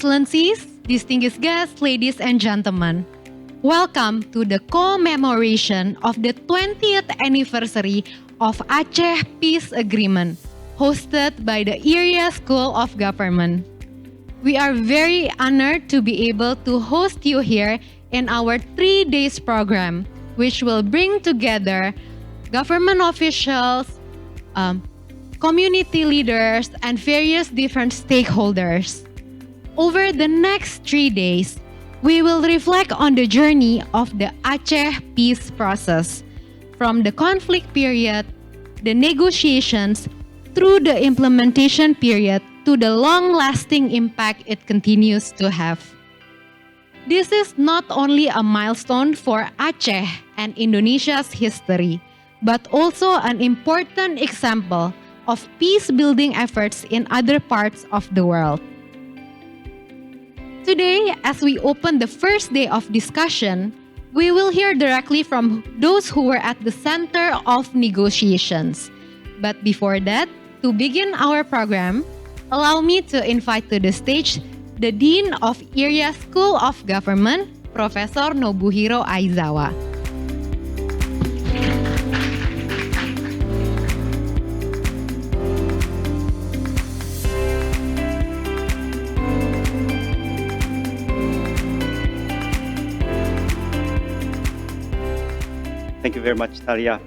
Excellencies, distinguished guests, ladies and gentlemen, welcome to the commemoration of the 20th anniversary of Aceh Peace Agreement, hosted by the ERIA School of Government. We are very honored to be able to host you here in our 3 days program, which will bring together government officials, community leaders, and various different stakeholders. Over the next 3 days, we will reflect on the journey of the Aceh peace process, from the conflict period, the negotiations, through the implementation period, to the long-lasting impact it continues to have. This is not only a milestone for Aceh and Indonesia's history, but also an important example of peace-building efforts in other parts of the world. Today, as we open the first day of discussion, we will hear directly from those who were at the center of negotiations. But before that, to begin our program, allow me to invite to the stage the Dean of ERIA School of Government, Professor Nobuhiro Aizawa. Thank you very much, Talia.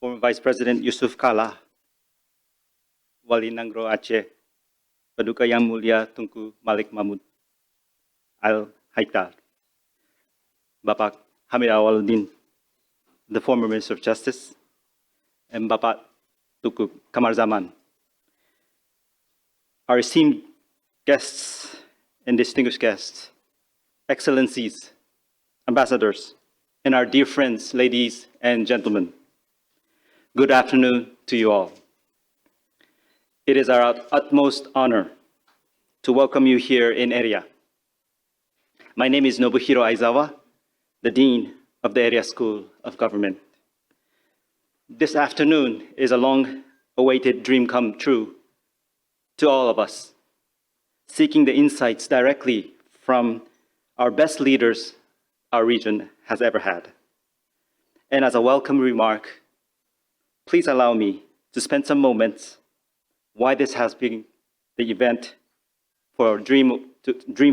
Former Vice President Yusuf Kala, Wali Nangro Aceh, Paduka Yang Mulia Tunku Malik Mahmud Al-Haikal, Bapak Hamid Awaludin, the former Minister of Justice, and Bapak Tuku Kamar Zaman. Our esteemed guests and distinguished guests, Excellencies, Ambassadors, and our dear friends, ladies and gentlemen, good afternoon to you all. It is our utmost honor to welcome you here in ERIA. My name is Nobuhiro Aizawa, the Dean of the ERIA School of Government. This afternoon is a long-awaited dream come true to all of us, seeking the insights directly from our best leaders our region has ever had. And as a welcome remark, please allow me to spend some moments why this has been the event for dream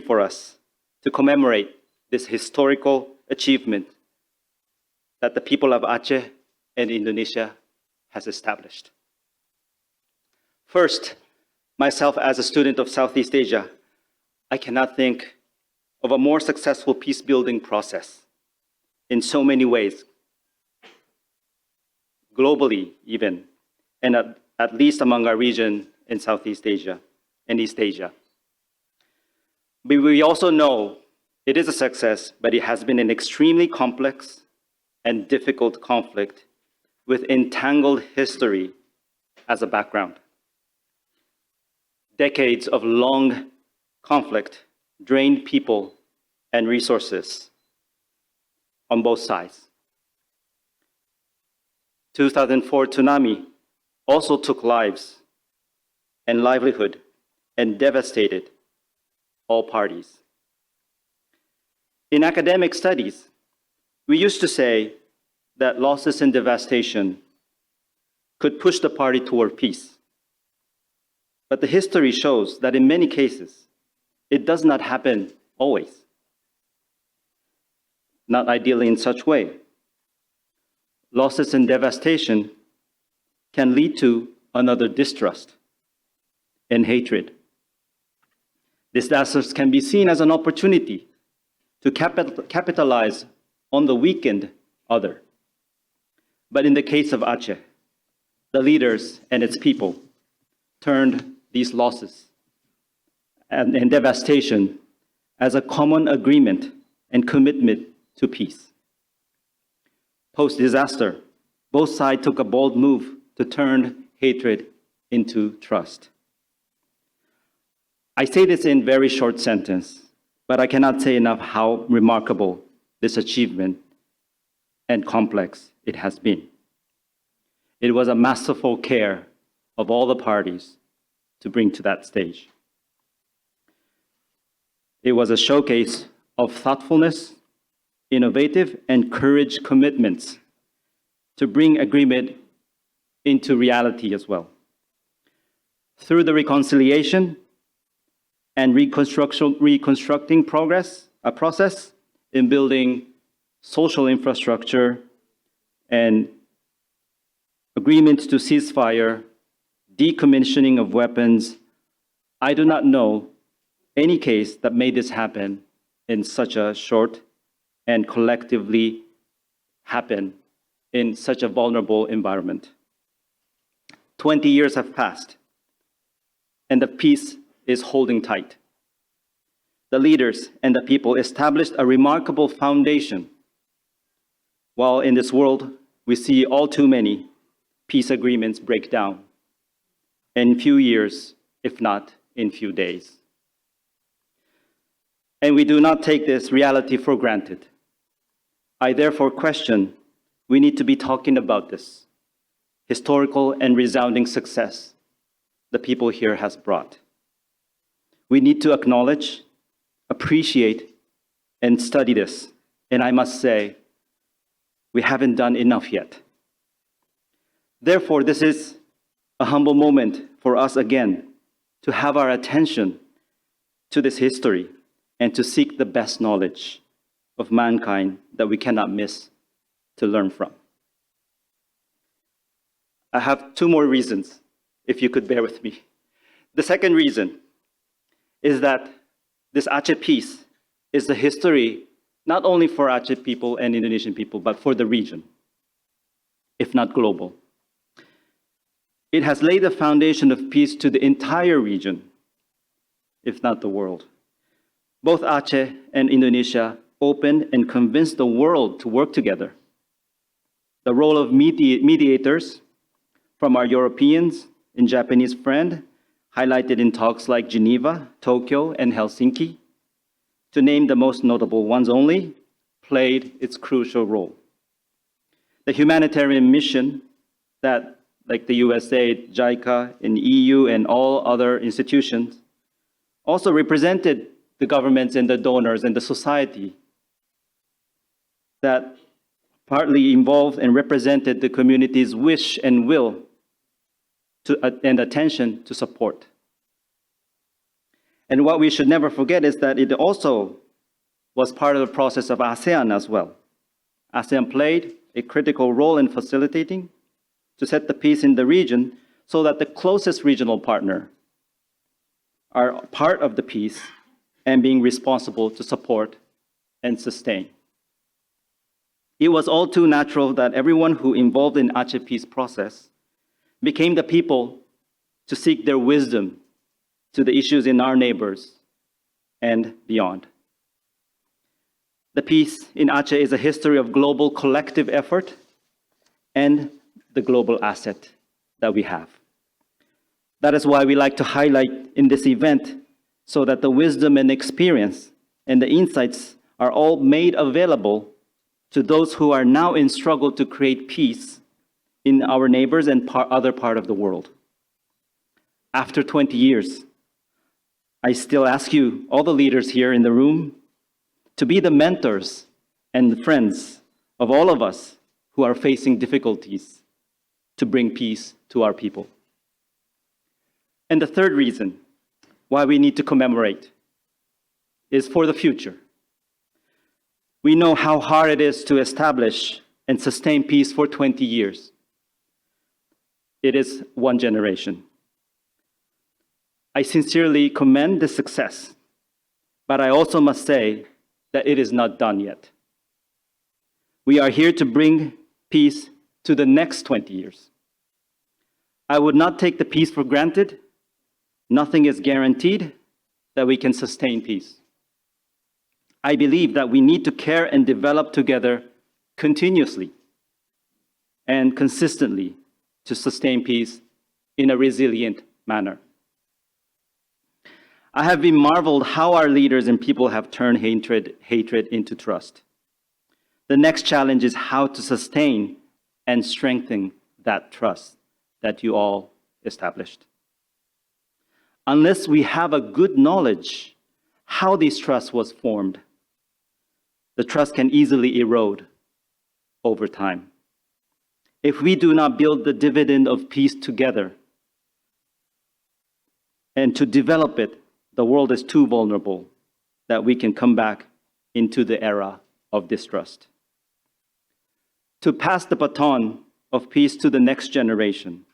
for us to commemorate this historical achievement that the people of Aceh and Indonesia has established. First, myself as a student of Southeast Asia, I cannot think of a more successful peace-building process in so many ways, globally even, and at least among our region in Southeast Asia and East Asia. But we also know it is a success, but it has been an extremely complex and difficult conflict with entangled history as a background. Decades of long conflict drained people and resources on both sides. 2004 tsunami also took lives and livelihood and devastated all parties. In academic studies, we used to say that losses and devastation could push the party toward peace. But the history shows that in many cases, it does not happen always. Not ideally in such way. Losses and devastation can lead to another distrust and hatred. Disasters can be seen as an opportunity to capitalize on the weakened other. But in the case of Aceh, the leaders and its people turned these losses and devastation as a common agreement and commitment to peace. Post-disaster, both sides took a bold move to turn hatred into trust. I say this in very short sentence, but I cannot say enough how remarkable this achievement and complex it has been. It was a masterful care of all the parties to bring to that stage. It was a showcase of thoughtfulness, innovative, and courage commitments to bring agreement into reality as well. Through the reconciliation and reconstructing process in building social infrastructure and agreements to ceasefire, decommissioning of weapons, I do not know any case that made this happen in such a short and collectively happen in such a vulnerable environment. 20 years have passed, and the peace is holding tight. The leaders and the people established a remarkable foundation. While in this world, we see all too many peace agreements break down in few years, if not in few days. And we do not take this reality for granted. I therefore question, we need to be talking about this historical and resounding success the people here has brought. We need to acknowledge, appreciate, and study this. And I must say, we haven't done enough yet. Therefore, this is a humble moment for us again to have our attention to this history and to seek the best knowledge of mankind that we cannot miss to learn from. I have two more reasons, if you could bear with me. The second reason is that this Aceh Peace is the history not only for Aceh people and Indonesian people, but for the region, if not global. It has laid the foundation of peace to the entire region, if not the world. Both Aceh and Indonesia opened and convinced the world to work together. The role of mediators from our Europeans and Japanese friend, highlighted in talks like Geneva, Tokyo, and Helsinki, to name the most notable ones only, played its crucial role. The humanitarian mission that, like the USA, JICA, and EU, and all other institutions, also represented the governments and the donors and the society that partly involved and represented the community's wish and will and attention to support. And what we should never forget is that it also was part of the process of ASEAN as well. ASEAN played a critical role in facilitating to set the peace in the region so that the closest regional partner are part of the peace and being responsible to support and sustain. It was all too natural that everyone who involved in Aceh Peace process became the people to seek their wisdom to the issues in our neighbors and beyond. The peace in Aceh is a history of global collective effort and the global asset that we have. That is why we like to highlight in this event so that the wisdom and experience and the insights are all made available to those who are now in struggle to create peace in our neighbors and other part of the world. After 20 years, I still ask you, all the leaders here in the room, to be the mentors and friends of all of us who are facing difficulties to bring peace to our people. And the third reason why we need to commemorate is for the future. We know how hard it is to establish and sustain peace for 20 years. It is one generation. I sincerely commend the success, but I also must say that it is not done yet. We are here to bring peace to the next 20 years. I would not take the peace for granted. Nothing is guaranteed that we can sustain peace. I believe that we need to care and develop together continuously and consistently to sustain peace in a resilient manner. I have been marveled how our leaders and people have turned hatred into trust. The next challenge is how to sustain and strengthen that trust that you all established. unless we have a good knowledge how this trust was formed, the trust can easily erode over time. If we do not build the dividend of peace together and to develop it, the world is too vulnerable that we can come back into the era of distrust. To pass the baton of peace to the next generation,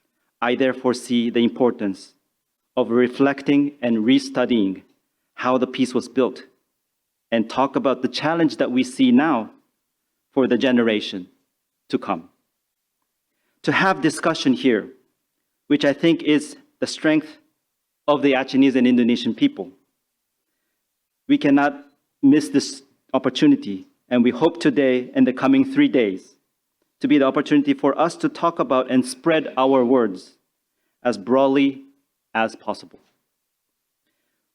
I therefore see the importance of reflecting and restudying how the peace was built and talk about the challenge that we see now for the generation to come. To have discussion here, which I think is the strength of the Acehnese and Indonesian people. We cannot miss this opportunity, and we hope today and the coming 3 days to be the opportunity for us to talk about and spread our words as broadly as possible.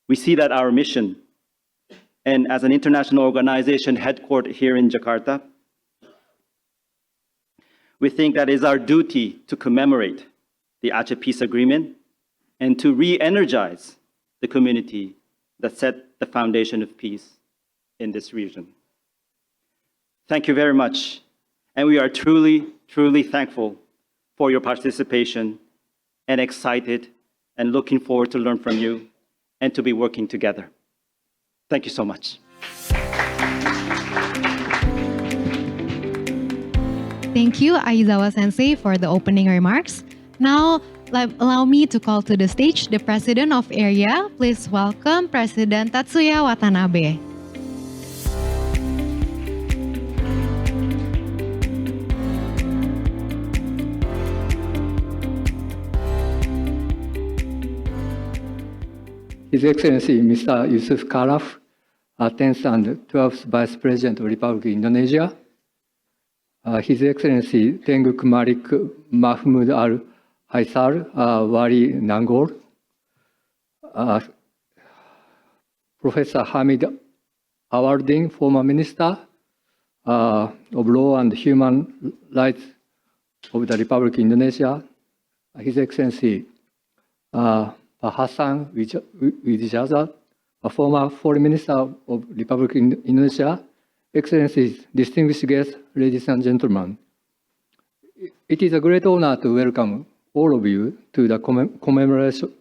We see that our mission, and as an international organization headquartered here in Jakarta, we think that it is our duty to commemorate the Aceh Peace Agreement and to re-energize the community that set the foundation of peace in this region. Thank you very much, and we are truly, truly thankful for your participation and excited and looking forward to learn from you and to be working together. Thank you so much. Thank you, Aizawa Sensei, for the opening remarks. Now, allow me to call to the stage the President of ERIA. Please welcome President Tatsuya Watanabe. His Excellency Mr. Yusuf Khalaf, 10th and 12th Vice President of Republic of Indonesia, His Excellency Tengku Malik Mahmud Al Haisar, Wali Nangor, Professor Hamid Awardin, former Minister of Law and Human Rights of the Republic of Indonesia, His Excellency Hassan Wijaza, a former Foreign Minister of Republic of Indonesia, Excellencies, distinguished guests, ladies and gentlemen. It is a great honor to welcome all of you to the commemoration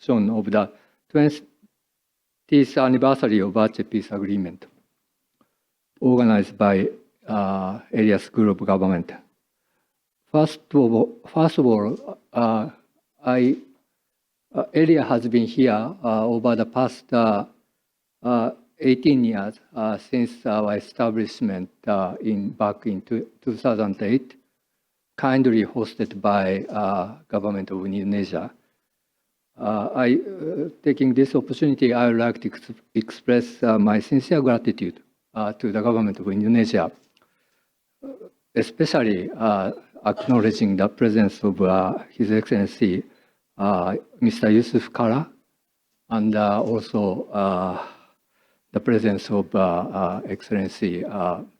of the 20th anniversary of Aceh Peace Agreement, organized by ERIA School of Government. First of all, ERIA has been here over the past 18 years since our establishment back in 2008, kindly hosted by Government of Indonesia. Taking this opportunity, I would like to express my sincere gratitude to the Government of Indonesia, especially acknowledging the presence of His Excellency Mr. Yusuf Kala, and also the presence of Excellency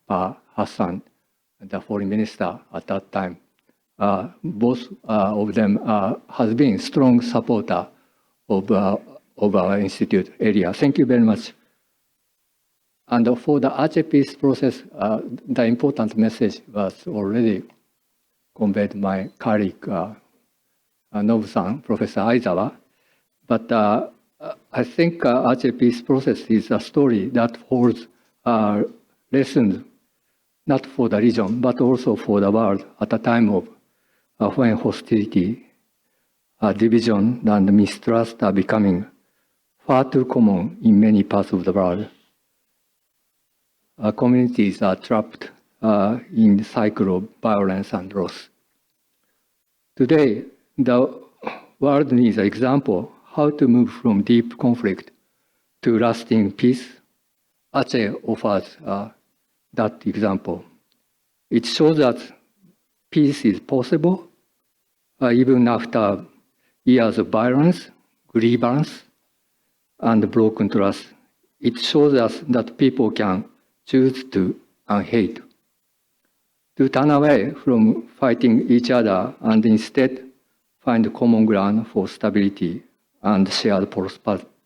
Hassan, the Foreign Minister at that time. Both of them has been strong supporter of our institute area. Thank you very much. And for the Aceh peace process, the important message was already conveyed by my colleague Nobu-san, Professor Aizawa. But I think Aceh peace process is a story that holds lessons not for the region, but also for the world at a time of when hostility, division, and mistrust are becoming far too common in many parts of the world. Communities are trapped in the cycle of violence and loss. Today, the world needs an example how to move from deep conflict to lasting peace. Aceh offers that example. It shows that peace is possible even after years of violence, grievance, and broken trust. It shows us that people can choose to unhate, to turn away from fighting each other and instead find common ground for stability and shared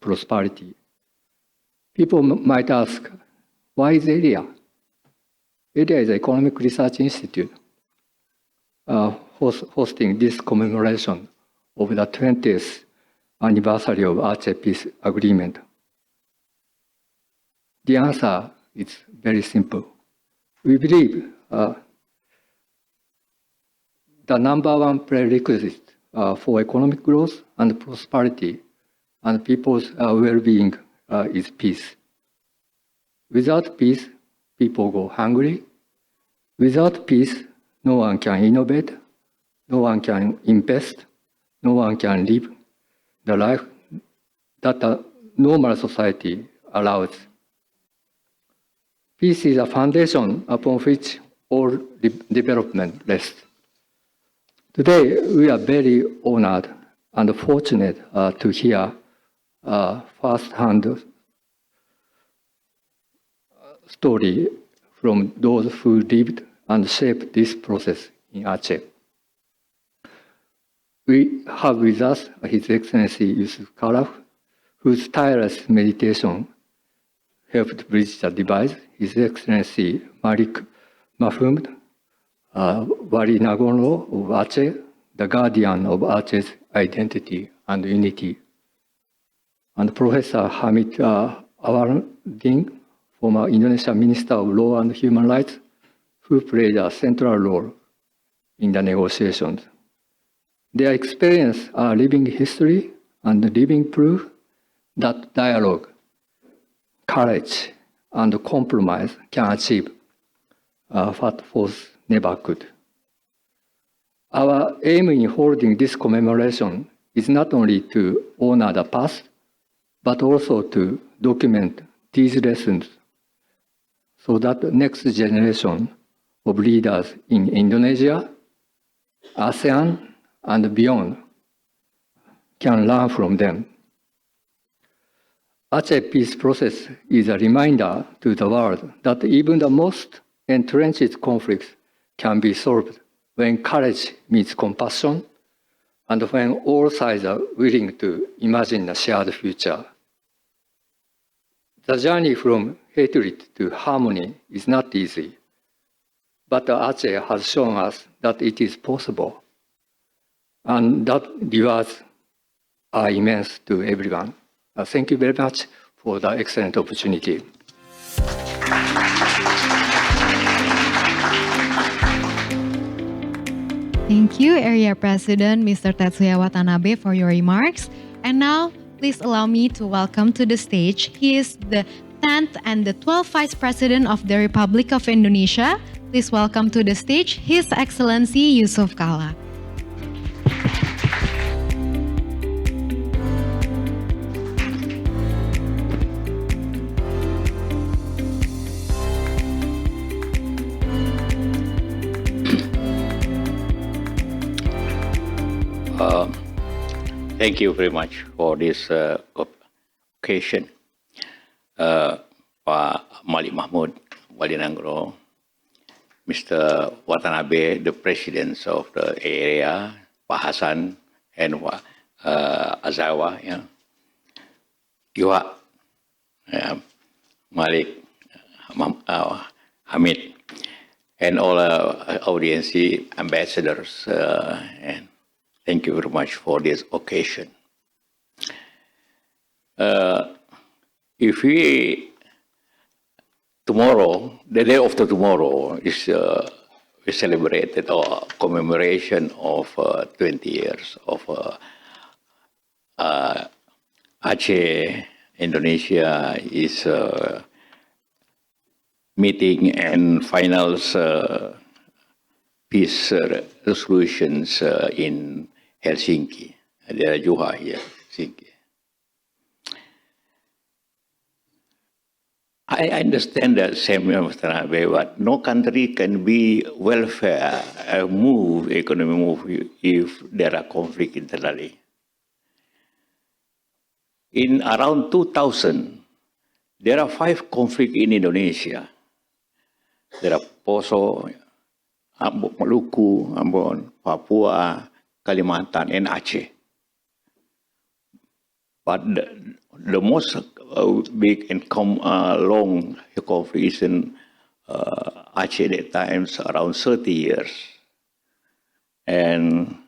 prosperity. People might ask, why is ERIA? ERIA is an economic research institute hosting this commemoration of the 20th anniversary of Aceh Peace Agreement. The answer is very simple. We believe the number one prerequisite for economic growth and prosperity and people's well-being is peace. Without peace, people go hungry. Without peace, no one can innovate, no one can invest, no one can live the life that a normal society allows. Peace is a foundation upon which all development rests. Today, we are very honored and fortunate to hear first-hand story from those who lived and shaped this process in Aceh. We have with us His Excellency Yusuf Kala, whose tireless meditation helped bridge the divide. His Excellency Malik Mahmoud, Wali Nagono of Aceh, the guardian of Aceh's identity and unity. And Professor Hamid Awardin, former Indonesian Minister of Law and Human Rights, who played a central role in the negotiations. Their experience are living history and living proof that dialogue, courage, and compromise can achieve what force never could. Our aim in holding this commemoration is not only to honor the past, but also to document these lessons so that the next generation of leaders in Indonesia, ASEAN, and beyond can learn from them. Aceh peace process is a reminder to the world that even the most entrenched conflicts can be solved when courage meets compassion and when all sides are willing to imagine a shared future. The journey from hatred to harmony is not easy, but Aceh has shown us that it is possible, and that rewards are immense to everyone. Thank you very much for the excellent opportunity. Thank you, Area President Mr. Tetsuya Watanabe, for your remarks. And now, please allow me to welcome to the stage. He is the 10th and the 12th Vice President of the Republic of Indonesia. Please welcome to the stage His Excellency Yusuf Kala. Thank you very much for this occasion. Pak Malik Mahmud, Wali Nanggro, Mr. Watanabe, the President of the ERIA, Pak Hasan, and Aizawa, Iwa, Malik, Hamid, and all audience ambassadors, and thank you very much for this occasion. If we tomorrow, the day after tomorrow, is we celebrated our commemoration of 20 years of Aceh, Indonesia is meeting and finals peace resolutions in Helsinki. There are Juha here, Helsinki. I understand that same Mr. Abe, but no country can be welfare, economy move if there are conflict internally. In around 2000, there are 5 conflicts in Indonesia. There are Poso, Maluku, Ambon, Papua, Kalimantan, and Aceh. But the most big and long conflict is in Aceh at times around 30 years. And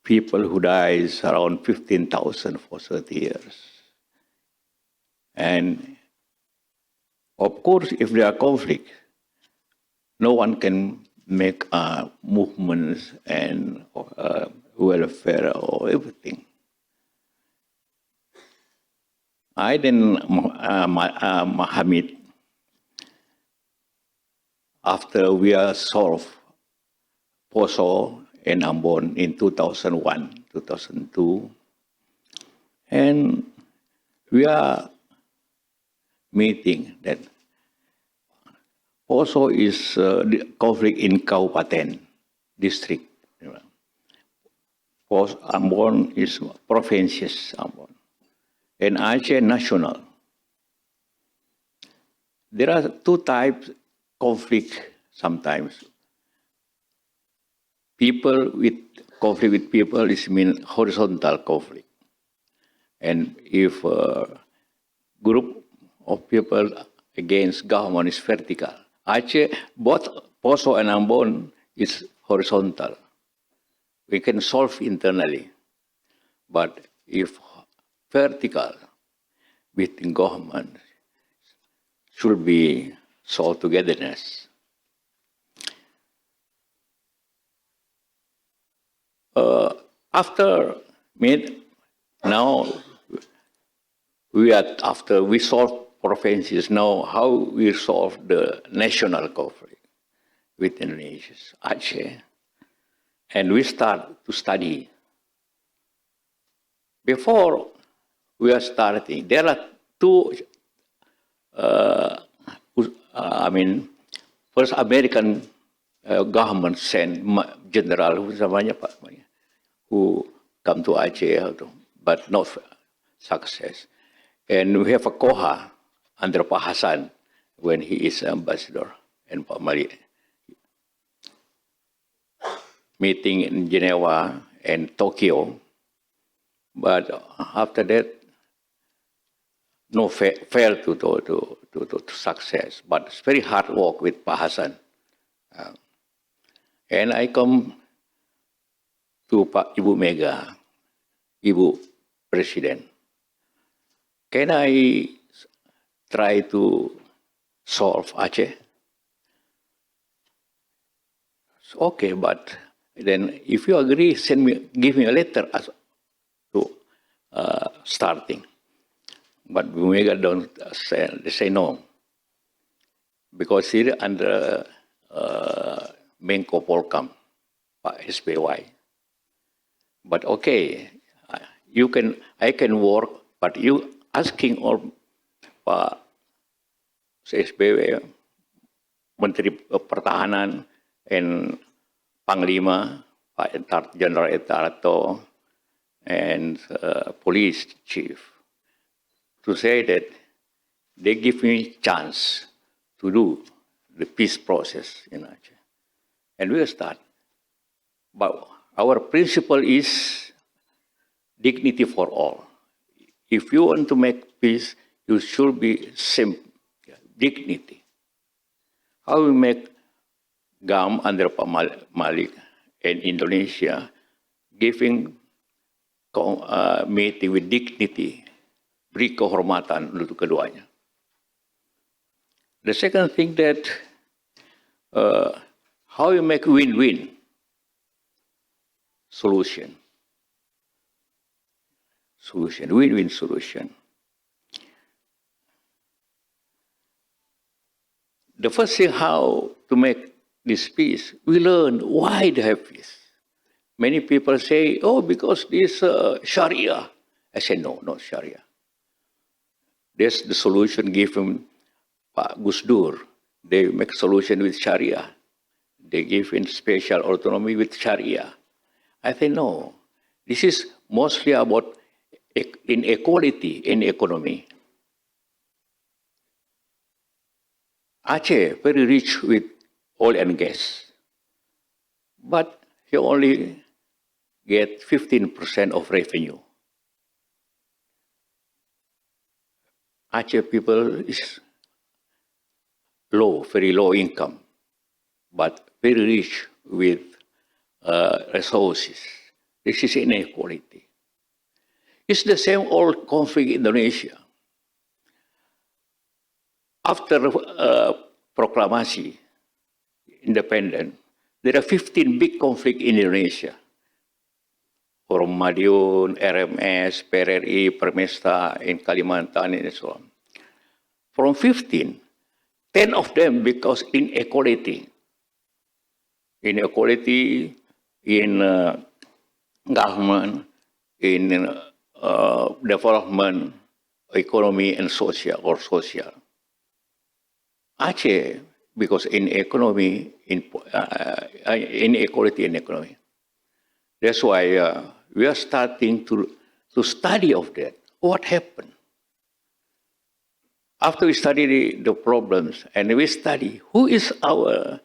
people who dies around 15,000 for 30 years. And of course, if there are conflict, no one can make movements and welfare or everything. I then, Mohammed, after we are solved Poso and Ambon in 2001, 2002, and we are meeting that Poso is the conflict in Kabupaten district. Ambon is provinces, Ambon, and Aceh national. There are two types conflict sometimes. People with conflict with people is mean horizontal conflict, and if a group of people against government is vertical. Aceh, both Poso and Ambon is horizontal. We can solve internally, but if vertical within government should be solved togetherness. After now we are after we solve provinces. Now how we solve the national conflict with Indonesia, Aceh, and we start to study. Before we are starting, there are two. First American government sent general who come to Aceh, but not success. And we have a Koha under Pak Hassan when he is ambassador and Pak Mali. Meeting in Geneva and Tokyo, but after that, no failed to success. But it's very hard work with Pak Hassan. And I come to Ibu Mega, Ibu President. Can I try to solve Aceh? Okay, but then if you agree, give me a letter as to starting. But Ibu Mega don't say, they say no. Because here under Menko Polkam, SPY. But okay, I can work, but you asking all Pak SPY, Menteri Pertahanan, and Panglima, Pak General Etarto, and police chief, to say that they give me chance to do the peace process in Aceh. And we'll start. But our principle is dignity for all. If you want to make peace, you should be same dignity. How we make GAM under Pak Malik and Indonesia giving meeting with dignity, beri kehormatan untuk keduanya. The second thing that how you make win-win solution. Win-win solution. The first thing how to make this peace, we learn why they have peace. Many people say, oh, because this Sharia. I say, no, not Sharia. That's the solution given Pak Gus Dur. They make solution with Sharia. They give in special autonomy with Sharia. I say, no. This is mostly about inequality in economy. Aceh, very rich with oil and gas. But he only get 15% of revenue. Aceh people is low, very low income, but very rich with resources. This is inequality. It's the same old conflict in Indonesia. After proclamation, independent, there are 15 big conflicts in Indonesia. From Madiun, RMS, PRRI, Permesta, in Kalimantan, and so on. From 15, 10 of them because inequality. Inequality in government, in development, economy, and social. Aceh, because inequality in economy. That's why we are starting to study of that. What happened? After we study the problems and we study who is our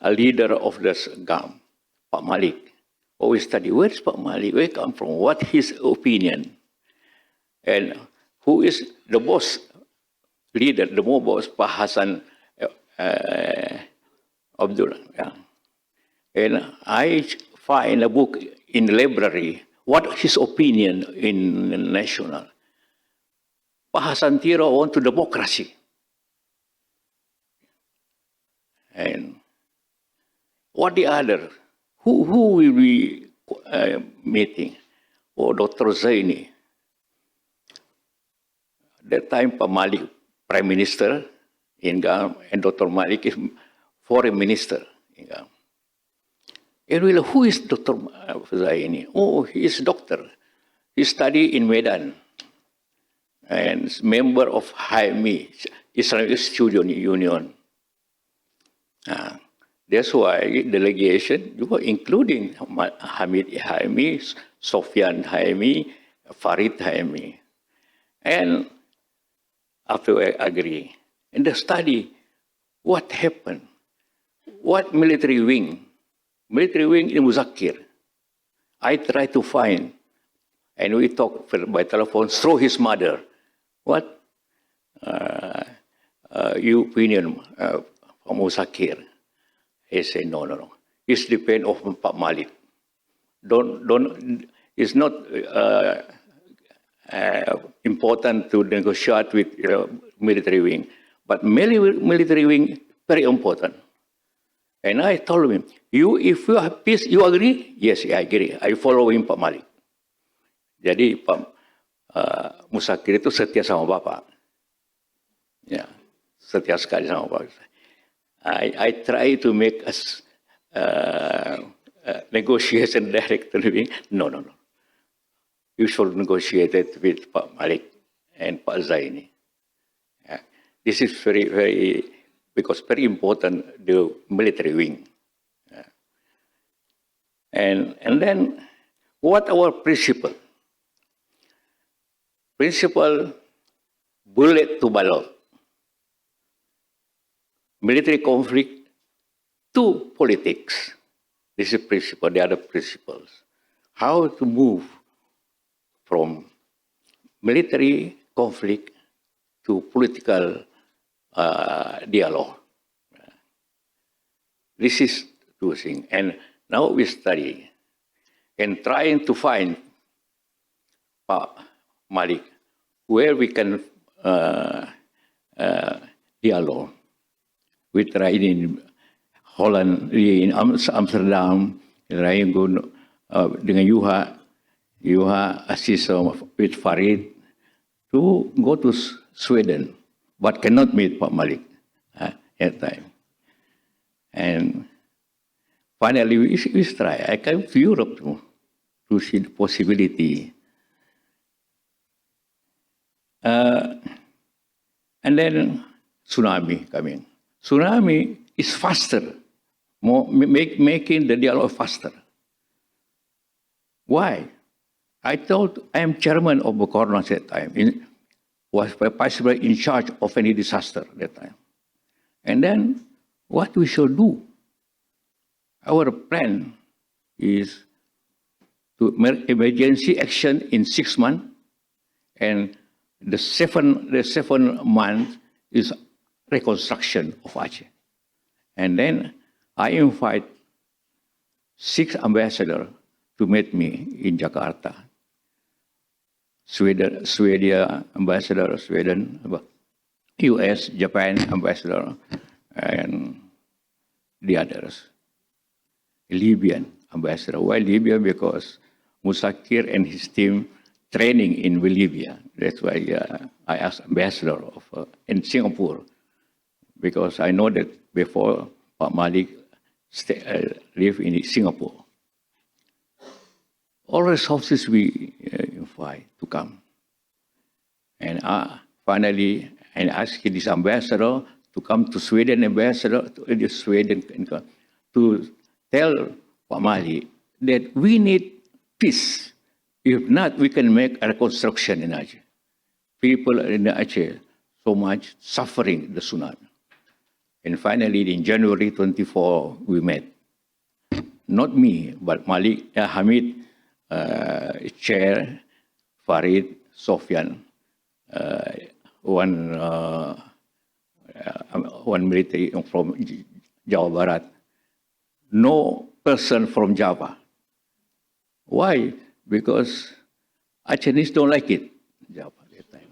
a leader of this GAM, Pak Malik. Or we study where is Pak Malik, where he come from, what his opinion, and who is the boss leader, the more boss, Pak Hassan Abdullah. Yeah. And I find a book in the library, what his opinion in national. Pak Hassan Tiro want to democracy. And what the other? Who will be meeting? Oh, Dr. Zaini. That time, Pak Malik, Prime Minister in GAM, and Dr. Malik is Foreign Minister in GAM. And we who is Dr. Zaini? Oh, he is doctor. He studied in Medan. And is member of HIME, Islamic Student Union. That's why delegation, including Hamid Haimi, Sofyan Haimi, Farid Haimi. And after I agree, and the study, what happened? What military wing? Military wing in Muzakir. I try to find, and we talk by telephone through his mother. What your opinion from Muzakir? He said, no. It's depend on Pak Malik. It's not important to negotiate with military wing, but military wing very important. And I told him, if you have peace, you agree? Yes, I agree. I follow him, Pak Malik. Jadi Pak Muzakir itu setia sama Bapak. Ya, setia sekali sama Bapak. I try to make us negotiation directly. No. You should negotiate it with Pak Malik and Pak Zaini. Yeah. This is very, because very important, the military wing. Yeah. And then, what our principle? Principle, bullet to ballot. Military conflict to politics. This is principle, the other principles. How to move from military conflict to political dialogue. This is two things. And now we study and trying to find Pak Malik where we can dialogue. We tried in Holland, in Amsterdam, trying dengan Yuha assist with Farid to go to Sweden, but cannot meet Pak Malik at that time. And finally, we try. I came to Europe to see the possibility. And then tsunami coming. Tsunami is faster, making the dialogue faster. Why? I thought I am chairman of Bukornas at that time, was possibly in charge of any disaster at that time. And then what we shall do? Our plan is to make emergency action in 6 months And the seven month is reconstruction of Aceh. And then I invite 6 ambassadors to meet me in Jakarta. Sweden ambassador, Sweden, US, Japan ambassador, and the others. Libyan ambassador. Why Libya? Because Musakir and his team training in Libya. That's why I asked ambassador in Singapore, because I know that before Pak Malik lived in Singapore. All resources we invite to come. And finally, I asked this ambassador to come to Sweden ambassador to Sweden to tell Pak Malik that we need peace. If not, we can make a reconstruction in Aceh. People in Aceh so much suffering the tsunami. And finally, in January 24, we met. Not me, but Malik Hamid, chair, Farid, Sofyan, one military from Jawa Barat. No person from Java. Why? Because Acehnese don't like it, Java at that time.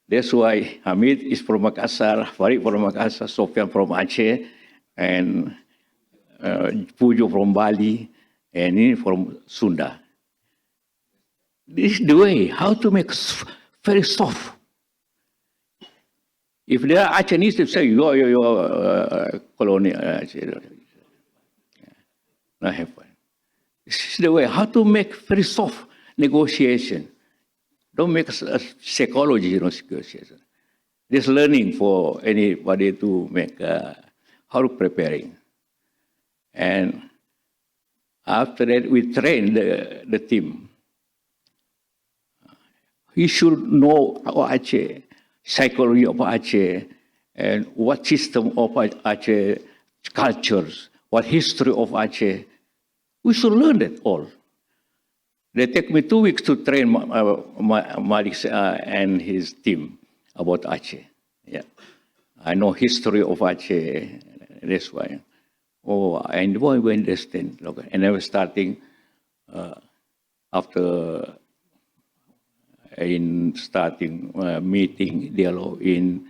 That's why Hamid is from Makassar, Farid from Makassar, Sofyan from Aceh, and Pujo from Bali, and he from Sunda. This is the way how to make very soft. If there are Acehnese, they say, you're colonial. Not have fun. This is the way how to make very soft negotiation. Don't make a psychology negotiation. Just learning for anybody to make how to preparing. And after that, we train the team. He should know Aceh, psychology of Aceh, and what system of Aceh, cultures, what history of Aceh. We should learn that all. They take me 2 weeks to train Malik and his team about Aceh. Yeah, I know history of Aceh. That's why. Oh, and boy, we understand. And I was starting after meeting dialogue in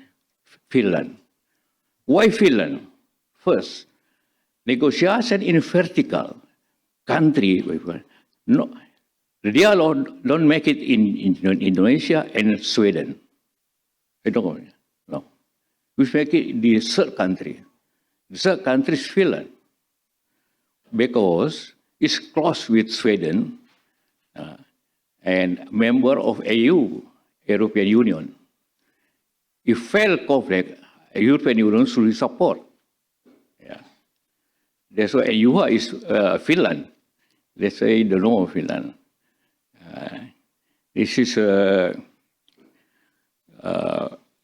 Finland. Why Finland? First, negotiation in vertical country. No, the dialogue don't make it in Indonesia and Sweden. I don't know. No, we make it in the third country. The third country is Finland, because it's close with Sweden and member of EU, European Union. If fail conflict, European Union should support. Yeah. That's why EU is Finland. They say the law of Finland. This is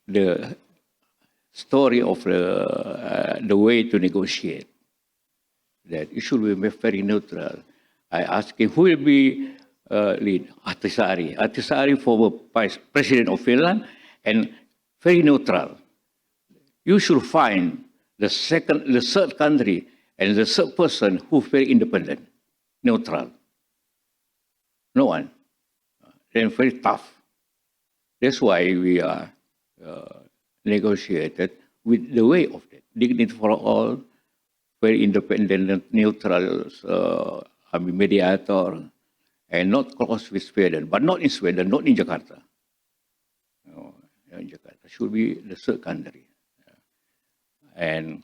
the story of the way to negotiate. That it should be very neutral. I asked him who will be lead. Ahtisaari. Ahtisaari, former Vice President of Finland, and very neutral. You should find the third country and the third person who is very independent, neutral. No one. Then very tough. That's why we are negotiated with the way of it. Dignity for all, very independent, neutral, mediator, and not close with Sweden, but not in Sweden, not in Jakarta. No, in Jakarta should be the third country. And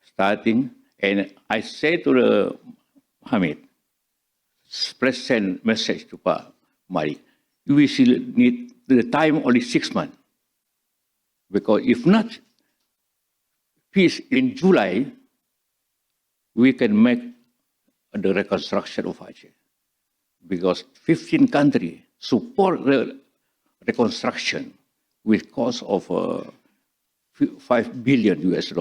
starting, and I say to the Hamid, please send message to Pak Malik. We still need the time only 6 months. Because if not, peace in July, we can make the reconstruction of Aceh. Because 15 countries support the reconstruction with cost of $5 billion US.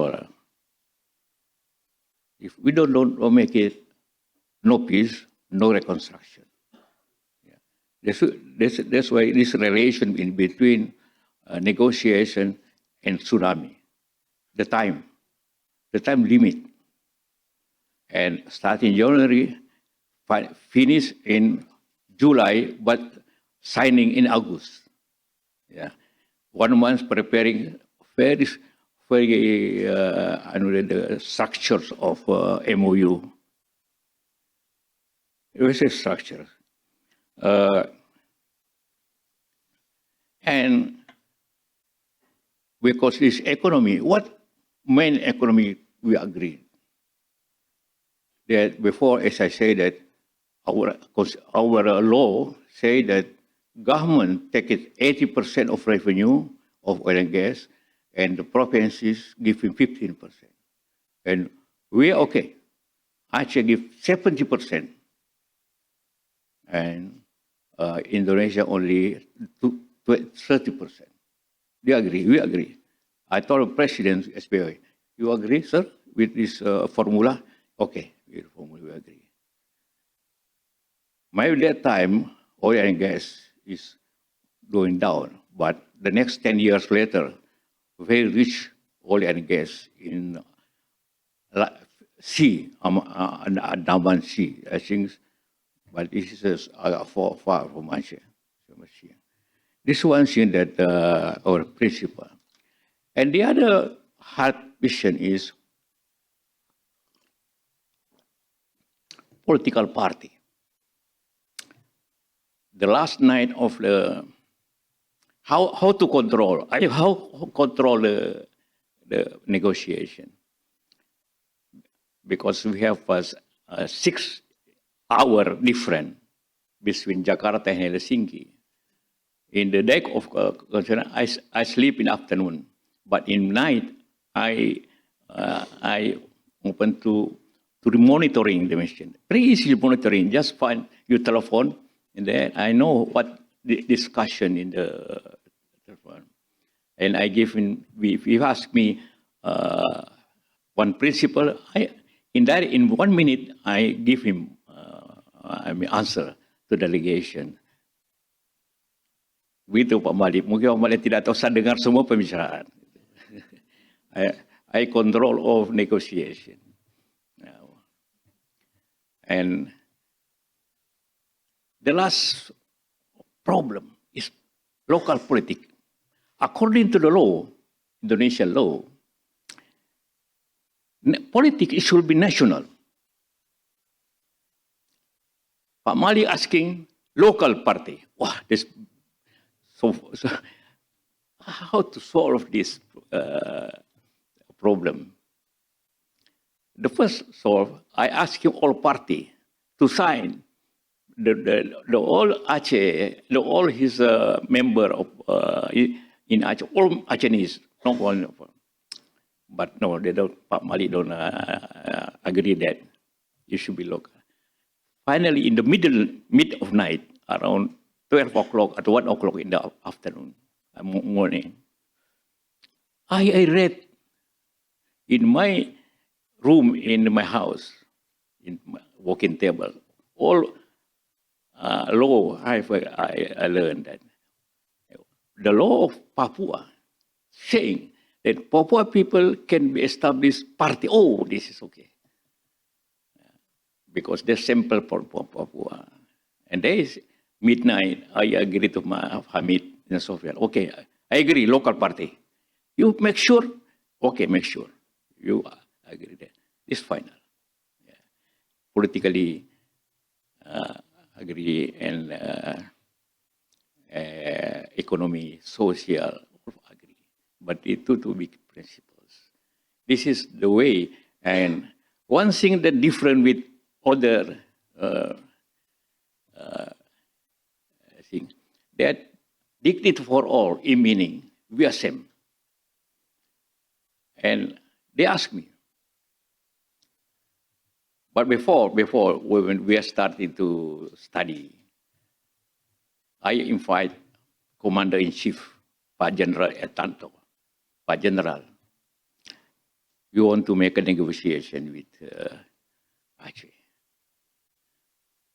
If we don't make it, no peace, no reconstruction. Yeah. That's why this relation in between negotiation and tsunami, the time limit, and start in January, finish in July, but signing in August. Yeah, 1 month preparing very the structures of MOU. It was a structure. And because this economy, what main economy we agreed? That before, as I said, that our law say that government take it 80% of revenue of oil and gas, and the provinces give him 15%. And we are okay. Aceh give 70%. And Indonesia only 30%. They agree, we agree. I told the president, SPOA, you agree, sir, with this formula? Okay, with the formula, we agree. Maybe that time, oil and gas is going down, but the next 10 years later, very rich oil and gas in sea, Andaman Sea, I think, but this is far from Aceh. This one thing that our principle. And the other hard vision is political party. The last night of the how to control the negotiation, because we have a 6 hour difference between Jakarta and Helsinki. In the deck of I sleep in afternoon, but in night I open to the monitoring the machine. Very easy monitoring. Just find your telephone, and then I know what the discussion in the telephone. And I give him. If you ask me one principle, in 1 minute I give him answer to delegation. Begitu Pak Malik. Mungkin Pak Malik tidak tahu, saya dengar semua pembicaraan. I control of negotiation. And the last problem is local politics. According to the law, Indonesian law, politics should be national. Pak Malik asking local party. Wah, this. So how to solve this problem? The first solve, I ask him all party to sign the all Aceh, all his member of in Aceh, all Acehnese, not one of them. But no, they don't. Pak Malik don't agree that it should be local. Finally, in the mid of night, around 12 o'clock at 1 o'clock in the afternoon, morning, I read in my room in my house, in my working table, all law I learned that the law of Papua saying that Papua people can be established party. Oh, this is okay. Because they're simple for Papua. And there is midnight, I agree to Hamid and Sofian. Okay, I agree, local party. You make sure? Okay, make sure. You agree that. It's final. Yeah. Politically agree, and economy, social, agree. But it two big principles. This is the way. And one thing that different with other thing, that dignity for all in meaning, we are same. And they ask me. But before when we are starting to study, I invite Commander-in-Chief, Pak General Etanto. Pak General, you want to make a negotiation with Aceh.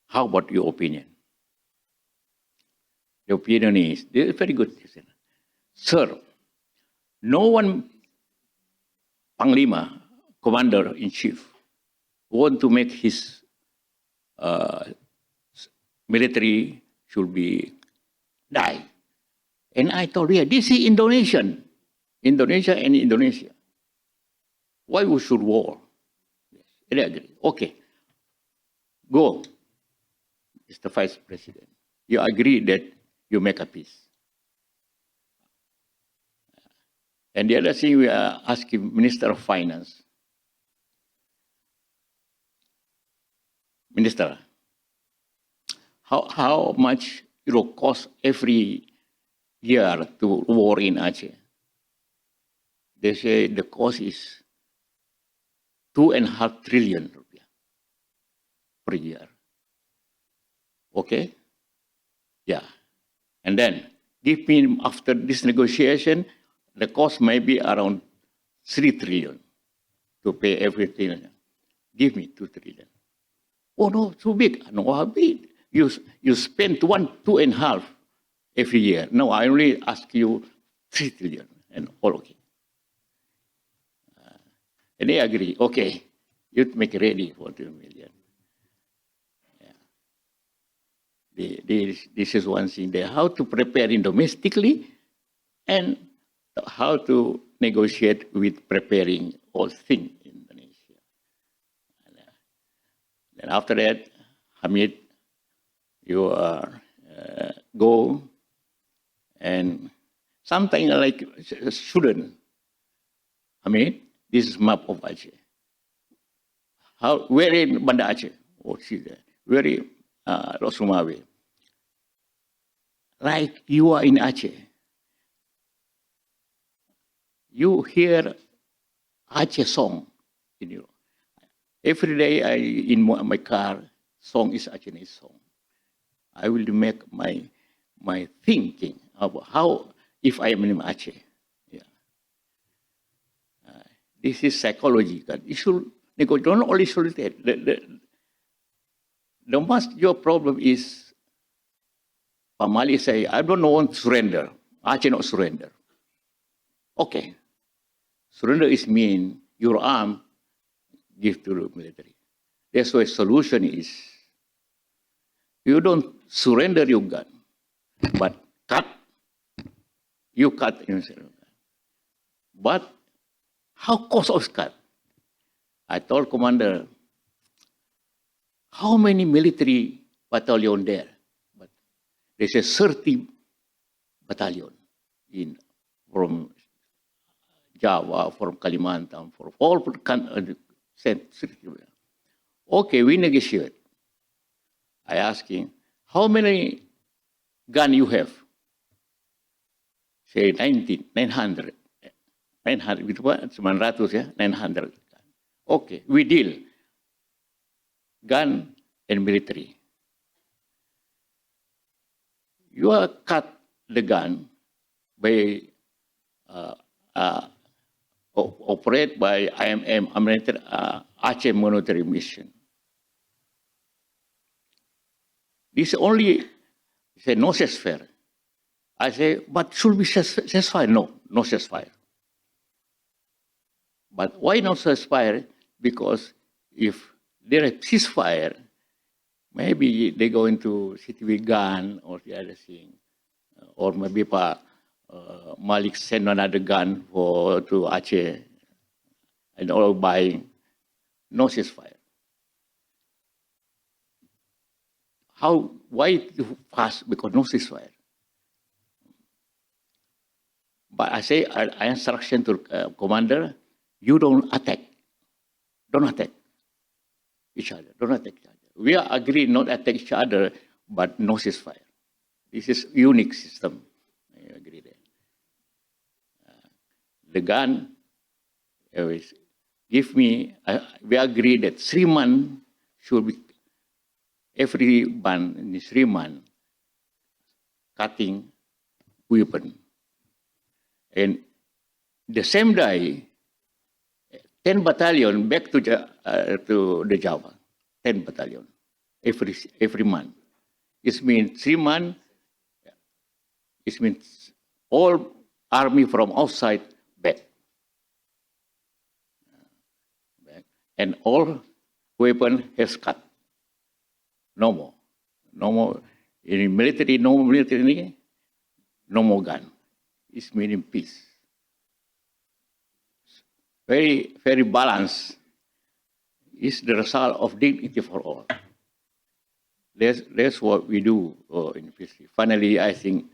How about your opinion? the opinion is, they're very good. Sir, no one Panglima, commander-in-chief, want to make his military should be die. And I told, yeah, this is Indonesia and Indonesia. Why we should war? Yes, I agree. Okay, go, Mr. Vice President. You agree that you make a peace. And the other thing we are asking Minister of Finance. Minister, how much it will cost every year to war in Aceh? They say the cost is 2.5 trillion rupiah per year. Okay? Yeah. And then give me, after this negotiation, the cost may be around 3 trillion to pay everything. Give me 2 trillion. Oh no, too big. No, how big? You spend 2.5 every year. No, I only ask you 3 trillion and all okay. And they agree. Okay, you make ready for 2 million. Yeah. This is one thing there. How to prepare in domestically and how to negotiate with preparing all things in Indonesia. And then after that, Hamid, you go and something like student. Hamid, this is map of Aceh. Where in Banda Aceh? Oh, see there. Where in Rosumawe? Like you are in Aceh. You hear Aceh song in you. Every day in my car, song is Aceh song. I will make my thinking about how if I am in Aceh. Yeah. This is psychology. You should don't only solicitate. Your problem is Pamali say, I don't want to surrender. Aceh not surrender. Okay. Surrender is mean your arm give to the military. That's why solution is you don't surrender your gun, but cut. You cut instead of gun. But how cost of cut? I told commander, how many military battalion there? But they say 30 battalion from Java, from Kalimantan, from all countries. Okay, we negotiate. I ask him, how many gun you have? Say 900. 900, with what? 900, yeah? 900. Okay, we deal. Gun and military. You are cut the gun by operate by IMM, Aceh Monetary Mission. This only say no ceasefire. I say, but should be ceasefire? No, no ceasefire. But why not ceasefire? Because if there is ceasefire, maybe they go into city with gun or the other thing, or maybe Malik send another gun to Aceh and all buying. No ceasefire. Why fast? Because no ceasefire. But I say, I instruction to commander, you don't attack. Don't attack each other. Don't attack each other. We are agreed not attack each other, but no ceasefire. This is unique system. I agree there. The gun, give me, we agree that 3 months should be, every month, in 3 months, cutting weapon. And the same day, 10 battalion back to the Java. 10 battalion every month. It means 3 months, It means all army from outside back. And all weapon has cut. No more. No more. In military, no more military, no more gun. It's meaning peace. Very, very balanced. It's the result of dignity for all. That's what we do in peace. Finally, I think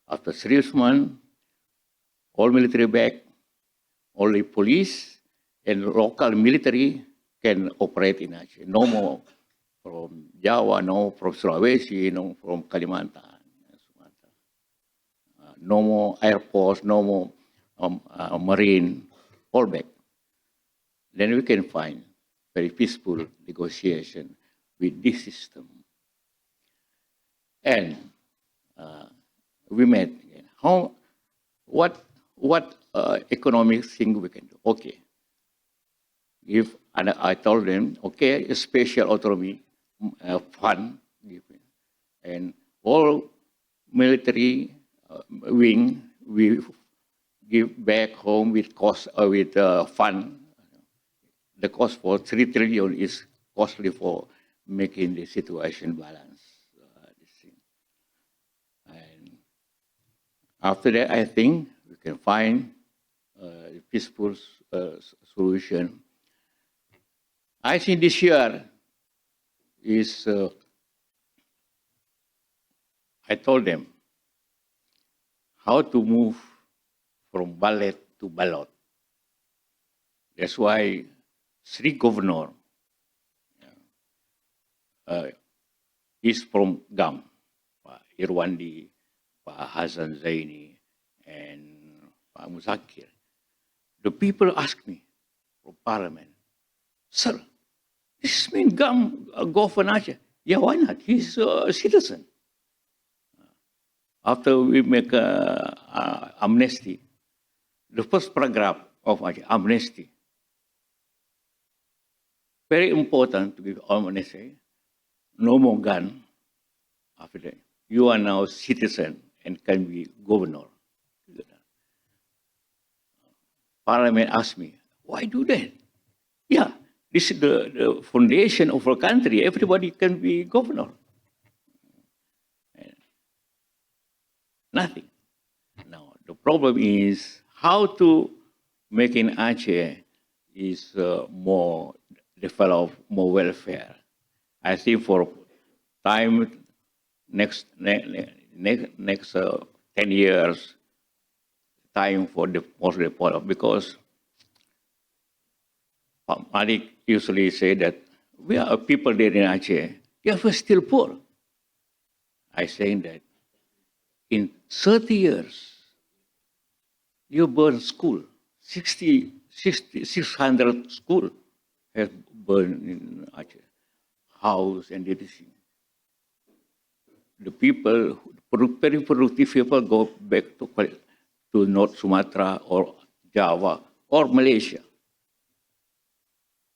after 3 months, all military back, only police and local military can operate in Aceh. No more from Java, no from Sulawesi, no from Kalimantan. No more airports, no more marine, all back. Then we can find very peaceful negotiation with this system. And we met again. What economic thing we can do? Okay. And I told them, okay, a special autonomy fund given, and all military wing we give back home with cost with fund. The cost for 3 trillion is costly for making the situation balance. This thing. And after that, I think we can find a peaceful solution. I think this year is, I told them how to move from ballot to ballot. That's why 3 governors is from GAM, Pak Irwandi, Pak Hasan Zaini, and Pak Muzakir. The people ask me from Parliament, sir, this means GAM govern Aceh. Yeah, why not? He's a citizen. After we make amnesty, the first paragraph of Aceh, amnesty, very important to give amnesty, no more gun. After that, you are now citizen and can be governor. Parliament asked me, why do that? Yeah, this is the foundation of our country. Everybody can be governor. Nothing. Now, the problem is how to make in Aceh is more develop, more welfare. I think for time next 10 years, time for the most develop, because Malik usually say that we are people there in Aceh, yes, we're still poor. I saying that in 30 years, you burn school, 600 school has burned in Aceh, house and everything. The people, very productive people go back to North Sumatra or Java or Malaysia.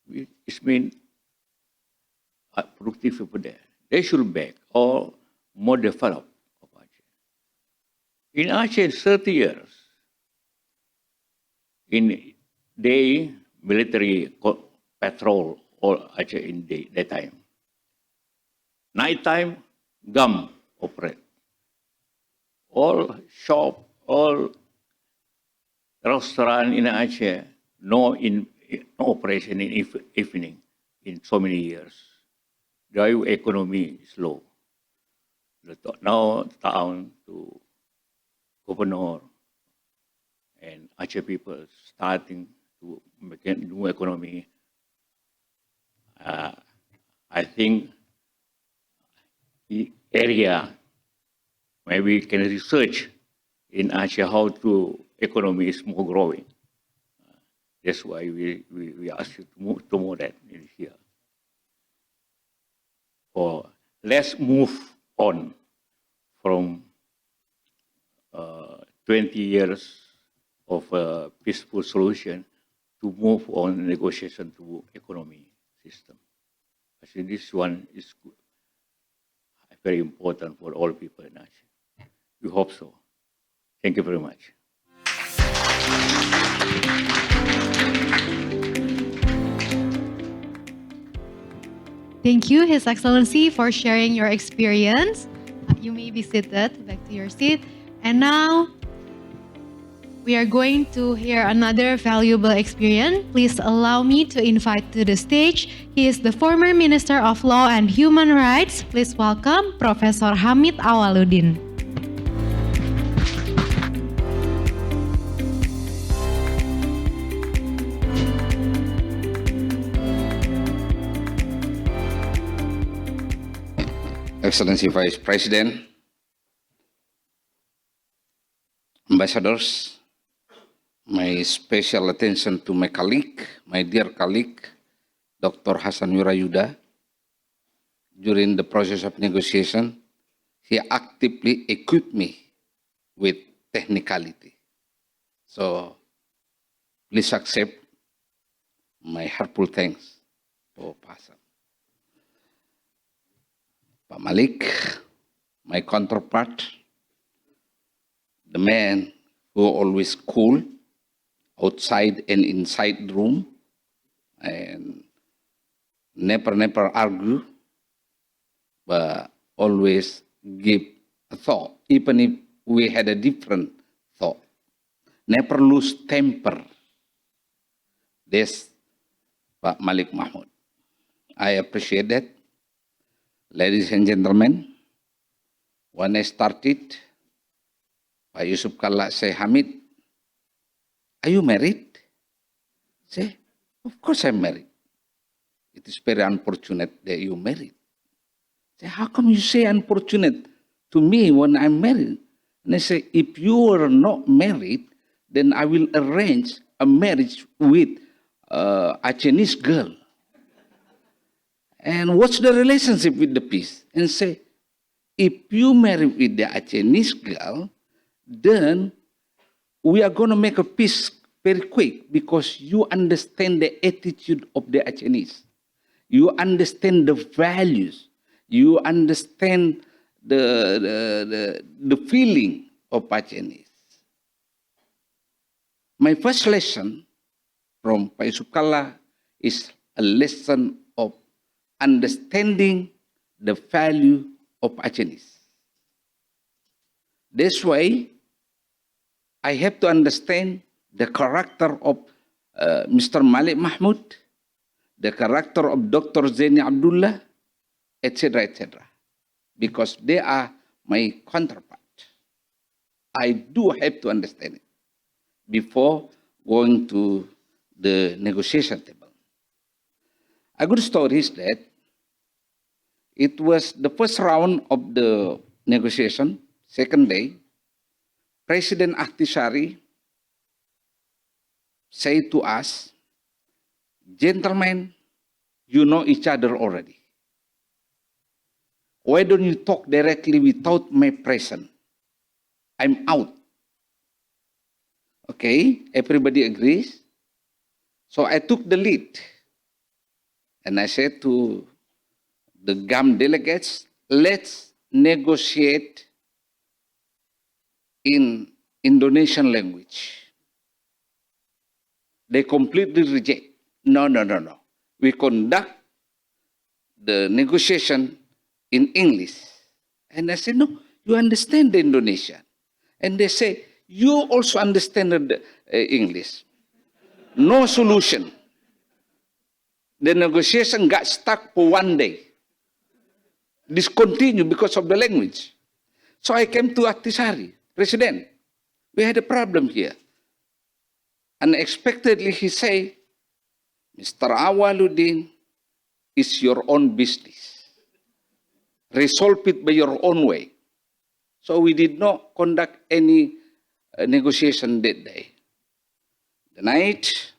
It means productive people there. They should back or more developed of Aceh. In Aceh, in 30 years, in day military patrol all Aceh in daytime. Nighttime, GAM operate. All shop, all restaurant in Aceh, no operation in evening in so many years. The economy is low. Now town to governor and Aceh people starting to make a new economy. I think the area maybe can research in Aceh how to economy is more growing. That's why we ask you to move that in here. Or let's move on from 20 years of a peaceful solution to move on negotiation to economy system. I think this one is very important for all people in Aceh. We hope so. Thank you very much. Thank you, His Excellency, for sharing your experience. You may be seated back to your seat. And now, we are going to hear another valuable experience. Please allow me to invite to the stage. He is the former Minister of Law and Human Rights. Please welcome Professor Hamid Awaludin. Excellency Vice President, Ambassadors, my special attention to my colleague, my dear colleague, Dr. Hassan Wirayuda. During the process of negotiation, he actively equipped me with technicality. So please accept my heartfelt thanks to Hassan. Pak Malik, my counterpart, the man who always cool outside and inside the room and never argue, but always give a thought, even if we had a different thought. Never lose temper. This Pak Malik Mahmud. I appreciate that. Ladies and gentlemen, when I started, Pak Yusuf Kalla say, Hamid, are you married? Say, of course I'm married. It is very unfortunate that you married. Say, how come you say unfortunate to me when I'm married? And I say, if you are not married, then I will arrange a marriage with a Chinese girl. And what's the relationship with the peace? And say, if you marry with the Chinese girl, then we are going to make a peace very quick because you understand the attitude of the Chinese. You understand the values. You understand the feeling of Chinese. My first lesson from Pak Yusuf Kalla is a lesson of understanding the value of Chinese. That's why I have to understand the character of Mr. Malik Mahmud, the character of Dr. Zaini Abdullah, etc., etc., because they are my counterpart. I do have to understand it before going to the negotiation table. A good story is that it was the first round of the negotiation, second day. President Ahtisaari said to us, gentlemen, you know each other already. Why don't you talk directly without my presence? I'm out. Okay, everybody agrees. So I took the lead. And I said to the GAM delegates, let's negotiate in Indonesian language. They completely reject. No. We conduct the negotiation in English. And I said, no, you understand the Indonesian. And they say, you also understand the English. No solution. The negotiation got stuck for one day. Discontinued because of the language. So I came to Ahtisaari, President, we had a problem here. Unexpectedly, he said, Mr. Awaludin, it's your own business. Resolve it by your own way. So we did not conduct any negotiation that day. The night,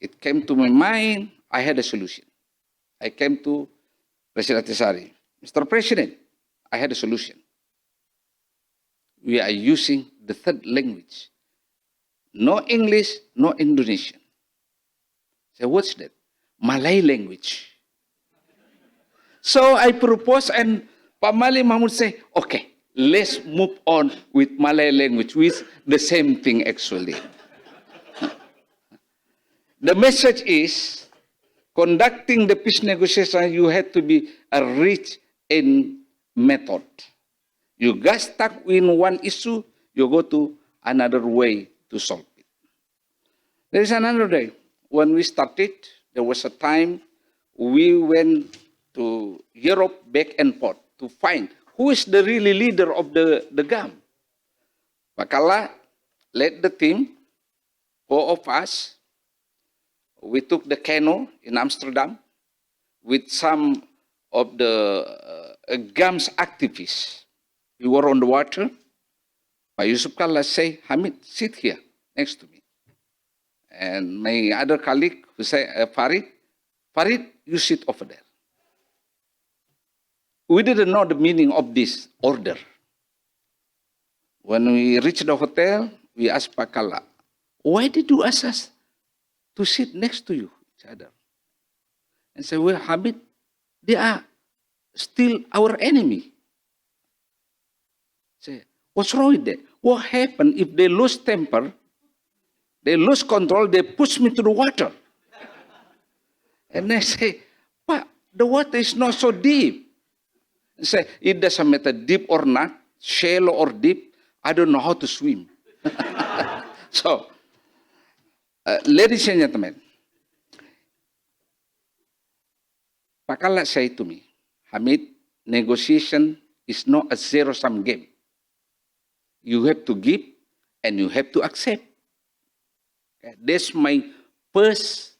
it came to my mind, I had a solution. I came to President Ahtisaari. Mr. President, I had a solution. We are using the third language. No English, no Indonesian. So what's that? Malay language. So I proposed and Pak Malik Mahmud say, okay, let's move on with Malay language, which the same thing actually. The message is, conducting the peace negotiation, you have to be a rich in method. You get stuck in one issue, you go to another way to solve it. There is another day. When we started, there was a time we went to Europe back and forth to find who is the really leader of the GAM. Pakala led the team, 4 of us. We took the canoe in Amsterdam with some of the GAM's activists. We were on the water. Pak Yusuf Kalla say, Hamid, sit here next to me. And my other colleague who say, Farid, you sit over there. We didn't know the meaning of this order. When we reached the hotel, we asked Pak Kalla, why did you ask us to sit next to you, each other? And say, well, Hamid, they are still our enemy. Say, what's wrong with that? What happened if they lose temper, they lose control, they push me to the water? And they say, but the water is not so deep. They say, it doesn't matter deep or not, shallow or deep, I don't know how to swim. So, ladies and gentlemen, Pak Kalla said to me, Hamid, negotiation is not a zero-sum game. You have to give and you have to accept. Okay? That's my first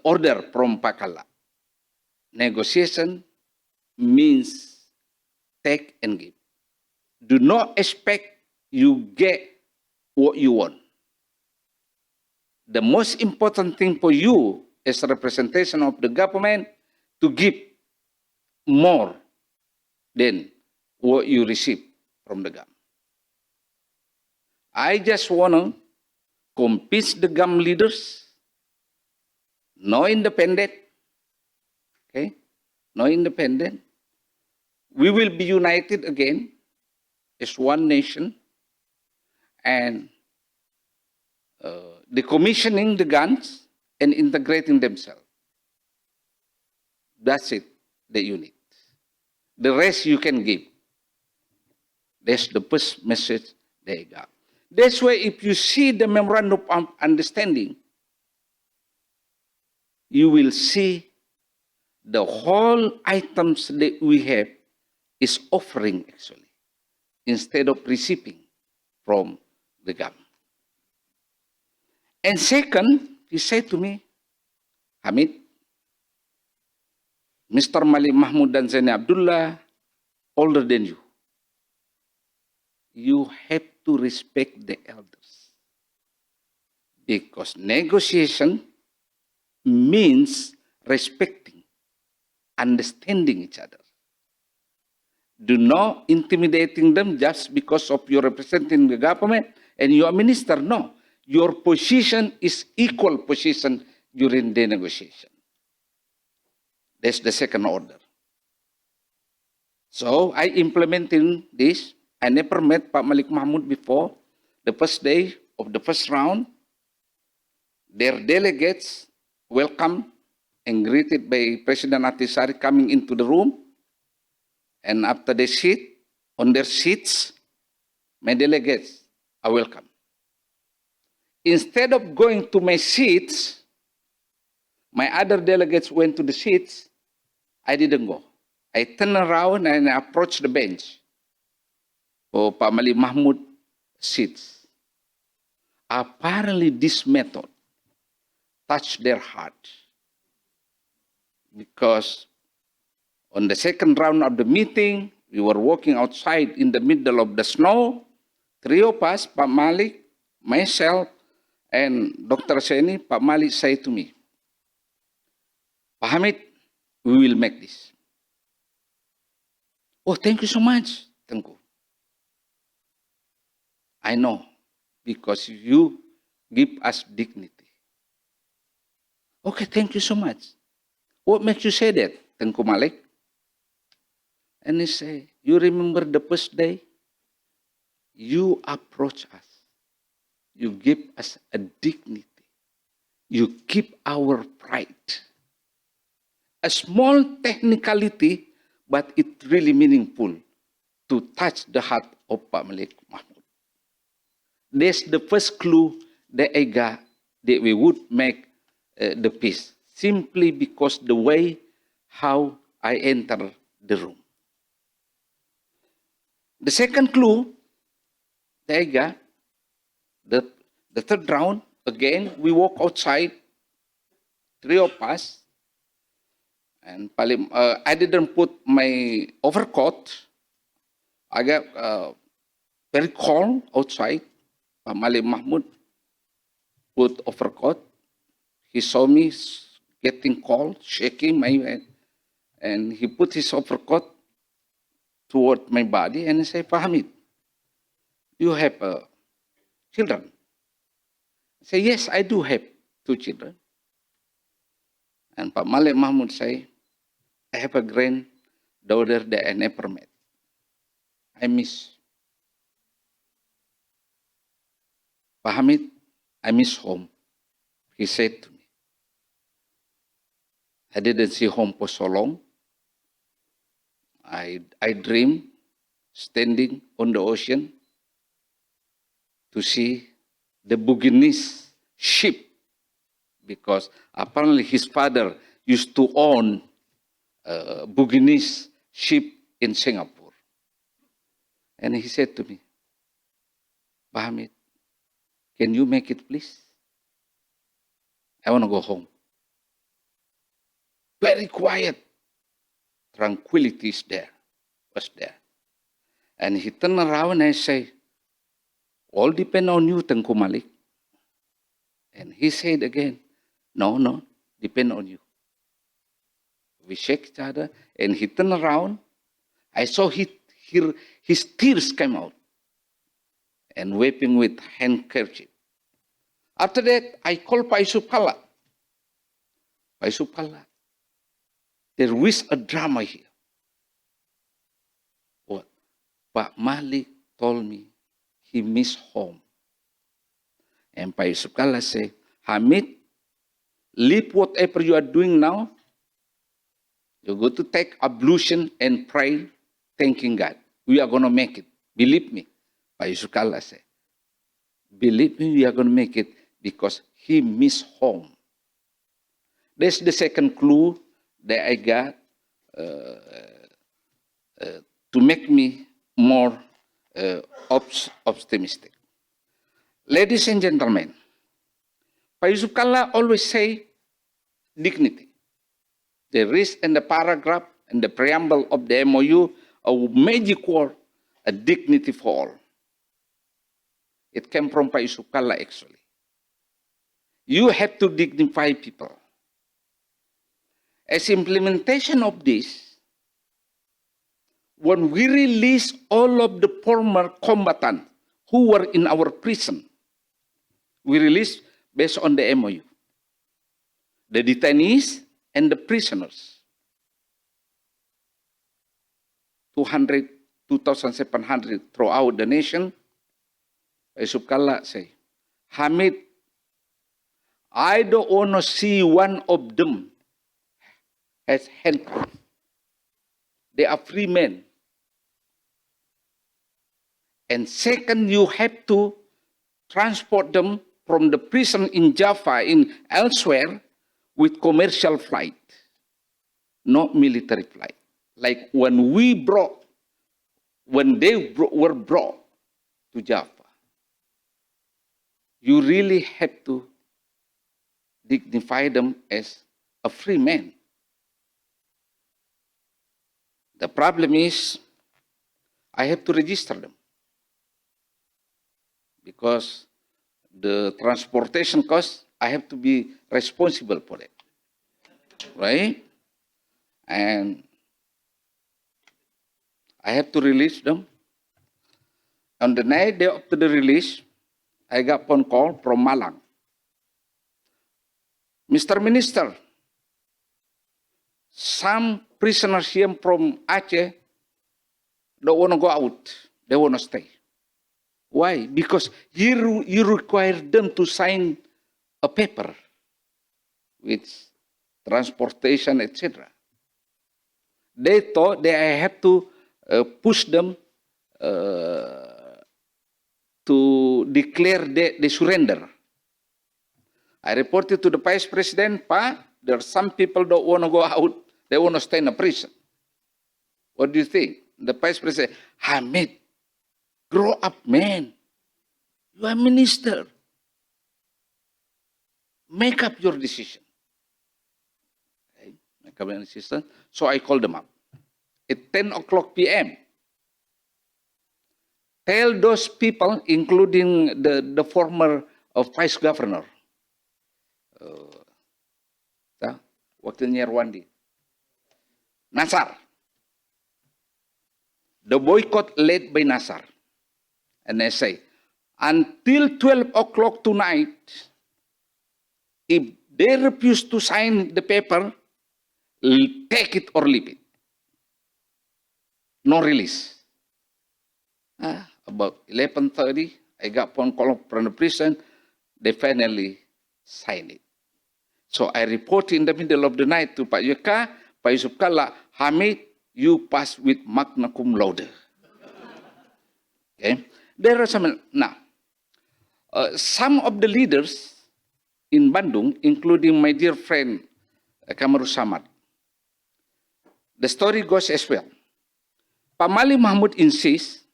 order from Pak Kalla. Negotiation means take and give. Do not expect you get what you want. The most important thing for you as a representation of the government to give more than what you receive from the government. I just want to convince the GAM leaders, no independent, okay, no independent. We will be united again as one nation, and decommissioning the guns and integrating themselves. That's it, the unit. The rest you can give. That's the first message they got. That's why if you see the memorandum of understanding, you will see the whole items that we have is offering actually, instead of receiving from the government. And second, he said to me, Hamid, Mr. Malik Mahmud dan Zaini Abdullah, older than you. You have to respect the elders. Because negotiation means respecting, understanding each other. Do not intimidating them just because of your representing the government and you are minister. No. Your position is equal position during the negotiation. That's the second order. So I implementing this. I never met Pak Malik Mahmud before. The first day of the first round, their delegates welcomed and greeted by President Atisari coming into the room. And after they sit on their seats, my delegates are welcome. Instead of going to my seats, my other delegates went to the seats. I didn't go. I turned around and I approached the bench for Pak Malik Mahmud seats. Apparently this method touched their heart, because on the second round of the meeting, we were walking outside in the middle of the snow. 3 of us, Pak Malik, myself, and Dr. Seni. Pak Malik said to me, Pak Hamid, we will make this. Oh, thank you so much, Tengku. I know, because you give us dignity. Okay, thank you so much. What makes you say that, Tengku Malik? And he say, you remember the first day? You approach us. You give us a dignity. You keep our pride. A small technicality, but it's really meaningful to touch the heart of Pak Malik Mahmud. That's the first clue that I got that we would make the peace, simply because the way how I enter the room. The second clue that I got, the third round, again, we walk outside, three of us, and I didn't put my overcoat. I got very cold outside. Pak Malik Mahmud put overcoat. He saw me getting cold, shaking my head, and he put his overcoat toward my body and he said, Pak Hamid, you have children? I say, yes, I do have 2 children. And Pak Malik Mahmud say, I have a granddaughter that I never met. I miss. Pak Hamid, I miss home. He said to me. I didn't see home for so long. I dream standing on the ocean to see the Buginese ship, because apparently his father used to own a Buginese ship in Singapore. And he said to me, Pak Hamid, can you make it please? I want to go home. Very quiet. Tranquility is there, was there. And he turned around and say, all depend on you, Tengku Malik. And he said again, no, depend on you. We shake each other, and he turned around. I saw his tears came out, and wiping with handkerchief. After that, I called Pak Yusuf Kalla. Pak Yusuf Kalla, there is a drama here. What? Pak Malik told me he missed home. And Pak Yusuf Kalla said, Hamid, leave whatever you are doing now. You go to take ablution and pray, thanking God. We are going to make it. Believe me. Pak Yusuf Kalla said, believe me, we are going to make it because he missed home. That's the second clue that I got to make me more optimistic. Ladies and gentlemen, Pak Yusuf Kalla always say dignity. There is in the paragraph and the preamble of the MOU a magic word, a dignity for all. It came from Pak Yusuf Kalla actually. You have to dignify people. As implementation of this, when we release all of the former combatants who were in our prison, we release based on the MOU. The detainees and the prisoners. 2,700 throughout the nation. Yusuf Kalla say, Hamid, I don't want to see one of them as handcuffed. They are free men. And second, you have to transport them from the prison in Java, in elsewhere, with commercial flight, not military flight. Like when they were brought to Java, you really have to dignify them as a free man. The problem is, I have to register them because the transportation cost, I have to be responsible for it, right? And I have to release them. On the night day after the release, I got phone call from Malang. Mr. Minister, some prisoners here from Aceh don't want to go out. They want to stay. Why? Because you require them to sign a paper with transportation, etc. They thought that I had to push them to declare they surrender. I reported to the Vice President, there are some people don't want to go out, they want to stay in a prison. What do you think? The Vice President, Hamid, grow up, man. You are minister. Make up your decision. Okay? Make up your decision. So I called them up. At 10 o'clock p.m., tell those people, including the former Vice Governor, wakilnya Rwandi, Nasar. The boycott led by Nasar. And I say, until 12 o'clock tonight, if they refuse to sign the paper, take it or leave it. No release. About 11:30, I got phone call from the prison. They finally signed it. So I report in the middle of the night to Pak Yeka, Pak Yusuf Kala, Hamid, you pass with magna cum laude. Okay? There are some, now, some of the leaders in Bandung, including my dear friend Kamaru Samad, the story goes as well. Pamali Mahmud insists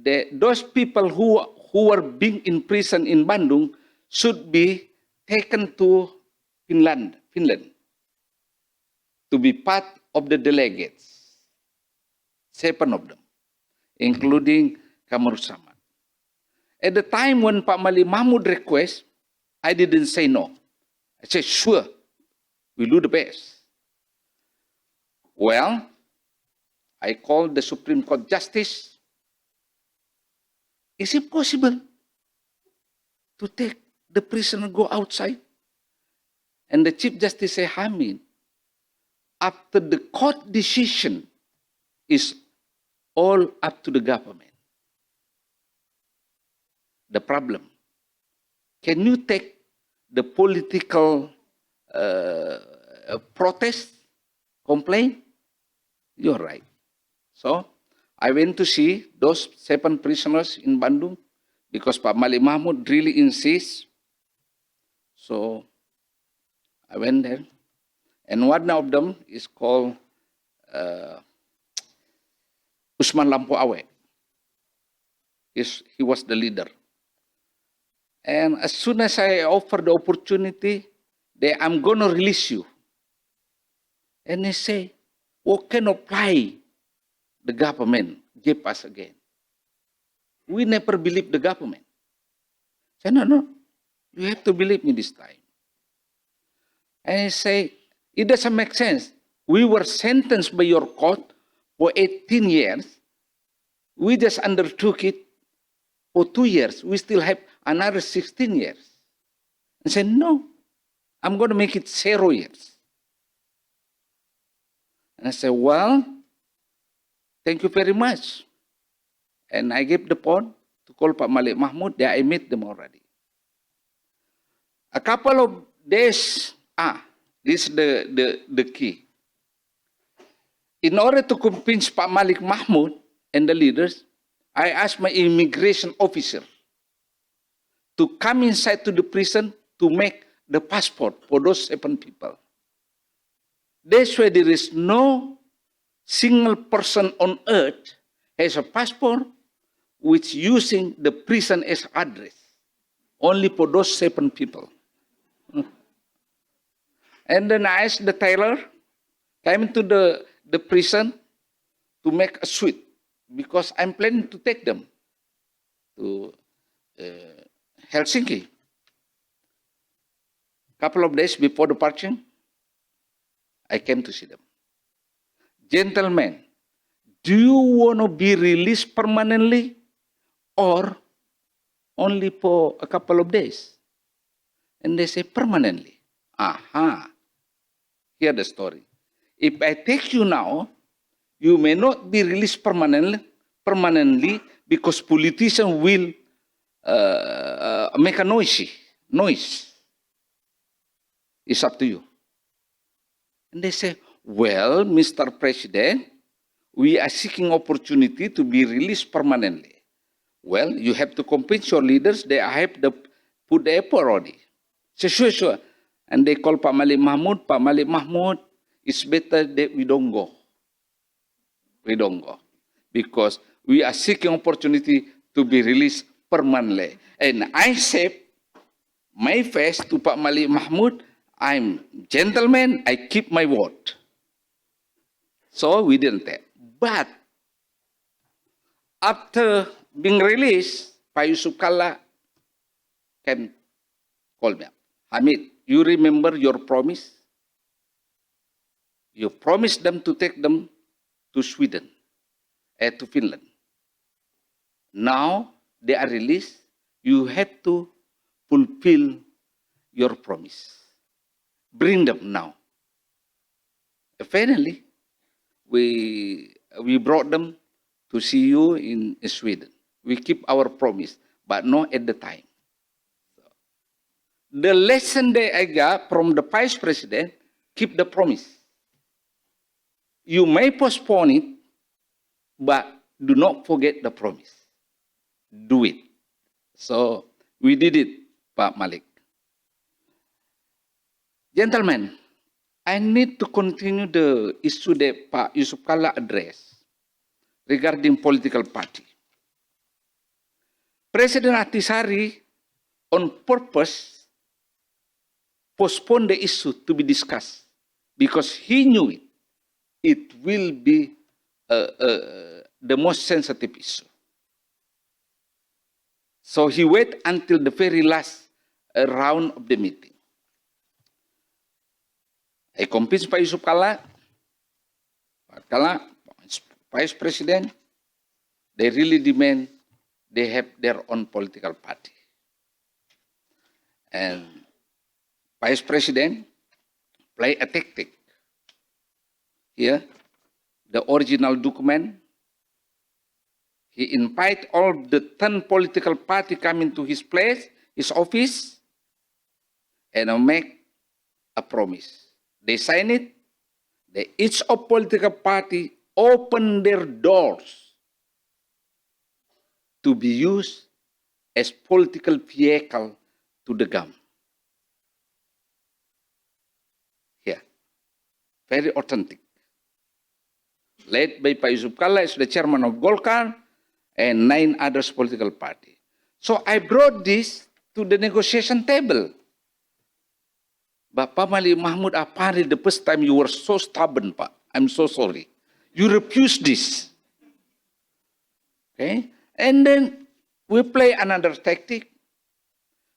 that those people who were being imprisoned in Bandung should be taken to Finland to be part of the delegates. 7 of them, including Kamaru Samad. At the time when Pak Mali Mahmud request, I didn't say no. I said, sure, we'll do the best. Well, I called the Supreme Court Justice. Is it possible to take the prisoner go outside? And the Chief Justice said, Hamid, after the court decision is all up to the government. The problem, can you take the political protest, complaint? You're right. So I went to see those 7 prisoners in Bandung because Pak Malik Mahmud really insists. So I went there. And one of them is called Usman Lampu Awe. He was the leader. And as soon as I offered the opportunity, I'm going to release you. And they say, what kind of ply the government gave us again? We never believed the government. I said, no, you have to believe me this time. And I say, it doesn't make sense. We were sentenced by your court for 18 years. We just undertook it for 2 years. We still have another 16 years. I said, no, I'm going to make it 0 years. And I said, well, thank you very much. And I gave the phone to call Pak Malik Mahmud. There I met them already. A couple of days, this is the key. In order to convince Pak Malik Mahmud and the leaders, I asked my immigration officer to come inside to the prison to make the passport for those 7 people. They swear there is no single person on earth has a passport which using the prison as address. Only for those 7 people. And then I asked the tailor, come to the prison to make a suite because I'm planning to take them to Helsinki. Couple of days before departure, I came to see them. Gentlemen, do you want to be released permanently or only for a couple of days? And they say permanently. Aha. Hear the story. If I take you now, you may not be released permanently because politicians will make a noise. It's up to you. And they say, well, Mr. President, we are seeking opportunity to be released permanently. Well, you have to convince your leaders. They have to put the effort already. Say, sure. And they call Pak Malik Mahmud. Pak Malik Mahmud, it's better that we don't go. We don't go. Because we are seeking opportunity to be released permanently. And I said, my face to Pak Malik Mahmud, I'm gentleman, I keep my word. So we didn't take. But after being released, Pak Yusuf Kalla can call me up. Hamid, you remember your promise? You promised them to take them to Sweden, to Finland. Now they are released. You have to fulfill your promise. Bring them now. Finally, we brought them to see you in Sweden. We keep our promise, but not at the time. The lesson that I got from the Vice President, keep the promise. You may postpone it, but do not forget the promise. Do it. So we did it, Pak Malik. Gentlemen, I need to continue the issue that Pak Yusuf Kalla addressed regarding political party. President Ahtisaari, on purpose, postponed the issue to be discussed because he knew it will be the most sensitive issue. So he waited until the very last round of the meeting. I convinced Pak Yusuf Kalla, Vice President, they really demand they have their own political party. And Vice President play a tactic. Here, the original document, he invite all the 10 political party coming to his place, his office, and make a promise. They sign it. Each of political party open their doors to be used as political vehicle to the government. Here, very authentic. Led by Pak Yusuf Kalla as the chairman of Golkar and 9 others political party. So I brought this to the negotiation table. But Pak Malik Mahmud, apparently the first time you were so stubborn, Pak. I'm so sorry. You refused this. Okay? And then we play another tactic.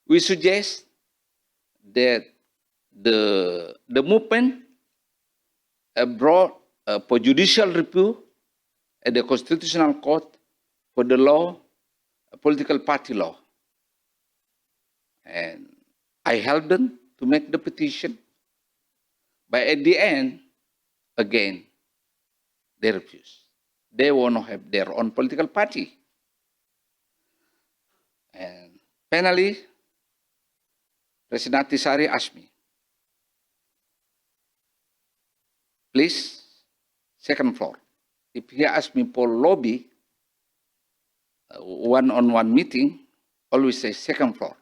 We suggest that the movement brought for judicial review at the Constitutional Court for the law, political party law. And I helped them to make the petition. But at the end, again, they refused. They want to have their own political party. And finally, President Ahtisaari asked me, please, second floor. If he asked me for lobby, one-on-one meeting, always say second floor.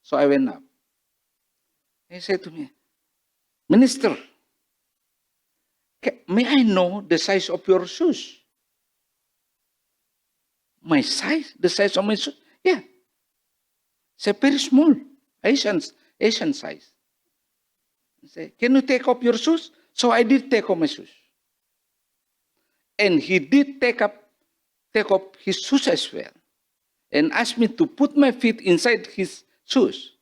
So I went up. He said to me, Minister, may I know the size of your shoes? My size? The size of my shoes? Yeah. It's very small, Asian size. He said, can you take off your shoes? So I did take off my shoes. And he did take off his shoes as well. And asked me to put my feet inside his shoes.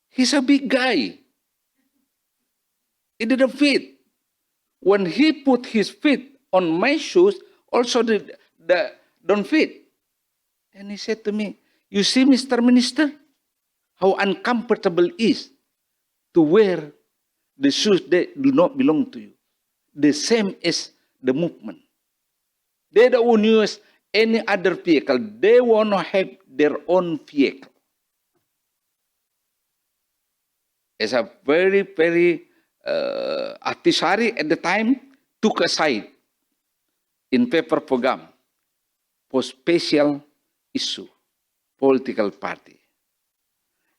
He's a big guy. It didn't fit. When he put his feet on my shoes, also don't fit. And he said to me, you see, Mr. Minister, how uncomfortable it is to wear the shoes that do not belong to you. The same as the movement. They don't want to use any other vehicle. They want to have their own vehicle. It's a very, very Ahtisaari at the time took a side in paper program for special issue, political party.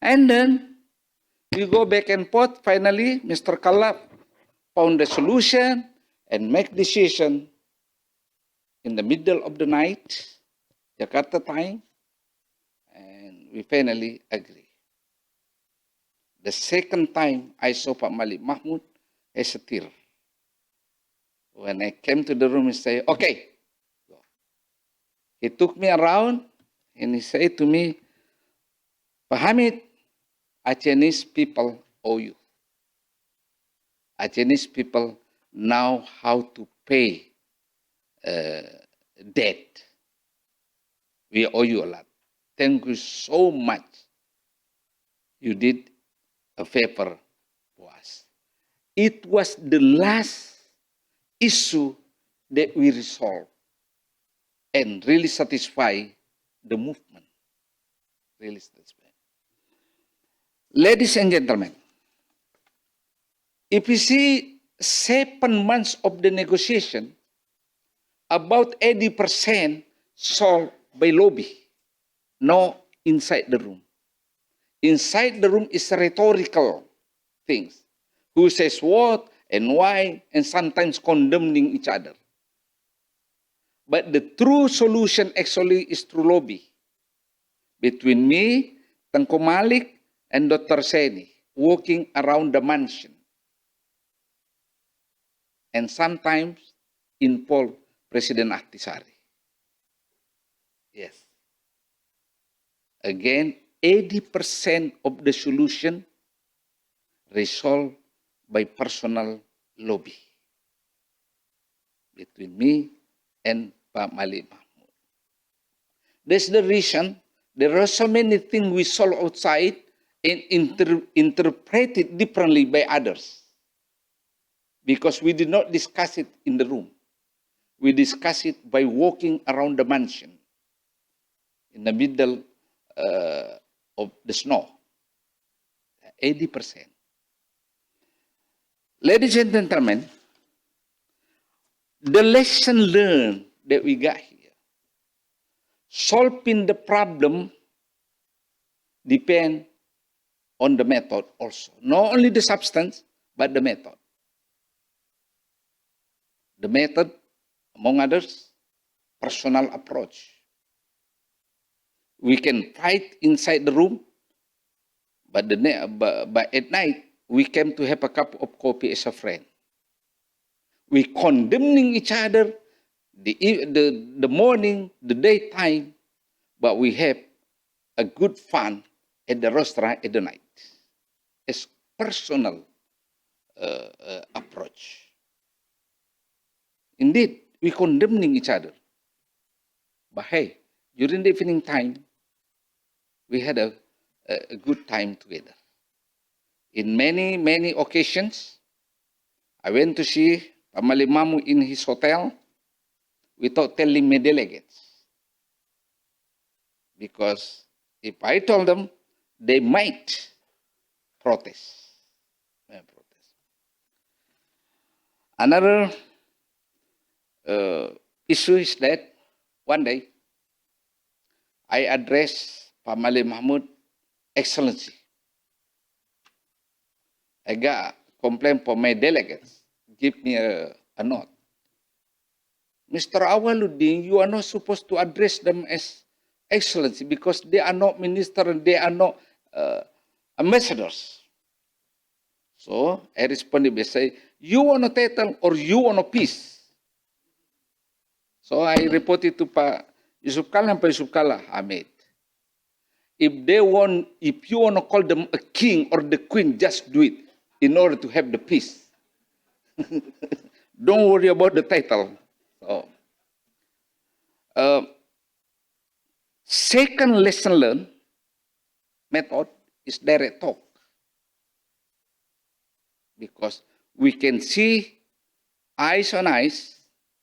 And then we go back and forth. Finally, Mr. Kalla found a solution and make decision in the middle of the night, Jakarta time, and we finally agree. The second time I saw Pak Malik Mahmud as a tear. When I came to the room, he said, okay. He took me around and he said to me, Pak Hamid, Achenese people owe you. Achenese people know how to pay debt. We owe you a lot. Thank you so much. You did a favor for us. It was the last issue that we resolved and really satisfy the movement. Really satisfy. Ladies and gentlemen, if you see 7 months of the negotiation, about 80% solved by lobby, no inside the room. Inside the room is rhetorical things. Who says what and why, and sometimes condemning each other. But the true solution actually is through lobby. Between me, Tengku Malik, and Dr. Seni, walking around the mansion. And sometimes involve President Ahtisaari. Yes. Again, 80% of the solution resolved by personal lobby between me and Pak Malik Mahmud. That's the reason there are so many things we solve outside and interpreted differently by others. Because we did not discuss it in the room. We discuss it by walking around the mansion in the middle of the snow. 80%. Ladies and gentlemen, the lesson learned that we got here, solving the problem depends on the method also. Not only the substance, but the method. The method, among others, personal approach. We can fight inside the room, but at night, we came to have a cup of coffee as a friend. We condemning each other the morning, the daytime, but we have a good fun at the restaurant at the night. It's personal approach. Indeed, we condemning each other. But hey, during the evening time, we had a good time together. In many, many occasions, I went to see Pak Malik Mahmud in his hotel without telling my delegates. Because if I told them, they might protest. Another issue is that one day I addressed Pak Malik Mahmud, Excellency. I got a complaint from my delegates. Give me a note. Mr. Awaluddin, you are not supposed to address them as Excellency because they are not minister and they are not ambassadors. So I responded by saying, you want a title or you want a peace? So I reported to Pak Yusuf Kalla and Pak Yusuf Kalla, Hamid. If you want to call them a king or the queen, just do it in order to have the peace. Don't worry about the title. So, second lesson learned method is direct talk. Because we can see eyes on eyes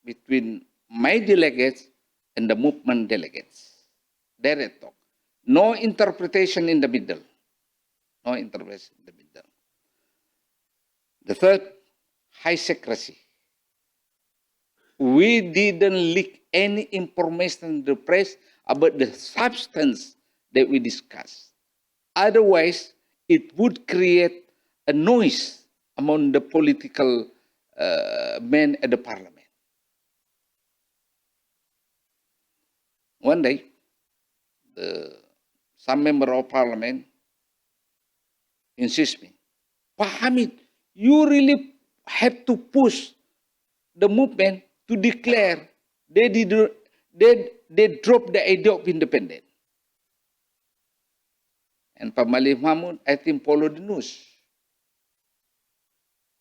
between my delegates and the movement delegates. Direct talk. No interpretation in the middle. No interpretation in the middle. The third, high secrecy. We didn't leak any information to the press about the substance that we discussed. Otherwise, it would create a noise among the political men at the parliament. One day, some member of parliament insist me, Pak Hamid, you really have to push the movement to declare they dropped the idea of independence. And Pak Malik Mahmud, I think, followed the news.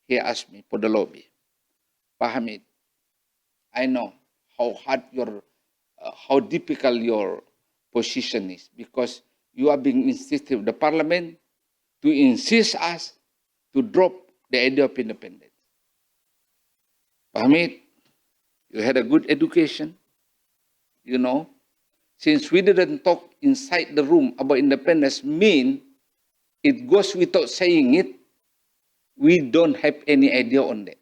He asked me for the lobby. Pak Hamid, I know how hard how difficult your position is because you are being insisted with the parliament to insist us to drop the idea of independence. Pak Hamid, you had a good education, you know. Since we didn't talk inside the room about independence, mean it goes without saying it, we don't have any idea on that.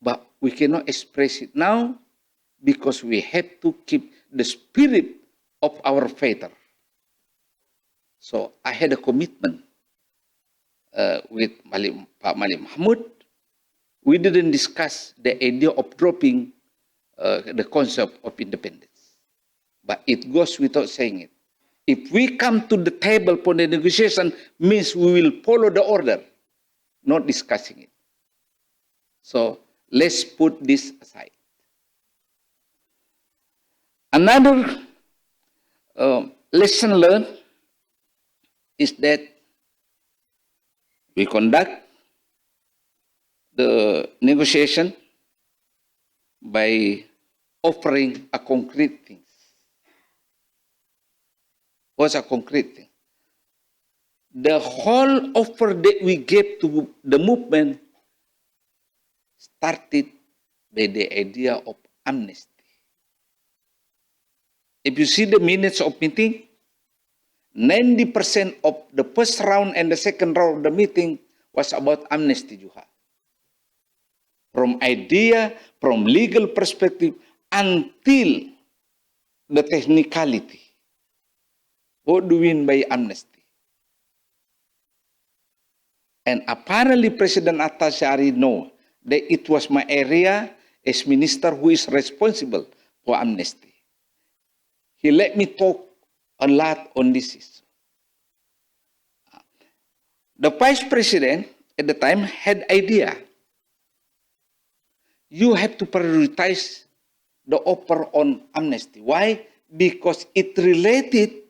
But we cannot express it now because we have to keep the spirit of our father. So I had a commitment with Pak Malik Mahmud. We didn't discuss the idea of dropping the concept of independence. But it goes without saying it. If we come to the table for the negotiation, means we will follow the order, not discussing it. So let's put this aside. Another lesson learned is that we conduct the negotiation by offering a concrete thing. What's a concrete thing? The whole offer that we gave to the movement started by the idea of amnesty. If you see the minutes of meeting, 90% of the first round and the second round of the meeting was about amnesty juga. From idea, from legal perspective, until the technicality. What do we mean by amnesty? And apparently President Atashari know that it was my area as minister who is responsible for amnesty. He let me talk a lot on this issue. The vice president at the time had idea. You have to prioritize the offer on amnesty. Why? Because it related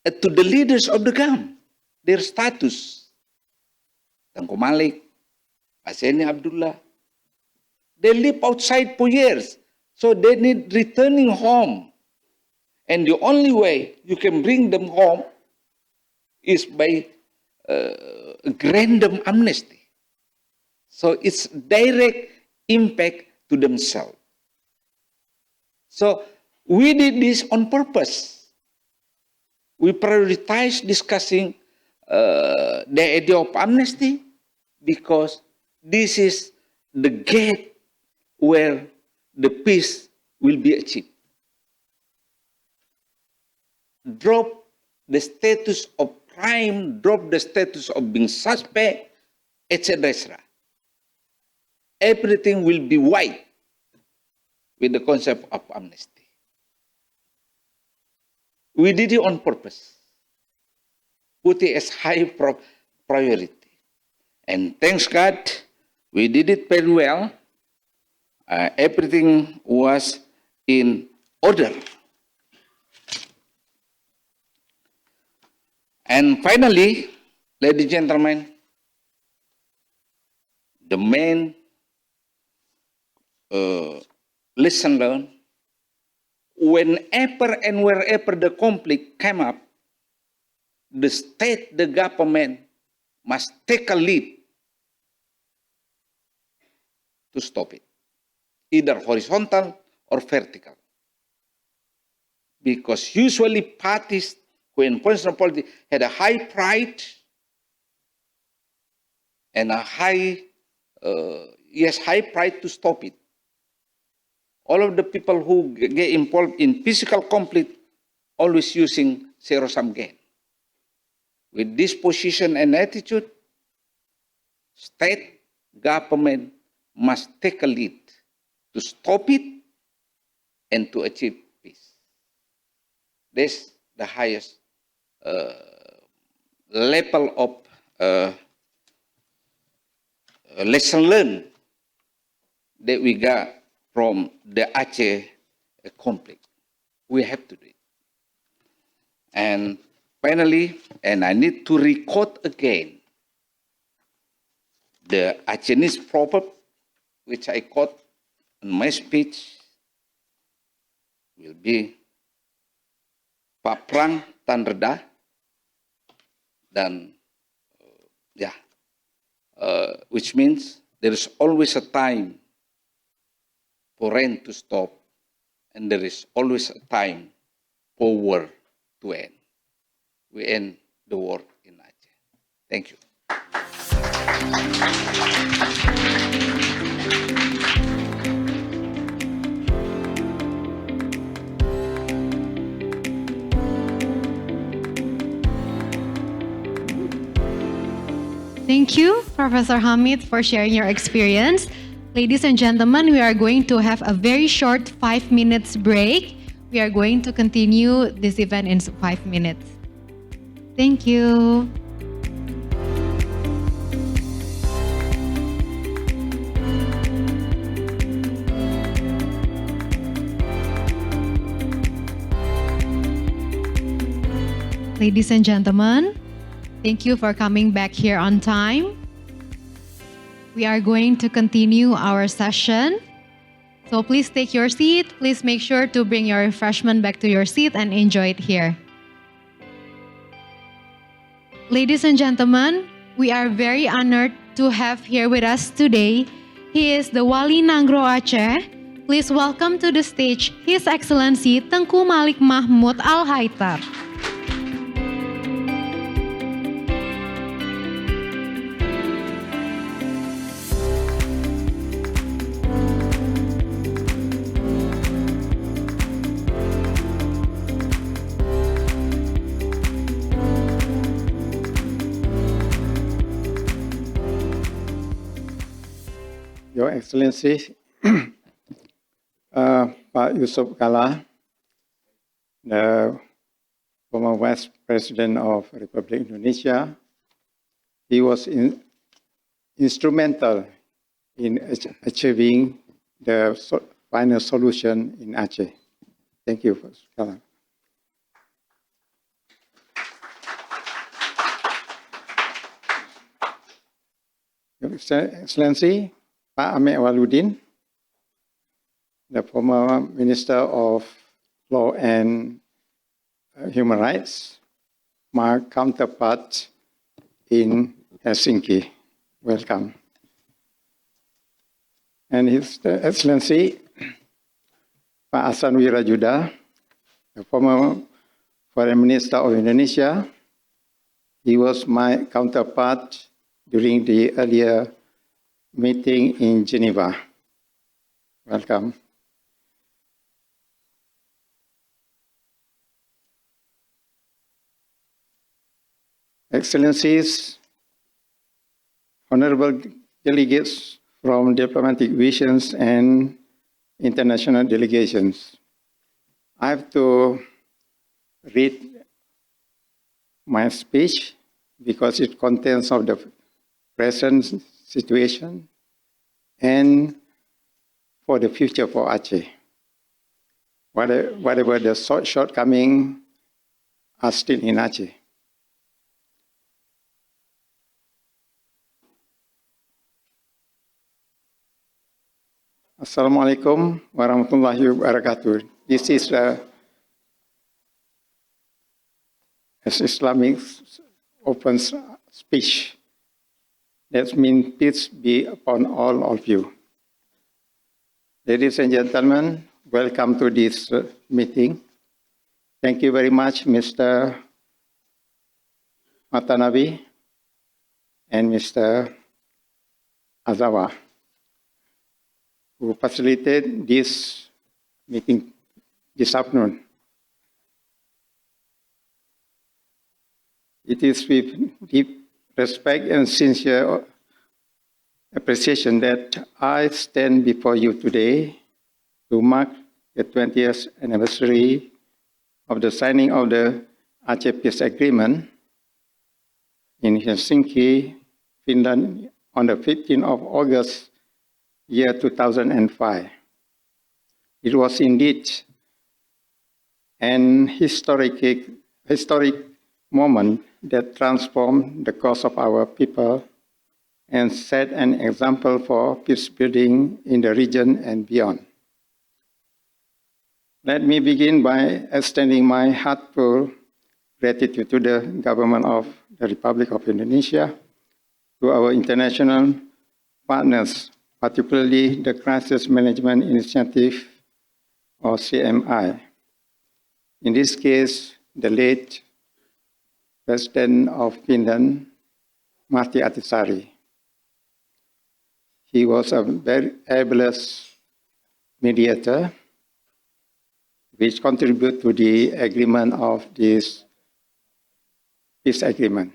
to the leaders of the GAM, their status. Tengku Malik, Aseni Abdullah, they live outside for years, so they need returning home. And the only way you can bring them home is by grant them amnesty. So it's direct impact to themselves. So we did this on purpose. We prioritize discussing the idea of amnesty because this is the gate where the peace will be achieved. Drop the status of crime, drop the status of being suspect, etc., etc. Everything will be white with the concept of amnesty. We did it on purpose. Put it as high priority. And thanks God, we did it very well. Everything was in order. And finally, ladies and gentlemen, the main lesson learned, whenever and wherever the conflict came up, the state, the government must take a lead to stop it, either horizontal or vertical. Because usually parties who influence politics had a high pride and a high pride to stop it. All of the people who get involved in physical conflict always using zero-sum game. With this position and attitude, state government must take a lead to stop it and to achieve peace. This is the highest level of lesson learned that we got from the Aceh conflict. We have to do it. And finally, and I need to record again the Acehese proverb, which I quote in my speech, will be Paprang tan reda, dan which means there is always a time for rain to stop, and there is always a time for war to end. We end the war in Aceh. Thank you. Thank you, Professor Hamid, for sharing your experience. Ladies and gentlemen, we are going to have a very short 5 minutes break. We are going to continue this event in 5 minutes. Thank you. Ladies and gentlemen, thank you for coming back here on time. We are going to continue our session. So please take your seat. Please make sure to bring your refreshment back to your seat and enjoy it here. Ladies and gentlemen, we are very honored to have here with us today. He is the Wali Nanggro Aceh. Please welcome to the stage His Excellency Tengku Malik Mahmud Al-Haitar. Your Excellency, Pak Yusuf Kala, the former Vice President of Republic Indonesia, he was instrumental in achieving the final solution in Aceh. Thank you, Pak Kala. Your Excellency, Pak Ahmed Waludin, the former Minister of Law and Human Rights, my counterpart in Helsinki. Welcome. And His Excellency, Pak Hasan Wirajuda, the former Foreign Minister of Indonesia. He was my counterpart during the earlier meeting in Geneva. Welcome. Excellencies, honorable delegates from diplomatic missions and international delegations. I have to read my speech because it contains of the present situation and for the future for Aceh. Whatever the shortcomings are still in Aceh. Assalamualaikum warahmatullahi wabarakatuh. This is Islamic open speech. That means peace be upon all of you. Ladies and gentlemen, welcome to this meeting. Thank you very much, Mr. Watanabe and Mr. Aizawa, who facilitated this meeting this afternoon. It is with deep respect and sincere appreciation that I stand before you today to mark the 20th anniversary of the signing of the Aceh Peace Agreement in Helsinki, Finland, on the 15th of August, year 2005. It was indeed an historic moment that transformed the course of our people and set an example for peace building in the region and beyond. Let me begin by extending my heartfelt gratitude to the government of the Republic of Indonesia, to our international partners, particularly the Crisis Management Initiative, or CMI. In this case, the late President of Finland, Martti Ahtisaari. He was a very able mediator, which contributed to the agreement of this peace agreement.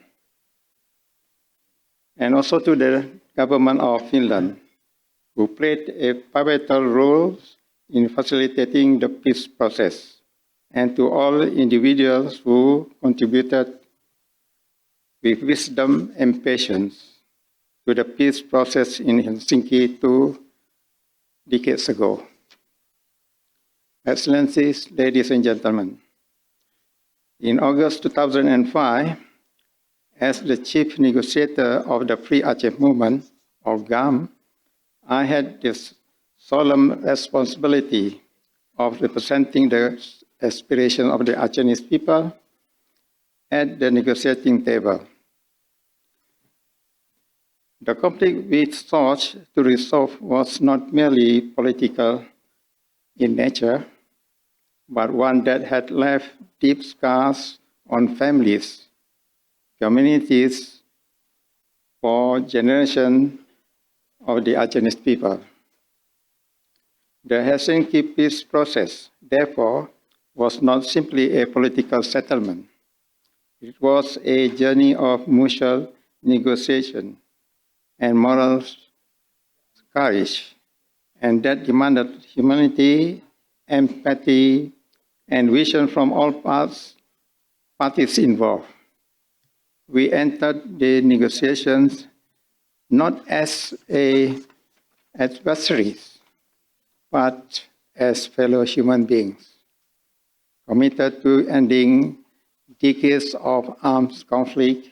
And also to the government of Finland, who played a pivotal role in facilitating the peace process, and to all individuals who contributed with wisdom and patience to the peace process in Helsinki 2 decades ago. Excellencies, ladies and gentlemen, in August 2005, as the chief negotiator of the Free Aceh Movement, or GAM, I had this solemn responsibility of representing the aspirations of the Acehese people at the negotiating table. The conflict we sought to resolve was not merely political in nature, but one that had left deep scars on families, communities, for generations of the Acehese people. The Helsinki peace process, therefore, was not simply a political settlement. It was a journey of mutual negotiation and moral courage, and that demanded humanity, empathy, and vision from all parties involved. We entered the negotiations not as adversaries, but as fellow human beings, committed to ending decades of armed conflict,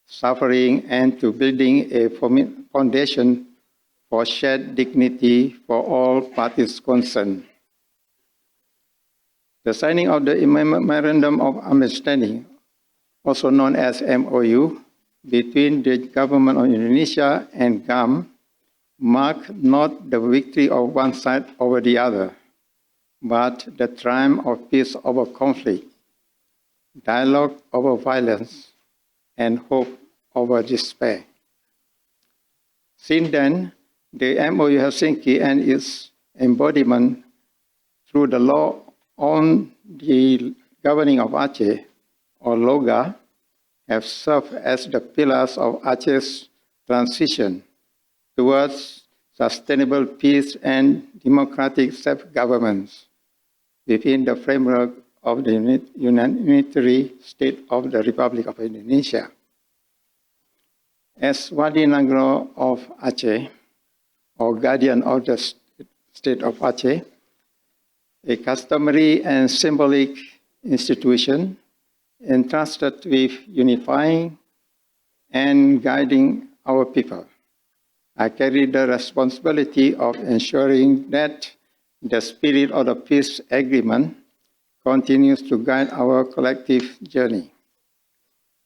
suffering, and to building a foundation for shared dignity for all parties concerned. The signing of the Memorandum of Understanding, also known as MOU, between the government of Indonesia and GAM marked not the victory of one side over the other, but the triumph of peace over conflict, dialogue over violence, and hope over despair. Since then, the MOU Helsinki and its embodiment through the law on the governing of Aceh, or LOGA, have served as the pillars of Aceh's transition towards sustainable peace and democratic self-governance within the framework of the unitary state of the Republic of Indonesia. As Wadi Nagro of Aceh, or guardian of the state of Aceh, a customary and symbolic institution entrusted with unifying and guiding our people, I carry the responsibility of ensuring that the spirit of the peace agreement continues to guide our collective journey.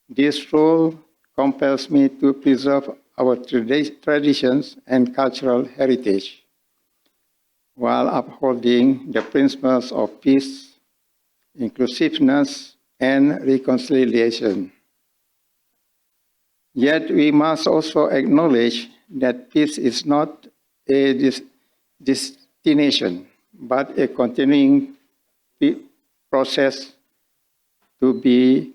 This role compels me to preserve our traditions and cultural heritage, while upholding the principles of peace, inclusiveness, and reconciliation. Yet we must also acknowledge that peace is not a destination, but a continuing process to be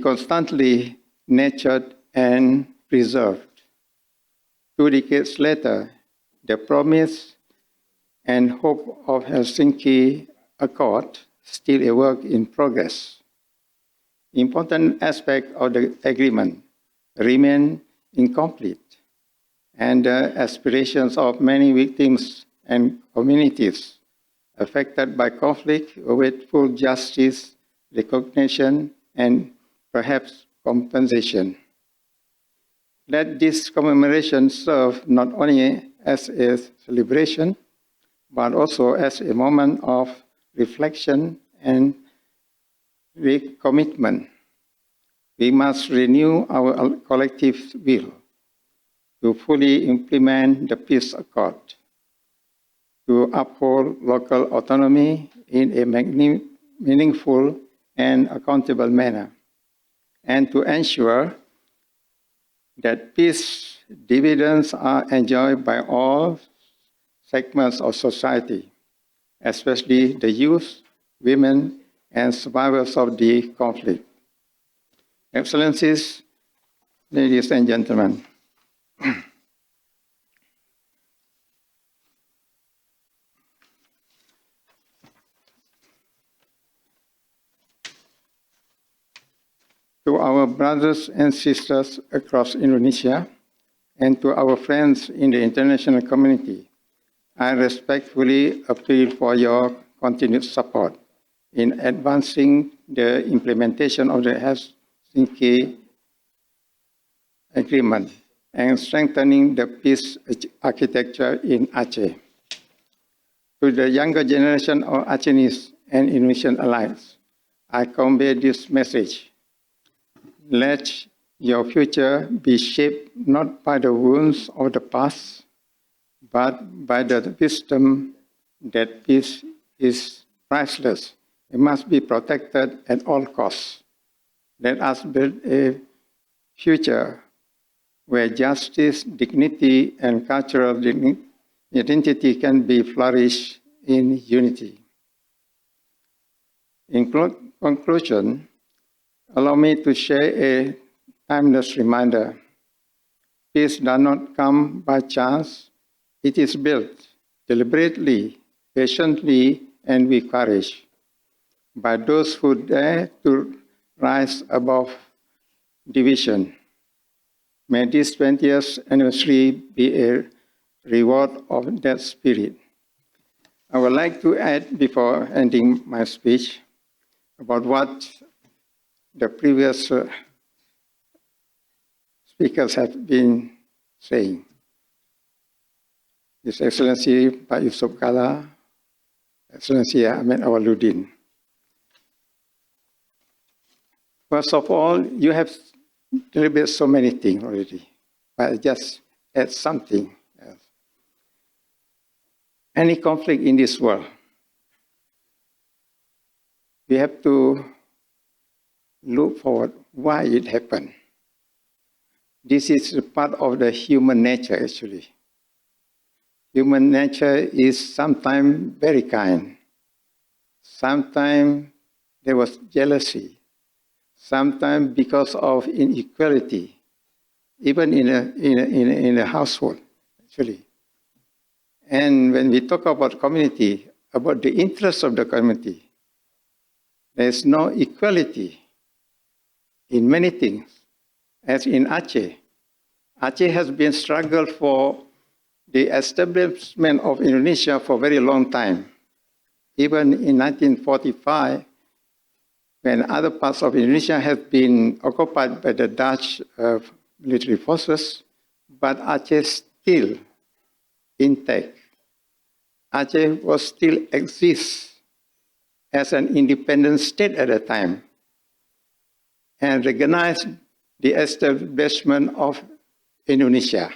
constantly nurtured and preserved. 2 decades later, the promise and hope of Helsinki Accord still a work in progress. Important aspects of the agreement remain incomplete, and the aspirations of many victims and communities affected by conflict await full justice, recognition, and perhaps compensation. Let this commemoration serve not only as a celebration, but also as a moment of reflection and recommitment. We must renew our collective will to fully implement the peace accord, to uphold local autonomy in a meaningful and accountable manner, and to ensure that peace dividends are enjoyed by all segments of society, especially the youth, women, and survivors of the conflict. Excellencies, ladies and gentlemen, to our brothers and sisters across Indonesia, and to our friends in the international community, I respectfully appeal for your continued support in advancing the implementation of the Helsinki Agreement and strengthening the peace architecture in Aceh. To the younger generation of Acehnese and Indonesian allies, I convey this message. Let your future be shaped not by the wounds of the past, but by the wisdom that peace is priceless. It must be protected at all costs. Let us build a future where justice, dignity, and cultural identity can be flourished in unity. In conclusion, allow me to share a timeless reminder. Peace does not come by chance. It is built deliberately, patiently, and with courage by those who dare to rise above division. May this 20th anniversary be a reward of that spirit. I would like to add, before ending my speech, about what the previous speakers have been saying. His Excellency Pak Yusuf Kala, Excellency Ahmed Awaludin. First of all, you have delivered so many things already, but I just add something else. Any conflict in this world, we have to look forward why it happened. This is part of the human nature, actually. Human nature is sometimes very kind. Sometimes there was jealousy. Sometimes because of inequality, even in a household, actually. And when we talk about community, about the interests of the community, there is no equality in many things. As in Aceh, Aceh has been struggled for the establishment of Indonesia for a very long time. Even in 1945, when other parts of Indonesia have been occupied by the Dutch military forces, but Aceh still intact. Aceh was still exists as an independent state at the time and recognized the establishment of Indonesia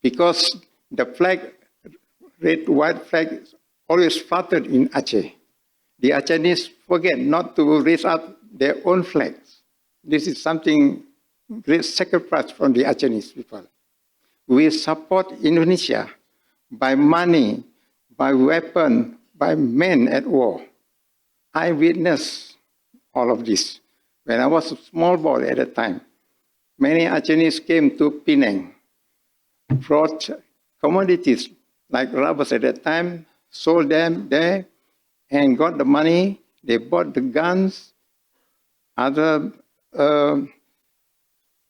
because the flag red, white flag always fluttered in Aceh. The Acehnese forget not to raise up their own flags. This is something great sacrifice from the Acehnese people. We support Indonesia by money, by weapon, by men at war. I witnessed all of this. When I was a small boy at the time, many Acehnese came to Penang, brought commodities like rubbers at that time, sold them there, and got the money. They bought the guns, other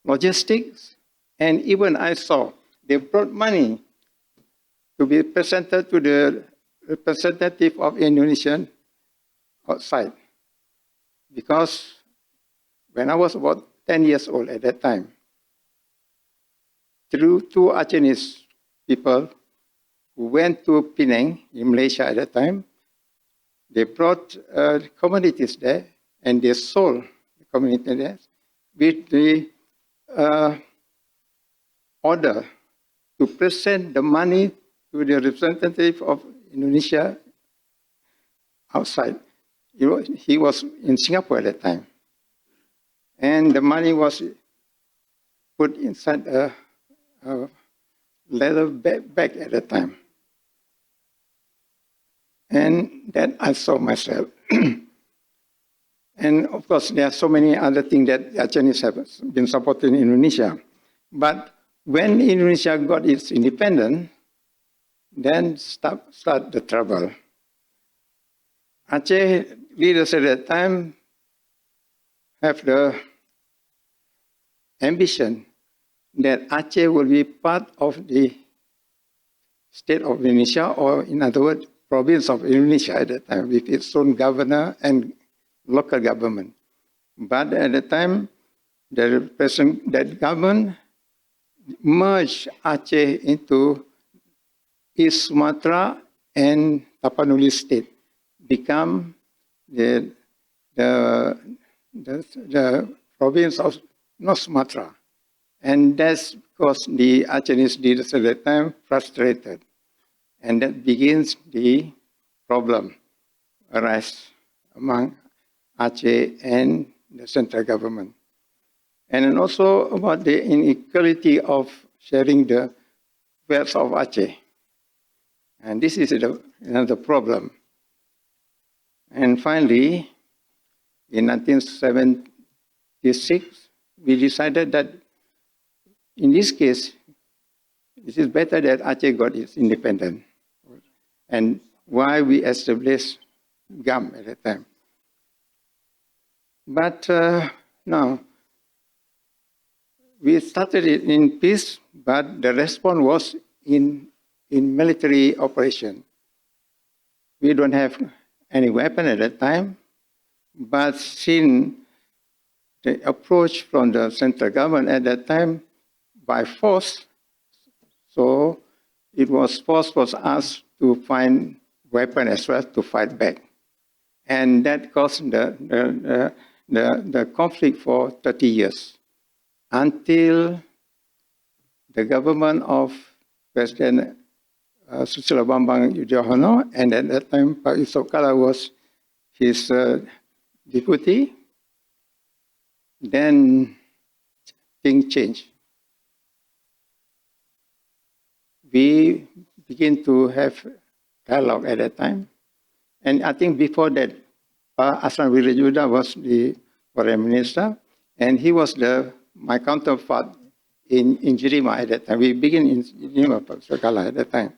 logistics, and even I saw they brought money to be presented to the representative of Indonesian outside. Because when I was about 10 years old at that time, through two Acehnese people who went to Penang in Malaysia at that time, they brought commodities there and they sold the commodity there with the order to present the money to the representative of Indonesia outside. He was in Singapore at that time. And the money was put inside a leather bag at that time. And that I saw myself. And of course, there are so many other things that Acehnese have been supporting Indonesia. But when Indonesia got its independence, then start the trouble. Aceh leaders at that time have the ambition that Aceh will be part of the state of Indonesia, or in other words, province of Indonesia at that time, with its own governor and local government. But at the time, that government merged Aceh into East Sumatra and Tapanuli state, become the province of North Sumatra. And that's because the Acehnese leaders at that time frustrated. And that begins the problem arise among Aceh and the central government. And then also about the inequality of sharing the wealth of Aceh. And this is another problem. And finally, in 1976, we decided that in this case, it is better that Aceh got its independence. And why we established GAM at that time. But now, we started it in peace, but the response was in military operation. We don't have any weapon at that time, but since the approach from the central government at that time by force, so force was asked to find weapon as well to fight back. And that caused the conflict for 30 years until the government of President Susilo Bambang Yudhoyono, and at that time Pak Yusuf Kala was his deputy. Then things changed. We begin to have dialogue at that time. And I think before that, Asman Wirajuda was the foreign minister, and he was my counterpart in Jirima at that time. We begin in Jirima, Pak Sokala at that time,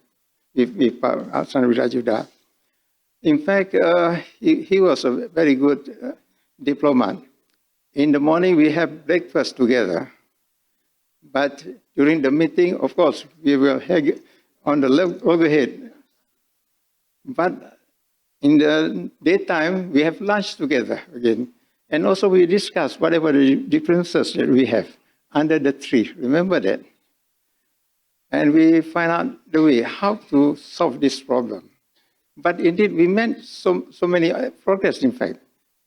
with Asman Wirajuda. In fact, he was a very good diplomat. In the morning, we have breakfast together. But during the meeting, of course, we will hang on the overhead. But in the daytime, we have lunch together again. And also we discuss whatever the differences that we have under the tree. Remember that? And we find out the way how to solve this problem. But indeed, we made so many progress, in fact.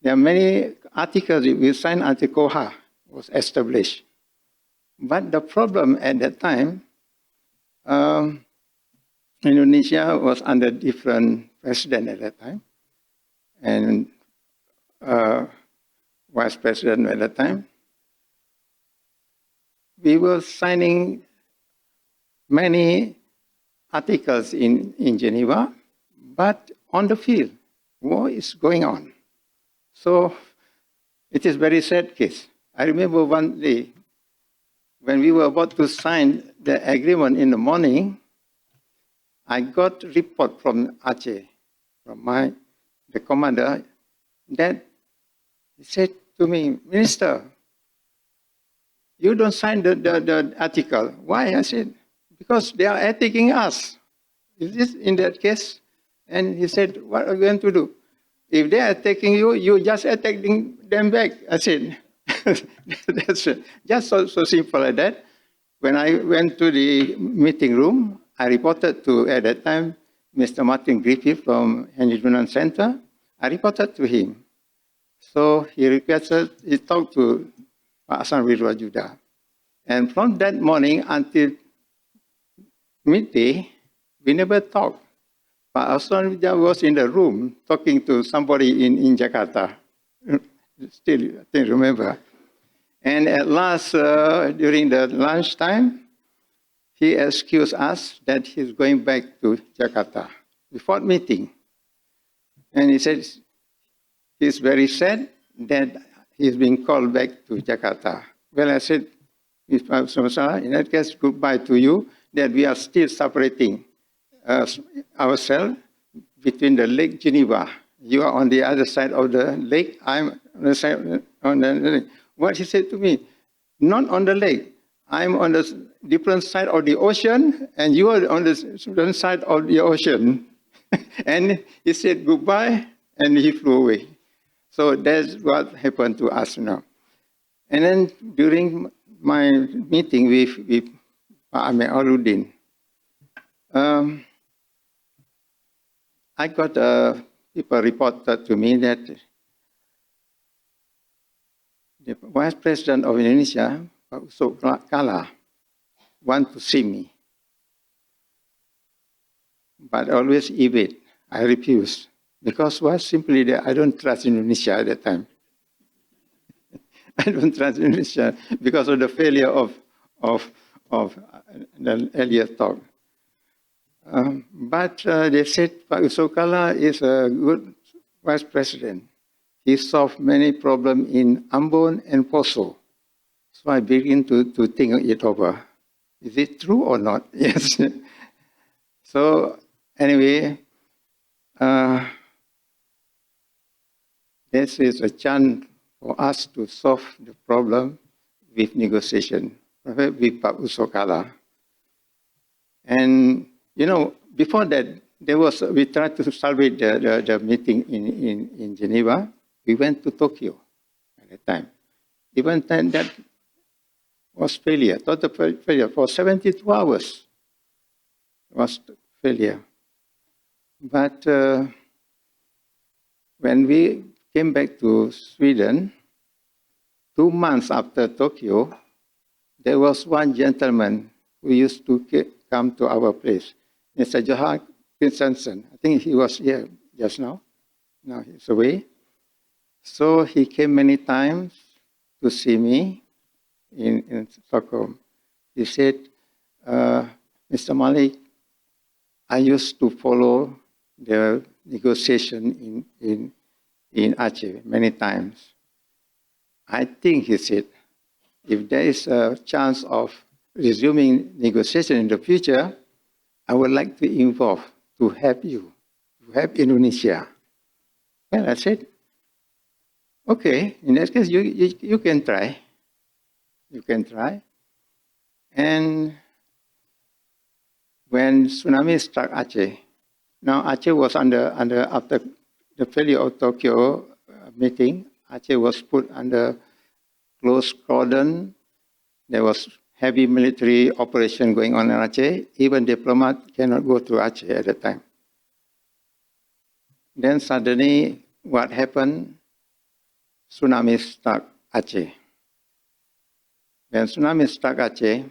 There are many articles we signed until Koha was established. But the problem at that time, Indonesia was under different president at that time, and vice president at that time. We were signing many articles in Geneva, but on the field, war is going on. So it is very sad case. I remember one day when we were about to sign the agreement in the morning, I got a report from Aceh, from the commander, that he said to me, Minister, you don't sign the article. Why? I said, because they are attacking us. Is this in that case? And he said, what are you going to do? If they are attacking you, you just attacking them back. I said, that's it. Just so simple like that. When I went to the meeting room, I reported to, at that time, Mr. Martin Griffith from Henry Dunant Center. I reported to him. So he talked to Hasan Wirwajuda. And from that morning until midday, we never talked. But Hasan was in the room talking to somebody in Jakarta. Still, I think remember. And at last, during the lunchtime, he excused us that he's going back to Jakarta before meeting. And he said he's very sad that he's been called back to Jakarta. Well, I said, Mr. Samosala, in that case, goodbye to you, that we are still separating ourselves between the Lake Geneva. You are on the other side of the lake, I'm on the side on the lake. What he said to me, not on the lake. I'm on the different side of the ocean, and you are on the different side of the ocean. And he said goodbye, and he flew away. So that's what happened to us now. And then during my meeting with Ahmed Aludin, I got people reported to me that the Vice President of Indonesia, Pak Yusuf Kala, want to see me. But always evade. I refuse. Because why? Simply that I don't trust Indonesia at that time. I don't trust Indonesia because of the failure of the earlier talk. But they said Pak Yusuf Kala is a good vice president. He solved many problems in Ambon and Poso. So I begin to think it over. Is it true or not? Yes. So anyway, this is a chance for us to solve the problem with negotiation with Pak Yusuf Kala. And you know, before that, we tried to salvage the meeting in Geneva. We went to Tokyo at the time. Even then, that was failure, total failure. For 72 hours was failure. But when we came back to Sweden, 2 months after Tokyo, there was one gentleman who used to come to our place, Mr. Johan Christensen. I think he was here just now. Now he's away. So he came many times to see me in Stockholm. He said, Mr. Malik, I used to follow the negotiation in Aceh many times. I think, he said, if there is a chance of resuming negotiation in the future, I would like to involve, to help you, to help Indonesia. Well, I said, okay, in that case, you can try. You can try. And when tsunami struck Aceh, now Aceh was after the failure of Tokyo meeting, Aceh was put under close cordon. There was heavy military operation going on in Aceh. Even diplomats cannot go to Aceh at the time. Then suddenly, what happened? Tsunami struck Aceh. When tsunami struck Aceh,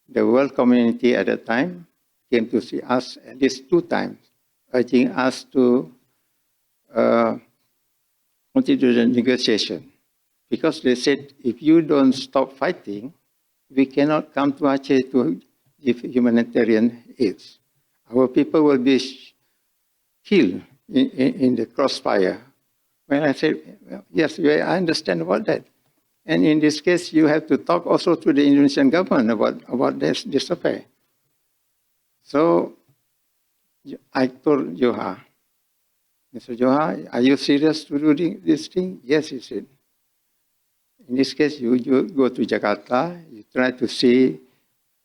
the world community at that time came to see us at least 2 times, urging us to continue the negotiation. Because they said, if you don't stop fighting, we cannot come to Aceh to give humanitarian aid. Our people will be killed in the crossfire. Well, I said, well, yes, I understand about that. And in this case, you have to talk also to the Indonesian government about this affair. So I told Joha, Mr. Joha, are you serious to do this thing? Yes, he said. In this case, you go to Jakarta, you try to see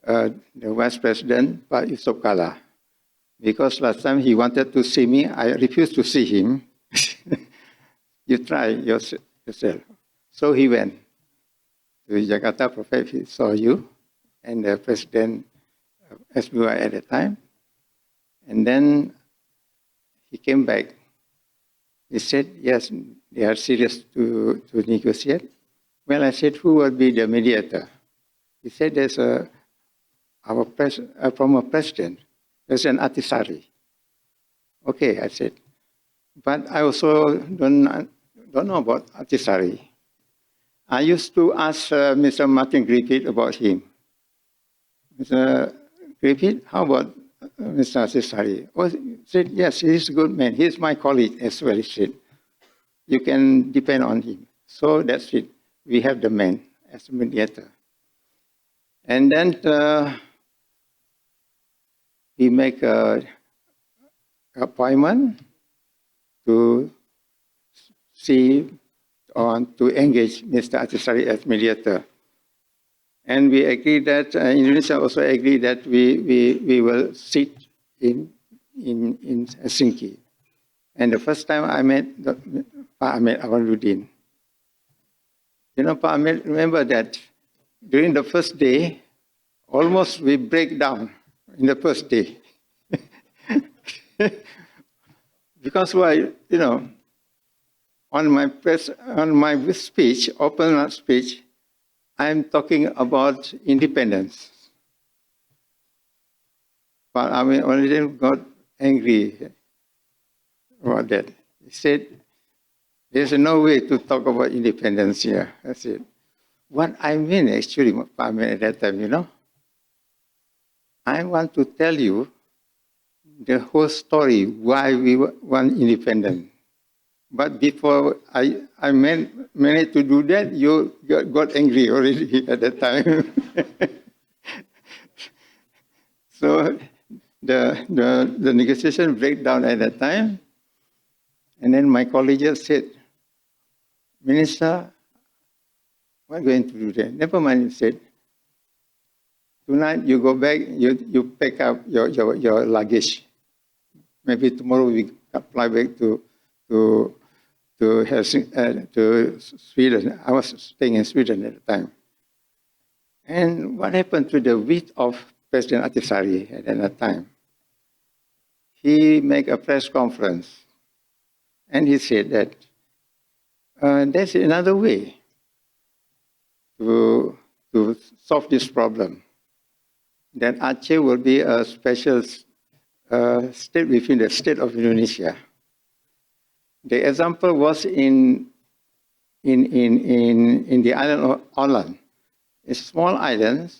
the Vice President, Pak Yusuf Kala. Because last time he wanted to see me, I refused to see him. You try yourself. So he went to Jakarta, Prophet, he saw you, and the President SBY at the time. And then he came back. He said, yes, they are serious to negotiate. Well, I said, who will be the mediator? He said, there's our former president, President Atisari. Okay, I said. But I also don't know about Atisari. I used to ask Mr. Martin Griffith about him. Mr. Griffith, how about Mr. Atisari? Oh, he said, yes, he's a good man. He's my colleague as well, he said. You can depend on him. So that's it. We have the man as a mediator. And then we make an appointment to see or to engage Mr. Atisari as mediator. And we agree that, Indonesia also agreed that we will sit in Helsinki. And the first time I met Pak Ahmed Awaluddin. You know, Pak Ahmed, remember that during the first day, almost we break down in the first day. Because why, you know, on my speech, open speech, I'm talking about independence. But I mean, already got angry about that. He said, there's no way to talk about independence here. I said, what I mean actually, at that time, you know, I want to tell you the whole story why we want independence. But before I managed to do that, you got angry already at that time. So the negotiation break down at that time. And then my colleagues said, Minister, what are you going to do there? Never mind, he said. Tonight you go back, you pick up your luggage. Maybe tomorrow we fly back to Helsinki, to Sweden. I was staying in Sweden at the time. And what happened to the wit of President Atisari at that time? He made a press conference and he said that there's another way to solve this problem. That Aceh will be a special state within the state of Indonesia. The example was in the island of Åland, a small island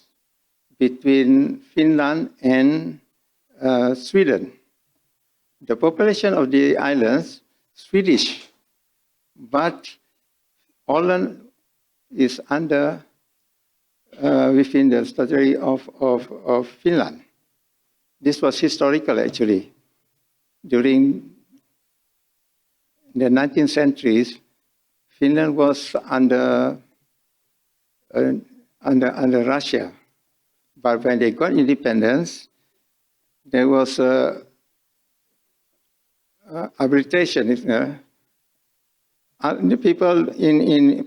between Finland and Sweden. The population of the islands Swedish, but Åland is under within the territory of Finland. This was historical actually. During the 19th centuries, Finland was under Russia. But when they got independence, there was arbitration. The people in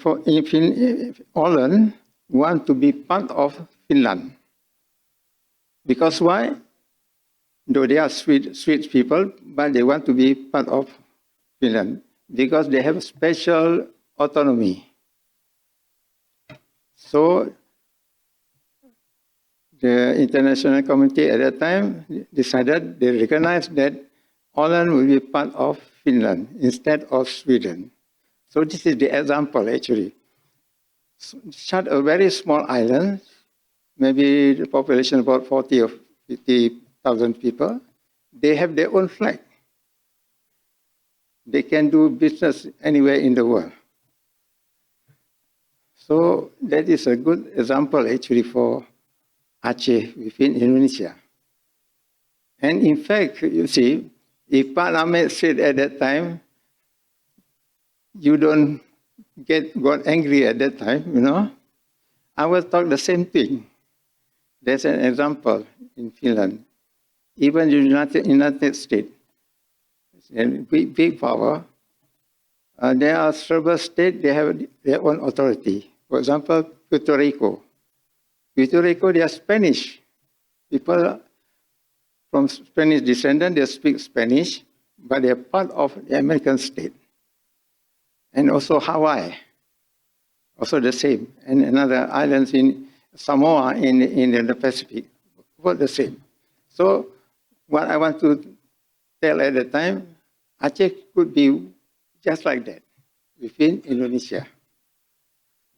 Åland want to be part of Finland. Because why? Though they are Swedes people, but they want to be part of Finland because they have special autonomy. So the international community at that time decided, they recognized that Åland will be part of Finland instead of Sweden. So this is the example, actually. Such a very small island, maybe the population about 40 or 50,000 people, they have their own flag. They can do business anywhere in the world. So that is a good example, actually, for Aceh within Indonesia. And in fact, you see, if Parliament said at that time, you don't got angry at that time, you know, I will talk the same thing. There's an example in Finland. Even the United States, and big power, there are several states, they have their own authority. For example, Puerto Rico. Puerto Rico, they are Spanish. People from Spanish descendant, they speak Spanish, but they are part of the American state. And also Hawaii, also the same. And another islands in Samoa in the Pacific, about the same. So what I want to tell at the time, Aceh could be just like that within Indonesia.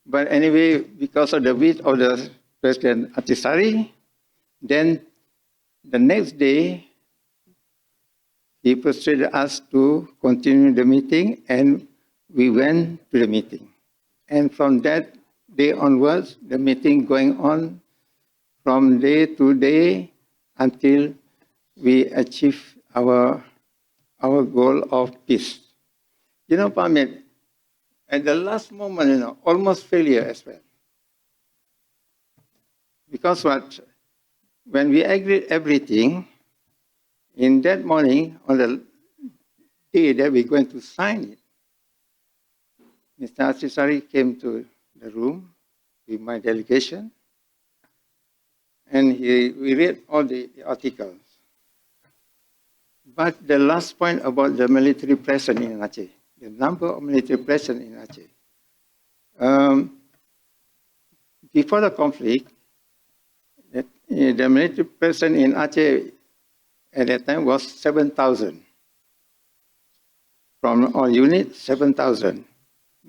But anyway, because of the wish of the President Atisari, then the next day, he persuaded us to continue the meeting, and we went to the meeting. And from that day onwards, the meeting going on from day to day until we achieve our goal of peace. You know, Pamit, at the last moment, you know, almost failure as well. Because what? When we agreed everything, in that morning, on the day that we're going to sign it, Mr. Atisari came to the room with my delegation, and we read all the articles. But the last point about the military presence in Aceh, the number of military presence in Aceh. Before the conflict, the military presence in Aceh at that time was 7,000. From all units, 7,000.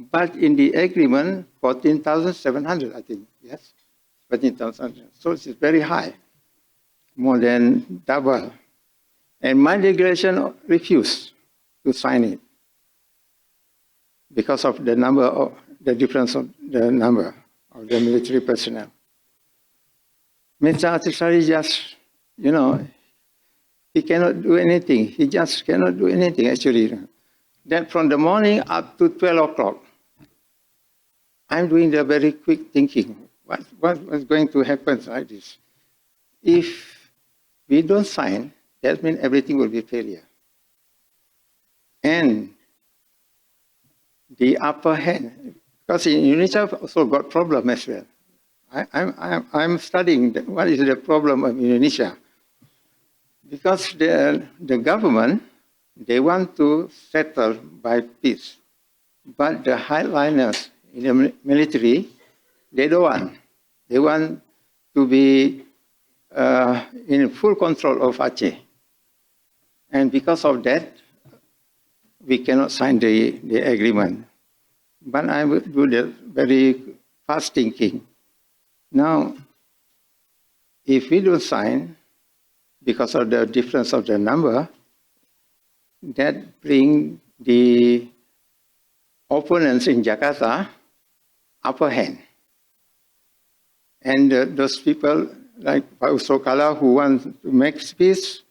But in the agreement, 14,700, I think, yes? 14,000. So it's very high, more than double. And my delegation refused to sign it because of the number of the difference of the number of the military personnel. Mr. Atisari just, you know, he cannot do anything. He just cannot do anything, actually. Then from the morning up to 12 o'clock, I'm doing the very quick thinking. What was going to happen like this? If we don't sign, that means everything will be failure. And the upper hand, because in Indonesia also got problem as well. I'm studying what is the problem of Indonesia. Because the government, they want to settle by peace. But the highliners in the military, they don't want. They want to be in full control of Aceh. And because of that, we cannot sign the agreement. But I will do the very fast thinking. Now, if we don't sign, because of the difference of the number, that brings the opponents in Jakarta upper hand. And those people like Pak Usokala who want to make peace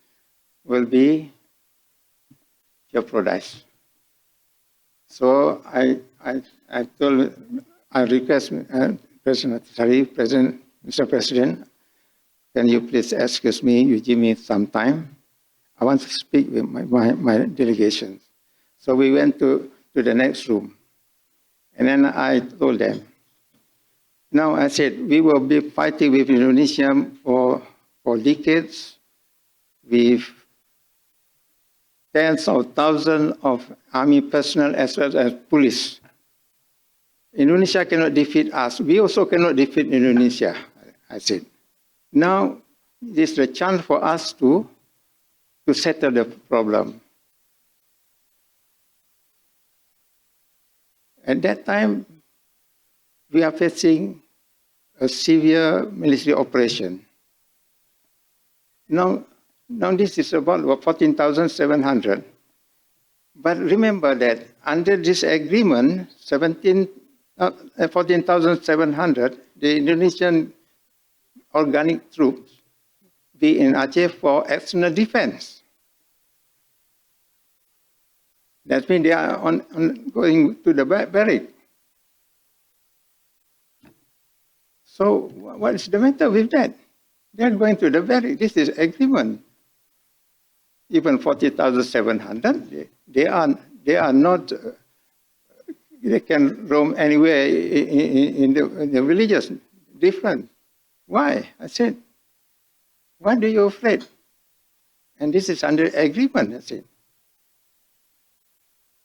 will be jeopardized. So I request President Atisari, Mr. President, can you please excuse me, you give me some time? I want to speak with my delegation. So we went to the next room. And then I told them, now I said, we will be fighting with Indonesia for decades, with tens of thousands of army personnel as well as police. Indonesia cannot defeat us. We also cannot defeat Indonesia, I said. Now, this is the chance for us to settle the problem. At that time, we are facing a severe military operation. Now this is about 14,700. But remember that under this agreement, 14,700, the Indonesian organic troops be in Aceh for external defense. That means they are going to the barrack. So what is the matter with that? They are going to the barrack. This is agreement. Even 40,700, they are not. They can roam anywhere in the villages. Different. Why? I said, why do you afraid? And this is under agreement. I said.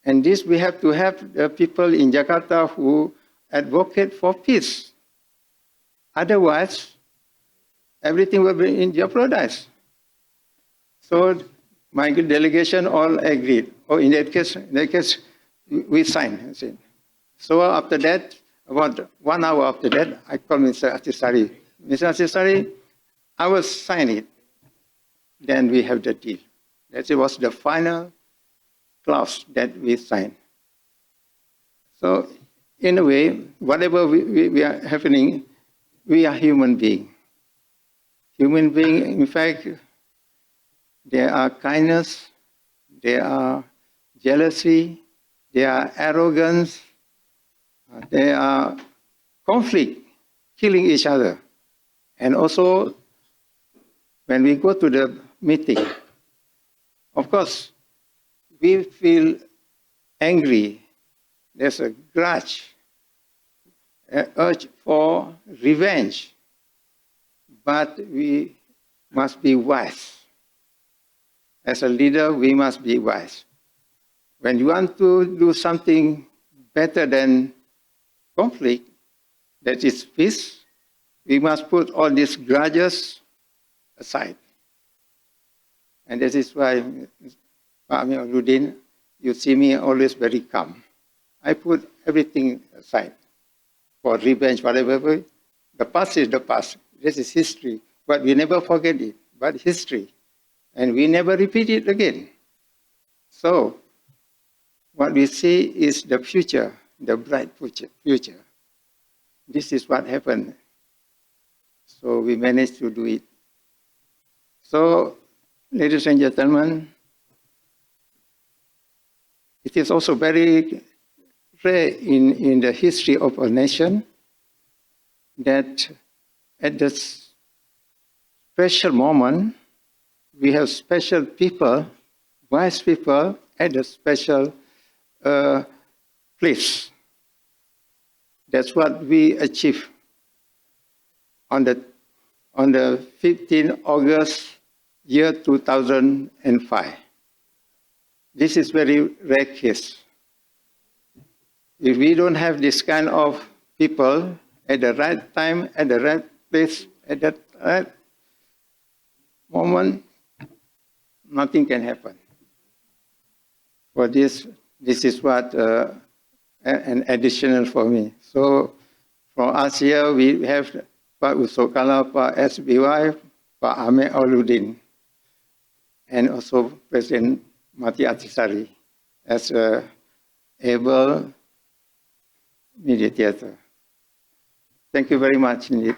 And this we have to have the people in Jakarta who advocate for peace. Otherwise, everything will be in jeopardized. So my delegation all agreed. Oh, in that case, we signed. I said. So after that, about 1 hour after that, I called Mr. Achisari. Mr. Achisari, I will sign it. Then we have the deal. That was the final clause that we signed. So in a way, whatever we are happening, we are human beings. Human beings, in fact, there are kindness, there are jealousy, there are arrogance, there are conflict, killing each other. And also, when we go to the meeting, of course, we feel angry. There's a grudge, an urge for revenge. But we must be wise. As a leader, we must be wise. When you want to do something better than conflict, that is peace, we must put all these grudges aside. And this is why, Pak Amir Aludin, you see me always very calm. I put everything aside for revenge, whatever. The past is the past. This is history. But we never forget it. But history. And we never repeat it again. So, what we see is the future, the bright future. This is what happened. So we managed to do it. So, ladies and gentlemen, it is also very rare in the history of a nation that at this special moment, we have special people, wise people at a special place. That's what we achieved on the 15th August year 2005. This is very rare case. If we don't have this kind of people at the right time, at the right place, at that right moment, nothing can happen. For this is what an additional for me. So from us here, we have Pak Usokala, Pak SBY, Pak Amir Aludin, and also President Mati Atisari as a able mediator. Thank you very much indeed.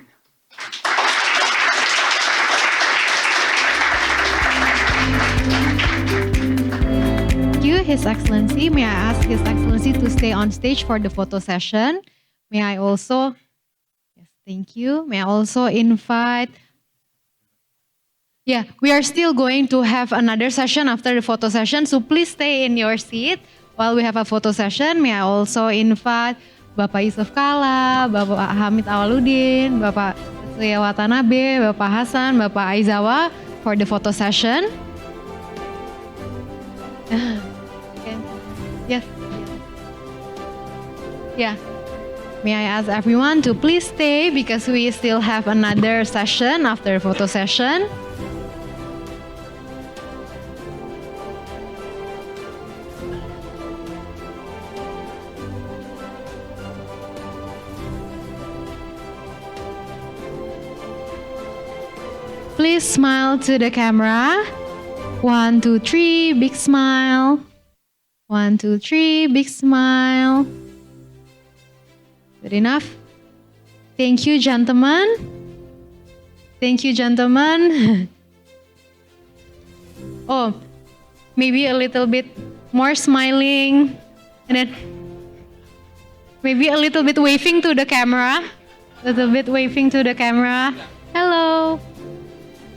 Thank you, His Excellency. May I ask His Excellency to stay on stage for the photo session? May I also, yes, thank you. May I also invite, yeah, we are still going to have another session after the photo session, so please stay in your seat while we have a photo session. May I also invite Bapak Yusuf Kala, Bapak Hamid Awaludin, Bapak Tetsuya Watanabe, Bapak Hasan, Bapak Aizawa for the photo session. Okay. Yes. Yeah. May I ask everyone to please stay because we still have another session after photo session. Please smile to the camera. 1, 2, 3, big smile. 1, 2, 3, big smile. Good enough. Thank you, gentlemen. Thank you, gentlemen. Oh, maybe a little bit more smiling. And then maybe a little bit waving to the camera. A little bit waving to the camera. Hello.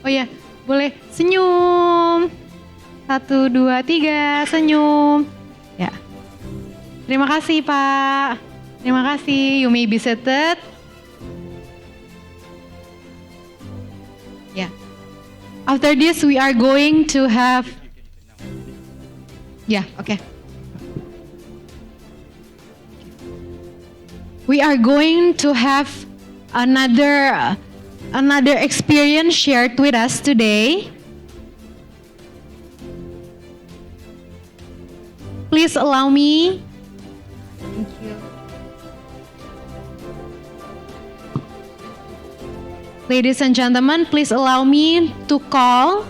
Oh ya, boleh senyum. 1, 2, 3, senyum. Ya. Terima kasih, Pak. Terima kasih. You may be seated. Ya. After this, we are going to have. Ya, okay. We are going to have another experience shared with us today. Please allow me. Thank you. Ladies and gentlemen, please allow me to call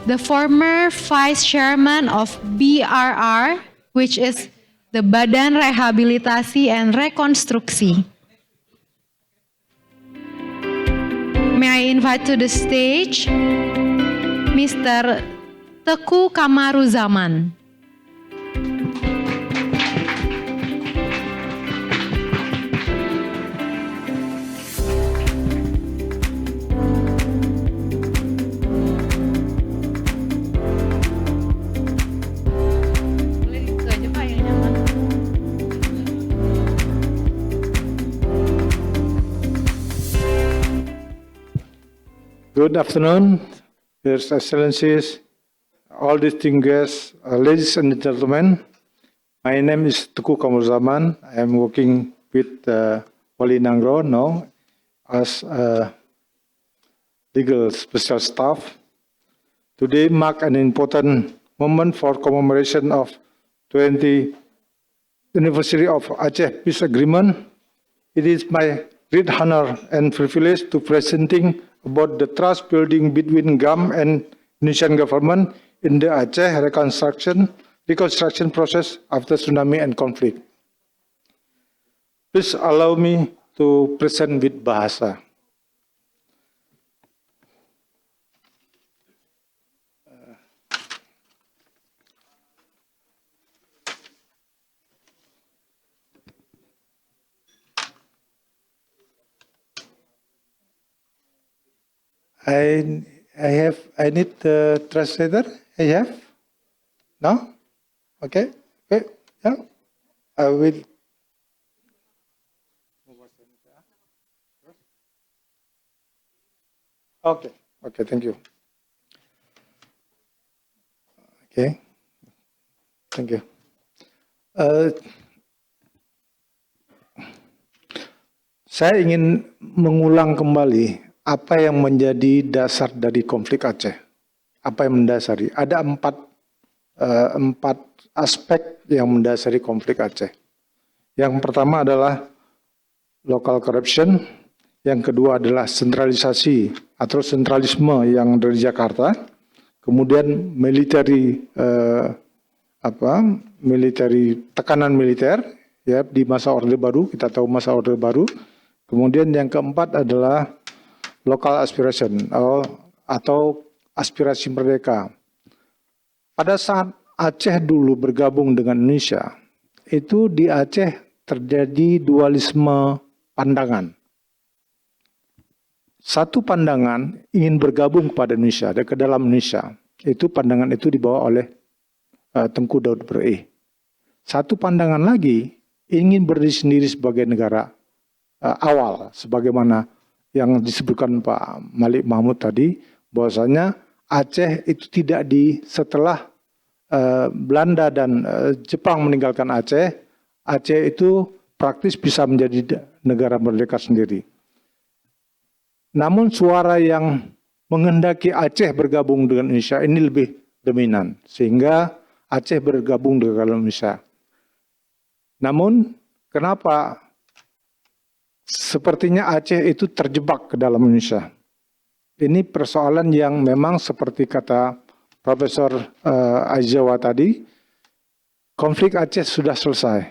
the former Vice Chairman of BRR, which is the Badan Rehabilitasi and Rekonstruksi. May I invite to the stage Mr. Teku Kamaruzaman. Good afternoon, Your Excellencies, all distinguished ladies and gentlemen. My name is Teku Kamaruzaman. I am working with Wali Nangro now as legal special staff. Today mark an important moment for commemoration of 20th anniversary of Aceh Peace Agreement. It is my great honor and privilege to presenting about the trust building between GAM and Indonesian government in the Aceh reconstruction process after tsunami and conflict. Please allow me to present with bahasa. I need the translator. I have? No? Okay. Okay. Yeah. I will. Okay. Okay. Thank you. Okay. Thank you. Saya ingin mengulang kembali apa yang menjadi dasar dari konflik Aceh. Apa yang mendasari? Ada empat aspek yang mendasari konflik Aceh. Yang pertama adalah local corruption, yang kedua adalah sentralisasi atau sentralisme yang dari Jakarta, kemudian tekanan militer ya di masa Orde Baru, kita tahu masa Orde Baru. Kemudian yang keempat adalah local aspiration atau aspirasi merdeka. Pada saat Aceh dulu bergabung dengan Indonesia, itu di Aceh terjadi dualisme pandangan. Satu pandangan ingin bergabung kepada Indonesia dan ke dalam Indonesia. Itu pandangan itu dibawa oleh Tengku Daud Bre. Satu pandangan lagi ingin berdiri sendiri sebagai negara awal, sebagaimana yang disebutkan Pak Malik Mahmud tadi, bahwasanya Aceh itu tidak Belanda dan Jepang meninggalkan Aceh, Aceh itu praktis bisa menjadi negara merdeka sendiri. Namun suara yang menghendaki Aceh bergabung dengan Indonesia ini lebih dominan, sehingga Aceh bergabung dengan Indonesia. Namun kenapa sepertinya Aceh itu terjebak ke dalam Indonesia? Ini persoalan yang memang seperti kata Profesor Aizawa tadi, konflik Aceh sudah selesai,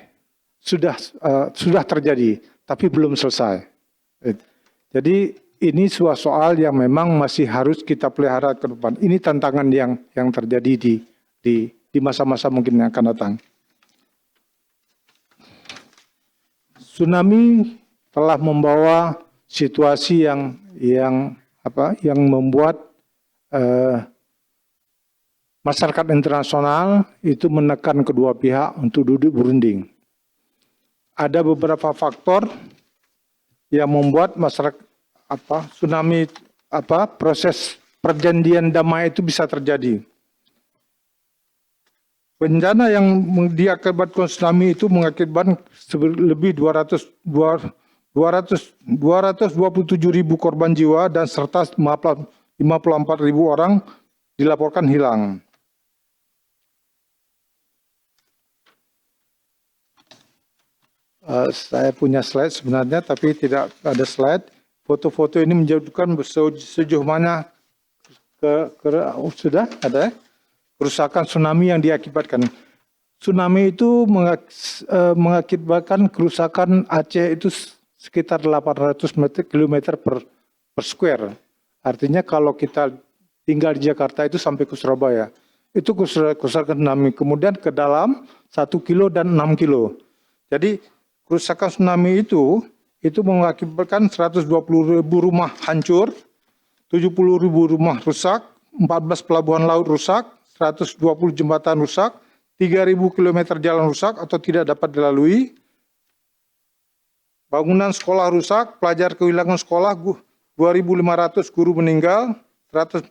sudah terjadi, tapi belum selesai. Jadi ini sebuah soal yang memang masih harus kita pelihara ke depan. Ini tantangan yang terjadi di masa-masa mungkin yang akan datang. Tsunami telah membawa situasi yang membuat masyarakat internasional itu menekan kedua pihak untuk duduk berunding. Ada beberapa faktor yang membuat masyarakat tsunami proses perjanjian damai itu bisa terjadi. Bencana yang diakibatkan tsunami itu mengakibatkan lebih 227.000 korban jiwa dan serta 54.000 orang dilaporkan hilang. Saya punya slide sebenarnya, tapi tidak ada slide. Foto-foto ini menunjukkan sejauh mana sudah ada kerusakan tsunami yang diakibatkan. Tsunami itu mengakibatkan kerusakan Aceh itu sekitar 800 km per square. Artinya kalau kita tinggal di Jakarta itu sampai ke Surabaya. Itu kerusakan tsunami. Kemudian ke dalam 1 kilo dan 6 kilo. Jadi kerusakan tsunami itu mengakibatkan 120.000 rumah hancur, 70.000 rumah rusak, 14 pelabuhan laut rusak, 120 jembatan rusak, 3.000 km jalan rusak atau tidak dapat dilalui, bangunan sekolah rusak, pelajar kehilangan sekolah, 2.500 guru meninggal, 114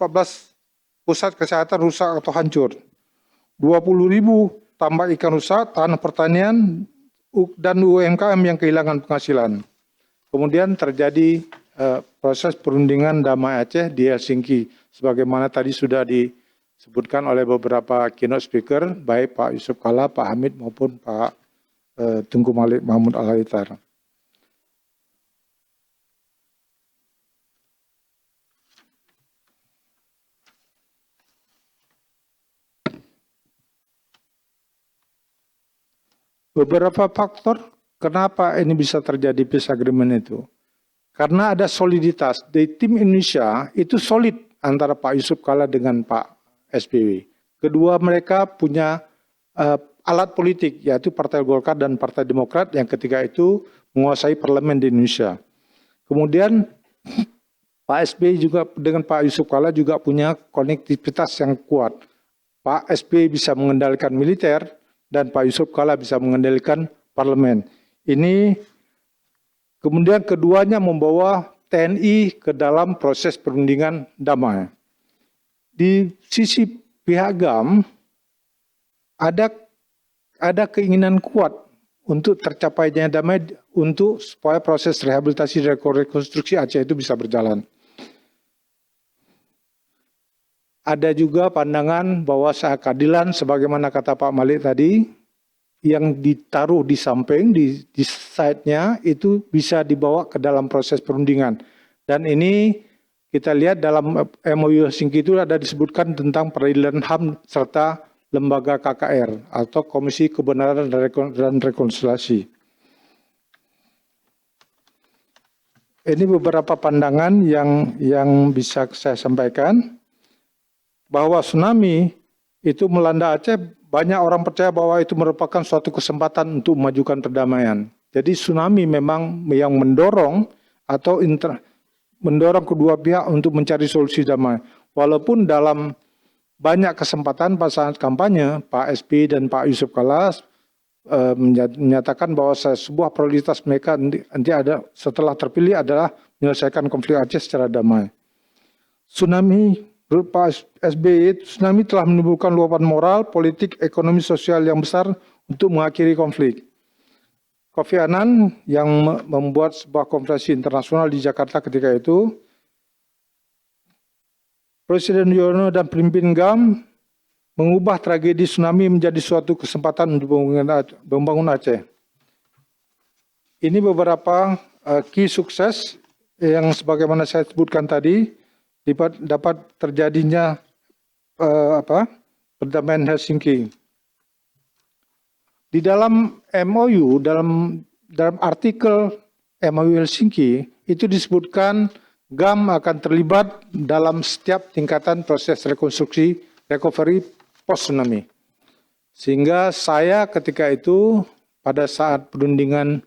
pusat kesehatan rusak atau hancur, 20.000 tambak ikan rusak, tanah pertanian, dan UMKM yang kehilangan penghasilan. Kemudian terjadi proses perundingan damai Aceh di Helsinki, sebagaimana tadi sudah disebutkan oleh beberapa keynote speaker, baik Pak Yusuf Kalla, Pak Hamid maupun Pak Tengku Malik Mahmud Al-Haitar. Beberapa faktor kenapa ini bisa terjadi peace agreement itu. Karena ada soliditas. Di tim Indonesia itu solid antara Pak Yusuf Kalla dengan Pak SBY. Kedua mereka punya alat politik, yaitu Partai Golkar dan Partai Demokrat yang ketika itu menguasai parlemen di Indonesia. Kemudian Pak SBY juga dengan Pak Yusuf Kalla juga punya konektivitas yang kuat. Pak SBY bisa mengendalikan militer, dan Pak Yusuf Kalla bisa mengendalikan parlemen. Ini kemudian keduanya membawa TNI ke dalam proses perundingan damai. Di sisi pihak GAM ada keinginan kuat untuk tercapainya damai untuk supaya proses rehabilitasi dan rekonstruksi Aceh itu bisa berjalan. Ada juga pandangan bahwa keadilan sebagaimana kata Pak Malik tadi yang ditaruh di samping di side-nya itu bisa dibawa ke dalam proses perundingan. Dan ini kita lihat dalam MOU Helsinki itu ada disebutkan tentang peradilan HAM serta lembaga KKR atau Komisi Kebenaran dan Rekonsiliasi. Ini beberapa pandangan yang bisa saya sampaikan. Bahwa tsunami itu melanda Aceh, banyak orang percaya bahwa itu merupakan suatu kesempatan untuk memajukan perdamaian. Jadi tsunami memang yang mendorong atau mendorong kedua pihak untuk mencari solusi damai. Walaupun dalam banyak kesempatan pada saat kampanye, Pak SBY dan Pak Yusuf Kalla menyatakan bahwa sebuah prioritas mereka nanti ada setelah terpilih adalah menyelesaikan konflik Aceh secara damai. Tsunami menurut Pak SBY, tsunami telah menimbulkan luapan moral, politik, ekonomi, sosial yang besar untuk mengakhiri konflik. Kofi Annan yang membuat sebuah konferensi internasional di Jakarta ketika itu. Presiden Yudhoyono dan pemimpin GAM mengubah tragedi tsunami menjadi suatu kesempatan untuk membangun Aceh. Ini beberapa key sukses yang sebagaimana saya sebutkan tadi dapat terjadinya perdamaian Helsinki. Di dalam MOU, dalam artikel MOU Helsinki itu disebutkan GAM akan terlibat dalam setiap tingkatan proses rekonstruksi recovery post tsunami. Sehingga saya ketika itu pada saat perundingan,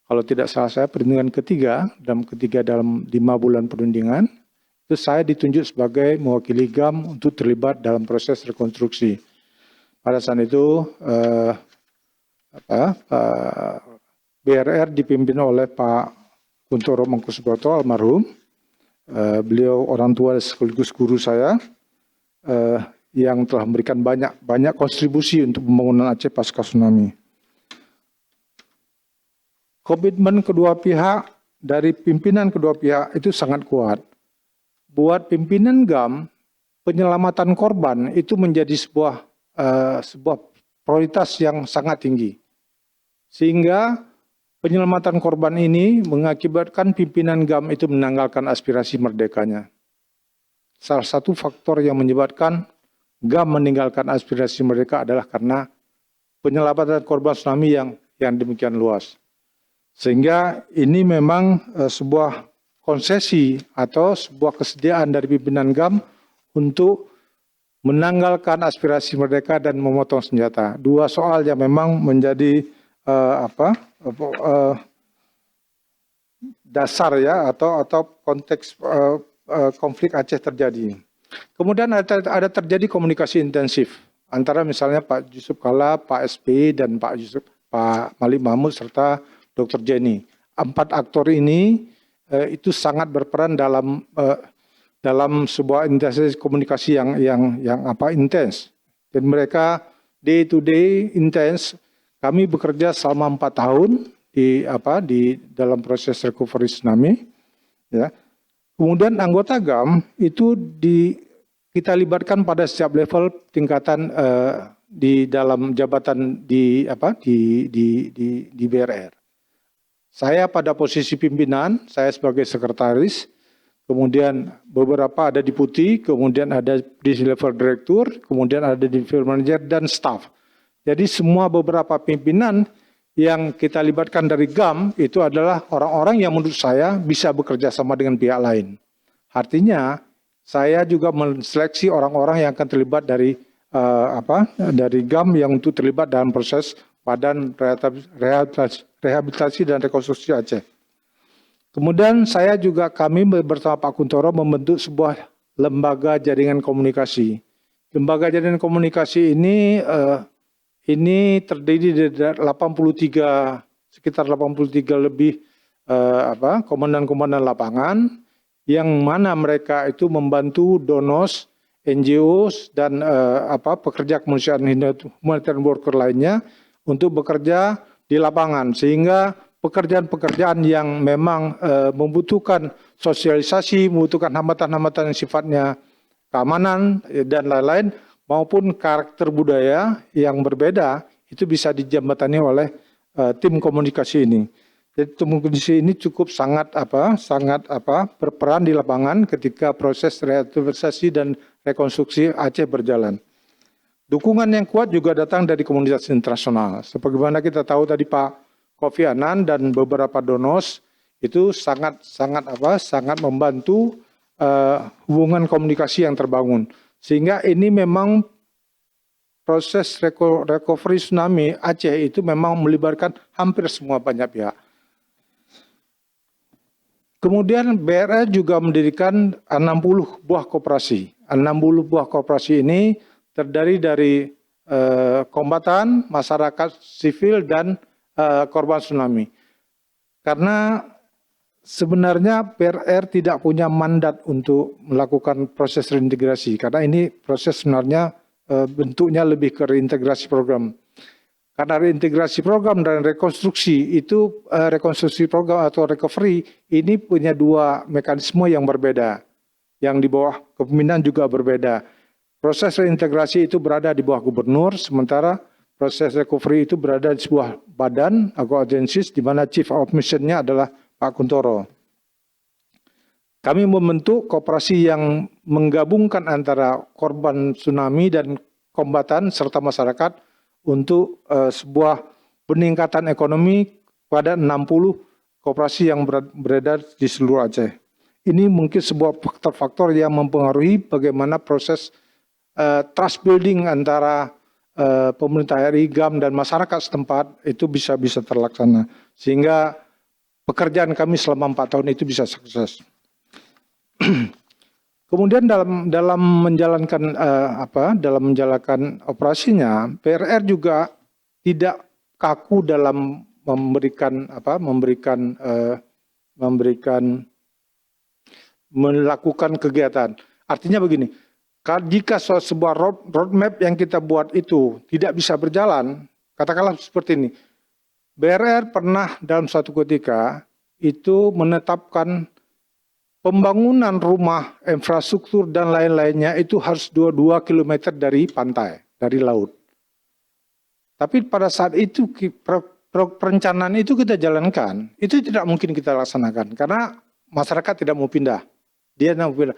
kalau tidak salah saya perundingan ketiga dalam 5 bulan perundingan, itu saya ditunjuk sebagai mewakili GAM untuk terlibat dalam proses rekonstruksi. Pada saat itu BRR dipimpin oleh Pak Kuntoro Mangkusubroto almarhum. Beliau orang tua sekaligus guru saya yang telah memberikan banyak kontribusi untuk pembangunan Aceh pasca tsunami. Komitmen kedua pihak dari pimpinan kedua pihak itu sangat kuat. Buat pimpinan GAM, penyelamatan korban itu menjadi sebuah prioritas yang sangat tinggi. Sehingga penyelamatan korban ini mengakibatkan pimpinan GAM itu menanggalkan aspirasi merdekanya. Salah satu faktor yang menyebabkan GAM meninggalkan aspirasi merdeka adalah karena penyelamatan korban tsunami yang demikian luas. Sehingga ini memang sebuah konsesi atau sebuah kesediaan dari pimpinan GAM untuk menanggalkan aspirasi merdeka dan memotong senjata. Dua soal yang memang menjadi dasar ya atau konteks konflik Aceh terjadi. Kemudian ada terjadi komunikasi intensif antara misalnya Pak Yusuf Kalla, Pak SBY dan Pak Malik Mahmud serta Dr. Jenny. 4 aktor ini itu sangat berperan dalam sebuah intensitas komunikasi yang intens. Dan mereka day to day intens. Kami bekerja selama 4 tahun di dalam proses recovery tsunami. Ya. Kemudian anggota GAM itu kita libatkan pada setiap level tingkatan di dalam jabatan di BRR. Saya pada posisi pimpinan, saya sebagai sekretaris, kemudian beberapa ada deputi, kemudian ada di level direktur, kemudian ada di level manager dan staff. Jadi semua beberapa pimpinan yang kita libatkan dari GAM itu adalah orang-orang yang menurut saya bisa bekerja sama dengan pihak lain. Artinya saya juga menseleksi orang-orang yang akan terlibat dari GAM yang untuk terlibat dalam proses Badan Rehabilitasi dan Rekonstruksi Aceh. Kemudian kami bersama Pak Kuntoro membentuk sebuah lembaga jaringan komunikasi. Lembaga jaringan komunikasi ini terdiri dari sekitar 83 lebih komandan-komandan lapangan yang mana mereka itu membantu donos, NGOs dan pekerja kemanusiaan humanitarian worker lainnya untuk bekerja di lapangan sehingga pekerjaan-pekerjaan yang memang membutuhkan sosialisasi, membutuhkan hambatan-hambatan yang sifatnya keamanan dan lain-lain maupun karakter budaya yang berbeda itu bisa dijembatani oleh tim komunikasi ini. Jadi tim komunikasi ini cukup sangat berperan di lapangan ketika proses rehabilitasi dan rekonstruksi Aceh berjalan. Dukungan yang kuat juga datang dari komunitas internasional. Sebagaimana kita tahu tadi Pak Kofi Annan dan beberapa donos itu sangat membantu hubungan komunikasi yang terbangun. Sehingga ini memang proses recovery tsunami Aceh itu memang melibatkan hampir semua banyak pihak. Kemudian BRR juga mendirikan 60 buah koperasi. 60 buah koperasi ini terdiri dari kombatan, masyarakat sivil, dan korban tsunami. Karena sebenarnya BRR tidak punya mandat untuk melakukan proses reintegrasi karena ini proses sebenarnya bentuknya lebih ke reintegrasi program. Karena reintegrasi program dan rekonstruksi itu rekonstruksi program atau recovery ini punya dua mekanisme yang berbeda. Yang di bawah kepemimpinan juga berbeda. Proses reintegrasi itu berada di bawah gubernur, sementara proses recovery itu berada di sebuah badan atau agensis di mana chief of mission-nya adalah Pak Kuntoro. Kami membentuk koperasi yang menggabungkan antara korban tsunami dan kombatan serta masyarakat untuk sebuah peningkatan ekonomi pada 60 koperasi yang beredar di seluruh Aceh. Ini mungkin sebuah faktor-faktor yang mempengaruhi bagaimana proses trust building antara pemerintah RI, GAM, dan masyarakat setempat itu bisa terlaksana. Sehingga pekerjaan kami selama 4 tahun itu bisa sukses. Kemudian dalam menjalankan operasinya, PRR juga tidak kaku dalam melakukan kegiatan. Artinya begini, jika sebuah roadmap yang kita buat itu tidak bisa berjalan, katakanlah seperti ini, BRR pernah dalam suatu ketika itu menetapkan pembangunan rumah, infrastruktur, dan lain-lainnya itu harus 22 km dari pantai, dari laut. Tapi pada saat itu perencanaan itu kita jalankan, itu tidak mungkin kita laksanakan karena masyarakat tidak mau pindah. Dia tidak mau pindah.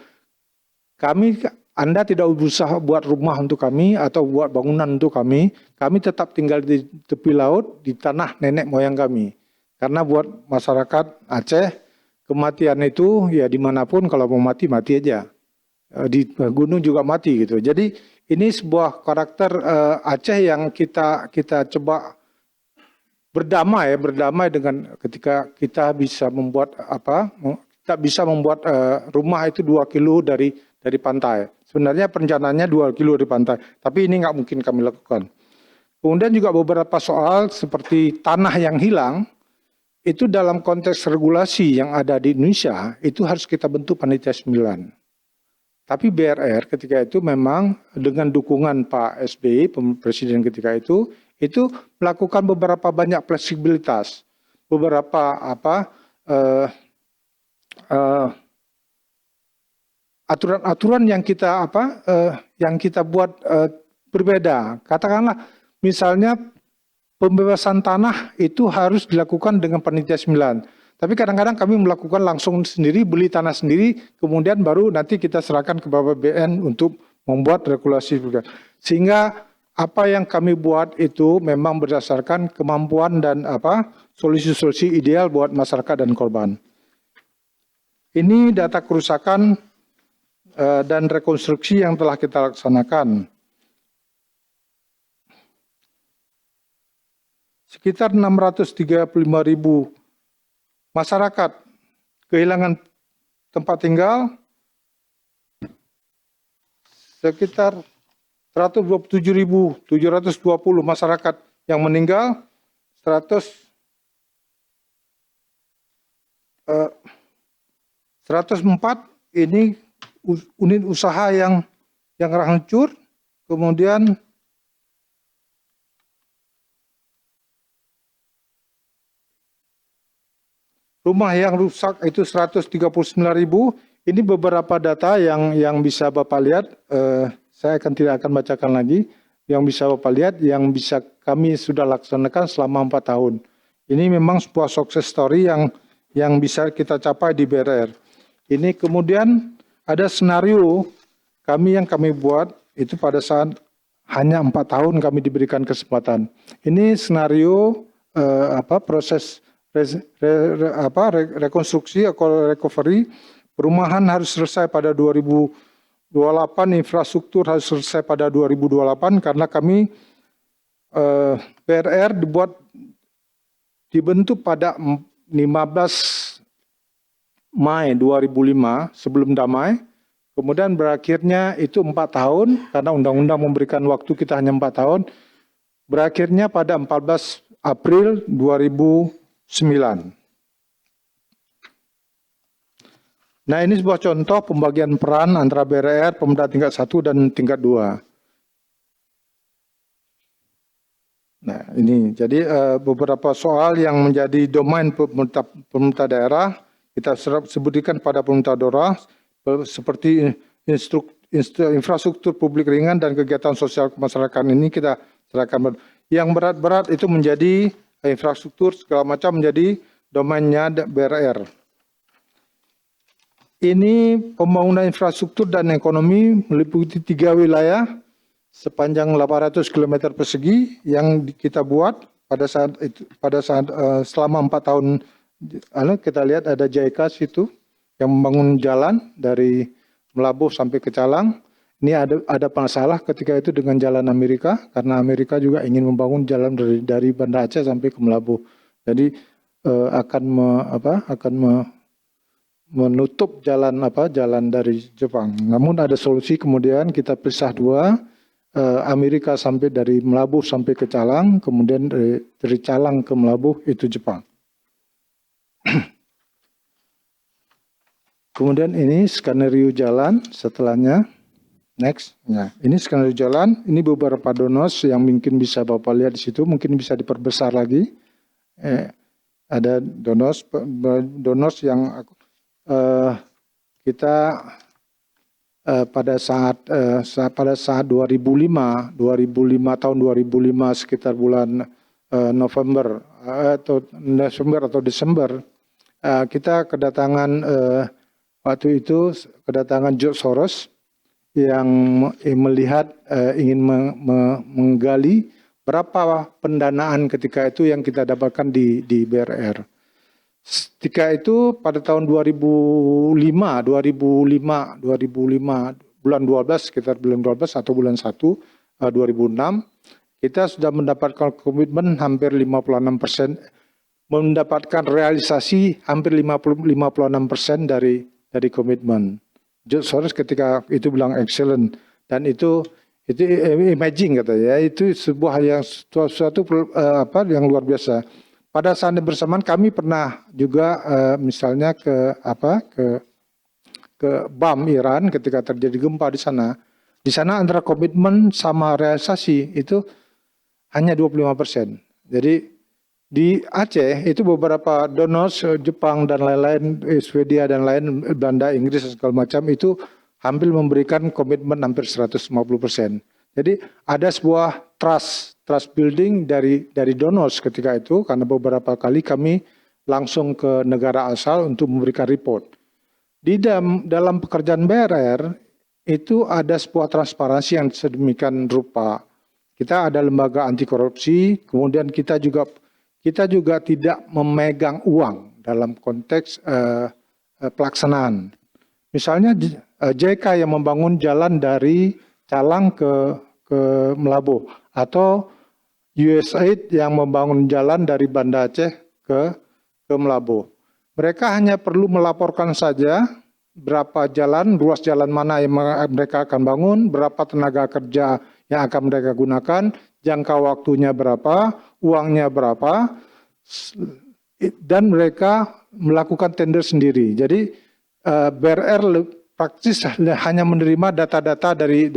Anda tidak berusaha buat rumah untuk kami atau buat bangunan untuk kami tetap tinggal di tepi laut, di tanah nenek moyang kami. Karena buat masyarakat Aceh, kematian itu ya dimanapun kalau mau mati aja. Di gunung juga mati gitu. Jadi ini sebuah karakter Aceh yang kita coba berdamai dengan ketika kita bisa membuat rumah itu 2 kilo dari pantai. Sebenarnya perencanaannya 2 kilo dari pantai, tapi ini nggak mungkin kami lakukan. Kemudian juga beberapa soal seperti tanah yang hilang, itu dalam konteks regulasi yang ada di Indonesia, itu harus kita bentuk panitia 9. Tapi BRR ketika itu memang dengan dukungan Pak SBY, Presiden ketika itu melakukan beberapa banyak fleksibilitas. Beberapa aturan-aturan yang kita buat berbeda. Katakanlah misalnya pembebasan tanah itu harus dilakukan dengan panitia 9. Tapi kadang-kadang kami melakukan langsung sendiri, beli tanah sendiri, kemudian baru nanti kita serahkan ke BPN untuk membuat regulasi. Sehingga apa yang kami buat itu memang berdasarkan kemampuan dan solusi-solusi ideal buat masyarakat dan korban. Ini data kerusakan dan rekonstruksi yang telah kita laksanakan. Sekitar 635.000 masyarakat kehilangan tempat tinggal, sekitar 127.720 masyarakat yang meninggal, 104 ini unit usaha yang hancur, kemudian rumah yang rusak itu 139.000. Ini beberapa data yang bisa Bapak lihat. Saya tidak akan bacakan lagi. Yang bisa Bapak lihat, yang bisa kami sudah laksanakan selama 4 tahun. Ini memang sebuah success story yang bisa kita capai di BRR. Ini kemudian ada senario yang kami buat itu pada saat hanya 4 tahun kami diberikan kesempatan. Ini senario proses rekonstruksi atau recovery. Perumahan harus selesai pada 2028, infrastruktur harus selesai pada 2028 karena kami PRR dibentuk pada 15 Mei 2005 sebelum damai. Kemudian berakhirnya itu 4 tahun karena undang-undang memberikan waktu kita hanya 4 tahun. Berakhirnya pada 14 April 2009. Nah, ini sebuah contoh pembagian peran antara BRR, Pemda tingkat 1 dan tingkat 2. Nah, ini. Jadi beberapa soal yang menjadi domain pemerintah daerah kita sebutkan pada pemerintah daerah seperti infrastruktur publik ringan dan kegiatan sosial masyarakat ini kita serahkan. Yang berat-berat itu menjadi infrastruktur segala macam menjadi domainnya BRR. Ini pembangunan infrastruktur dan ekonomi meliputi 3 wilayah sepanjang 800 km persegi yang kita buat pada saat selama 4 tahun. Kita lihat ada JICAS itu yang membangun jalan dari Melabuh sampai ke Calang. Ini ada masalah ketika itu dengan jalan Amerika karena Amerika juga ingin membangun jalan dari Banda Aceh sampai ke Melabuh. Jadi akan menutup jalan dari Jepang. Namun ada solusi kemudian kita pisah dua. Amerika sampai dari Melabuh sampai ke Calang, kemudian dari Calang ke Melabuh itu Jepang. Kemudian ini skenario jalan setelahnya. Next. Nah, ini skenario jalan. Ini beberapa donos yang mungkin bisa Bapak lihat di situ. Mungkin bisa diperbesar lagi. Ada donos yang kita pada saat 2005 tahun 2005 sekitar bulan November atau Desember kita kedatangan waktu itu kedatangan George Soros yang melihat ingin menggali berapa pendanaan ketika itu yang kita dapatkan di BRR. Ketika itu pada tahun 2005 bulan 12 sekitar bulan 12 atau bulan 1 2006 kita sudah mendapatkan komitmen hampir 56%, mendapatkan realisasi hampir 56% dari komitmen. George Soros ketika itu bilang excellent dan itu imagine katanya itu sebuah yang suatu yang luar biasa. Pada saat bersamaan kami pernah juga misalnya ke BAM Iran ketika terjadi gempa di sana. Di sana antara komitmen sama realisasi itu hanya 25%. Jadi di Aceh itu beberapa donors Jepang dan lain-lain, Swedia dan lain, Belanda, Inggris dan segala macam itu hampir memberikan komitmen hampir 150%. Jadi ada sebuah trust building dari donors ketika itu karena beberapa kali kami langsung ke negara asal untuk memberikan report. Di dalam pekerjaan BRR itu ada sebuah transparansi yang sedemikian rupa. Kita ada lembaga anti korupsi, kemudian kita juga tidak memegang uang dalam konteks pelaksanaan. Misalnya JK yang membangun jalan dari Calang ke Melabuh atau USAID yang membangun jalan dari Banda Aceh ke Melabuh. Mereka hanya perlu melaporkan saja berapa jalan, ruas jalan mana yang mereka akan bangun, berapa tenaga kerja yang akan mereka gunakan, jangka waktunya berapa, uangnya berapa, dan mereka melakukan tender sendiri. Jadi BRR praktis hanya menerima data-data dari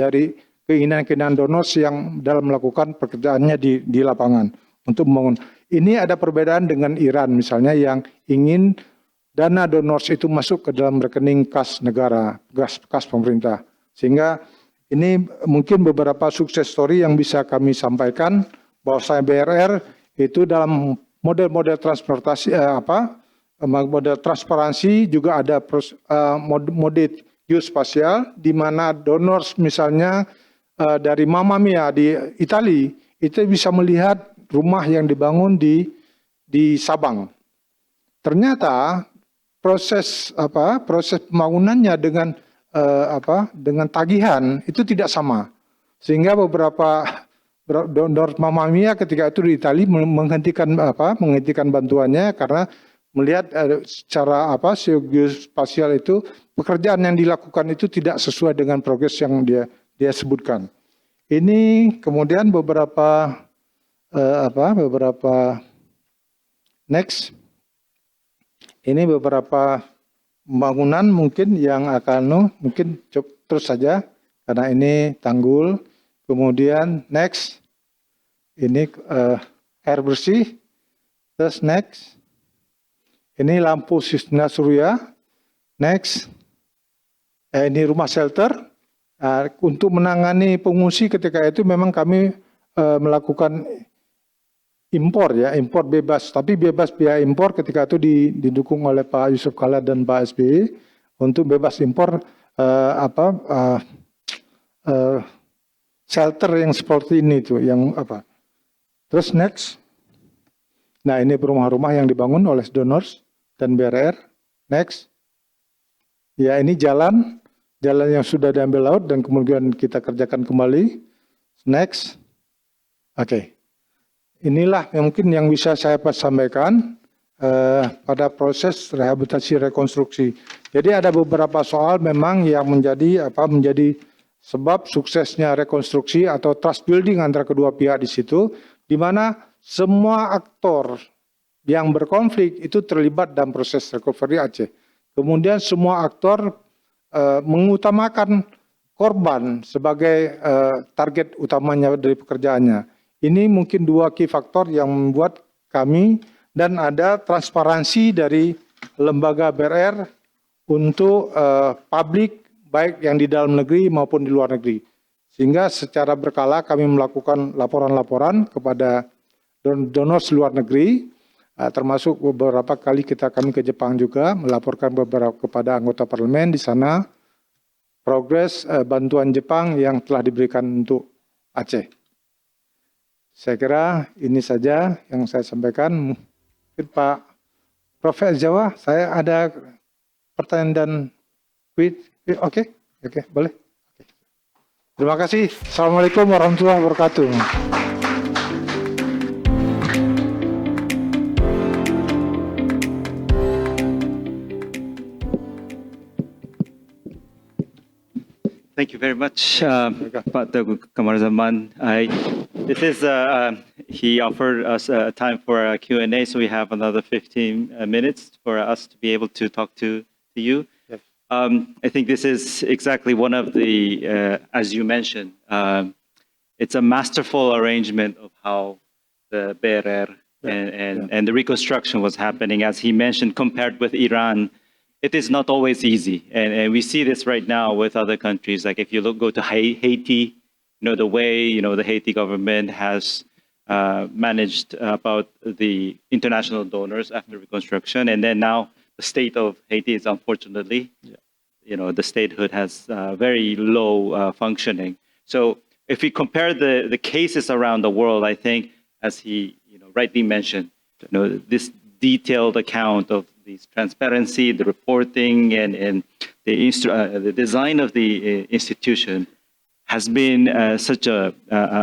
keinginan-keinginan donors yang dalam melakukan pekerjaannya di lapangan untuk membangun. Ini ada perbedaan dengan Iran misalnya yang ingin dana donors itu masuk ke dalam rekening kas negara, kas pemerintah. Sehingga ini mungkin beberapa sukses story yang bisa kami sampaikan bahwa BRR itu dalam model-model transportasi model transparansi juga ada mode geospasial di mana donors misalnya dari Mamma Mia di Italia itu bisa melihat rumah yang dibangun di Sabang. Ternyata proses pembangunannya dengan tagihan itu tidak sama. Sehingga beberapa donor Mamma Mia ketika itu di Italia menghentikan bantuannya karena melihat secara geospasial itu pekerjaan yang dilakukan itu tidak sesuai dengan progres yang dia sebutkan. Ini kemudian beberapa next. Ini beberapa pembangunan mungkin yang akan mungkin terus saja karena ini tanggul. Kemudian next. Ini air bersih. Terus next. Ini lampu Sistina Surya. Next. Ini rumah shelter. Untuk menangani pengungsi ketika itu memang kami melakukan impor bebas, tapi bebas biaya impor ketika itu didukung oleh Pak Yusuf Kala dan Pak SBY untuk bebas impor shelter yang seperti ini tuh, yang apa. Terus next. Nah, ini rumah-rumah yang dibangun oleh donors dan BRR. Next. Ya, ini jalan yang sudah diambil laut dan kemudian kita kerjakan kembali. Next. Oke. Inilah mungkin yang bisa saya sampaikan pada proses rehabilitasi rekonstruksi. Jadi ada beberapa soal memang yang menjadi sebab suksesnya rekonstruksi atau trust building antara kedua pihak di situ, di mana semua aktor yang berkonflik itu terlibat dalam proses recovery Aceh. Kemudian semua aktor mengutamakan korban sebagai target utamanya dari pekerjaannya. Ini mungkin dua key faktor yang membuat kami dan ada transparansi dari lembaga BRR untuk publik baik yang di dalam negeri maupun di luar negeri. Sehingga secara berkala kami melakukan laporan-laporan kepada donor luar negeri, termasuk beberapa kali kami ke Jepang juga melaporkan beberapa kepada anggota parlemen di sana progres bantuan Jepang yang telah diberikan untuk Aceh. Saya kira ini saja yang saya sampaikan. Mungkin Pak Prof Aizawa, saya ada pertanyaan dan quiz. Oke, boleh. Terima kasih. Assalamualaikum warahmatullahi wabarakatuh. Thank you very much, Pak Teguh Kamarzaman. He offered us time for a Q&A, so we have another 15 minutes for us to be able to talk to you. Yes. I think this is exactly one of the, as you mentioned, it's a masterful arrangement of how the BRR and the reconstruction was happening. As he mentioned, compared with Iran, it is not always easy. And we see this right now with other countries. Like if you go to Haiti, the way, the Haiti government has managed about the international donors after reconstruction. And then now the state of Haiti is unfortunately, the statehood has very low functioning. So if we compare the cases around the world, I think, as he rightly mentioned, this detailed account of this transparency, the reporting, and the design of the institution has been such a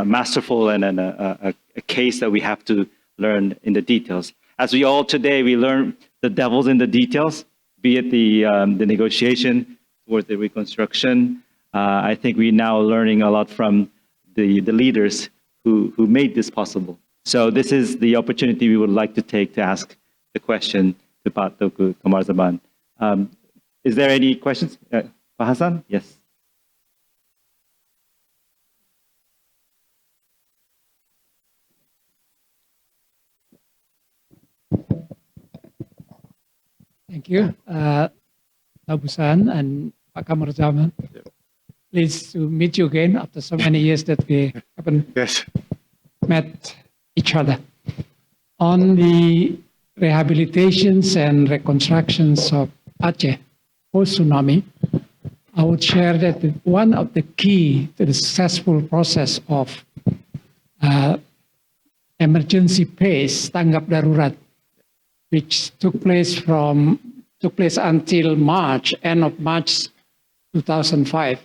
masterful and a case that we have to learn in the details. As we all today, we learn the devil's in the details, be it the negotiation towards the reconstruction. I think we're now learning a lot from the leaders who made this possible. So this is the opportunity we would like to take to ask the question to Pak Teguh Kamarzaman. Is there any questions? Pak Hassan? Yes. Thank you, Tabusan and Pak Kamarzaman. Pleased to meet you again after so many years that we haven't met each other. On the rehabilitations and reconstructions of Aceh post-tsunami, I would share that one of the key to the successful process of emergency phase, tanggap darurat, which took place until March, end of March 2005,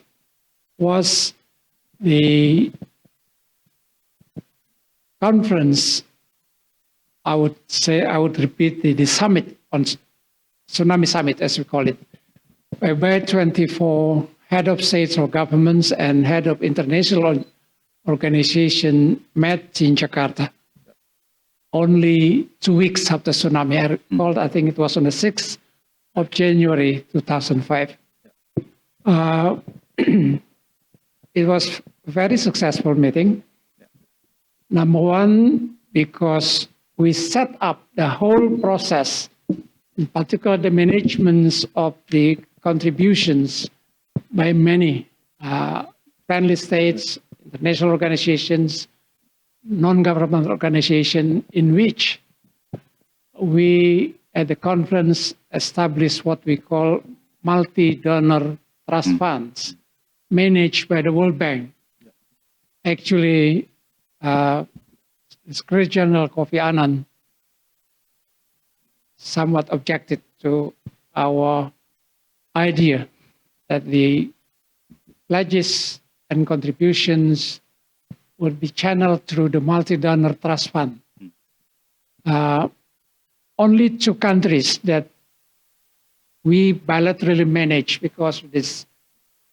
was the conference. I would repeat the summit on tsunami summit, as we call it, where 24 head of states or governments and head of international organization met in Jakarta. Only 2 weeks after tsunami, I recall, I think it was on the 6th of January 2005. It was a very successful meeting. Number one, because we set up the whole process, in particular the management of the contributions by many friendly states, international organizations, non-government organizations, in which we at the conference established what we call multi-donor trust funds managed by the World Bank. Actually, Secretary General Kofi Annan somewhat objected to our idea that the pledges and contributions would be channeled through the multi-donor trust fund. Only 2 countries that we bilaterally manage because of this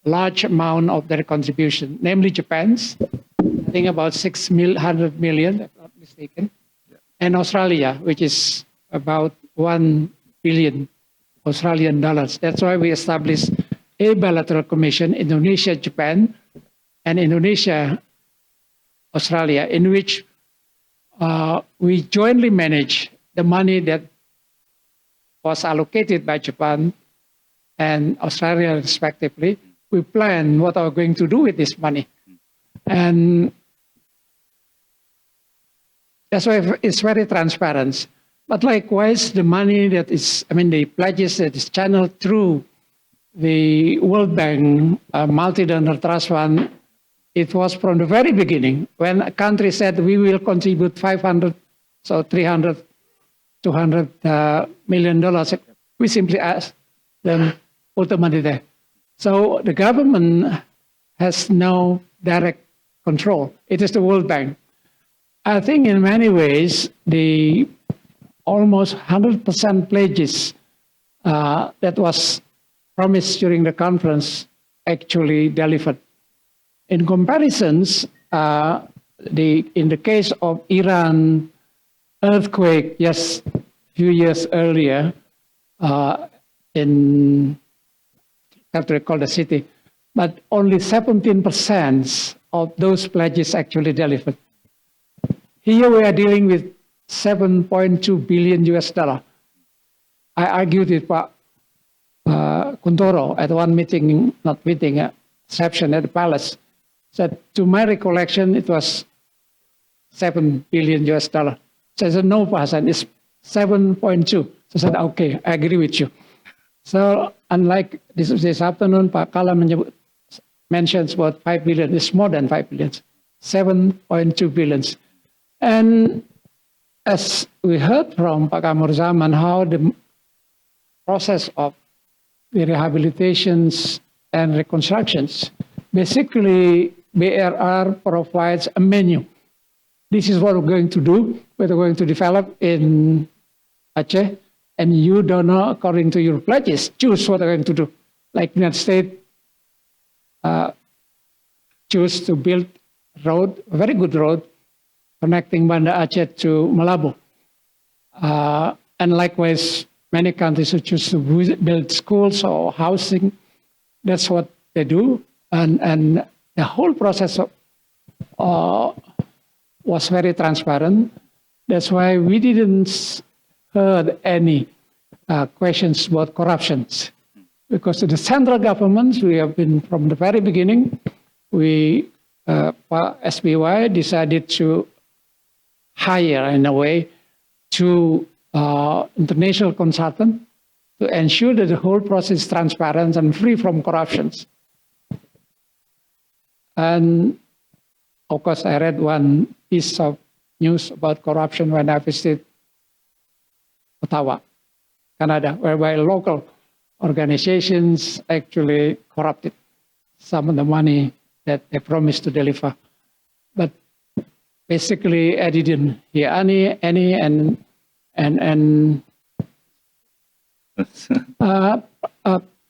large amount of their contribution, namely Japan's, I think about 600 million, if I'm not mistaken, and Australia, which is about 1 billion Australian dollars. That's why we established a bilateral commission, Indonesia, Japan, and Indonesia, Australia, in which we jointly manage the money that was allocated by Japan and Australia respectively. We plan what are we going to do with this money. And that's why it's very transparent. But likewise, the money that is, the pledges that is channeled through the World Bank multi-donor trust fund, it was from the very beginning when a country said we will contribute 500, so 300, 200 million dollars. We simply asked them, put the money there. So the government has no direct control. It is the World Bank. I think in many ways, the almost 100% pledges that was promised during the conference actually delivered. In comparisons, in the case of Iran earthquake just a few years earlier, in, I have to recall the city, but only 17% of those pledges actually delivered. Here we are dealing with 7.2 billion US dollar. I argued with Pak Kuntoro at one meeting, not meeting, reception at the palace, said to my recollection it was 7 billion US dollar. So I said, no, Pak Hasan, it's 7.2. So I said, okay, I agree with you. So unlike this afternoon, Pak Kala mentions about 5 billion, it's more than 5 billion, 7.2 billions. And as we heard from Pak Kamur Zaman, how the process of the rehabilitations and reconstructions, basically BRR provides a menu. This is what we're going to do, what we're going to develop in Aceh, and you don't know, according to your pledges, choose what we're going to do. Like the United States choose to build road, a very good road, connecting Banda Aceh to Malabo. And likewise, many countries who choose to build schools or housing, that's what they do. And the whole process was very transparent. That's why we didn't heard any questions about corruptions. Because to the central governments, we have been from the very beginning, we, SBY decided to hire, in a way, to international consultant to ensure that the whole process is transparent and free from corruptions. And of course, I read one piece of news about corruption when I visited Ottawa, Canada, whereby local organizations actually corrupted some of the money that they promised to deliver. But basically, I didn't hear any, and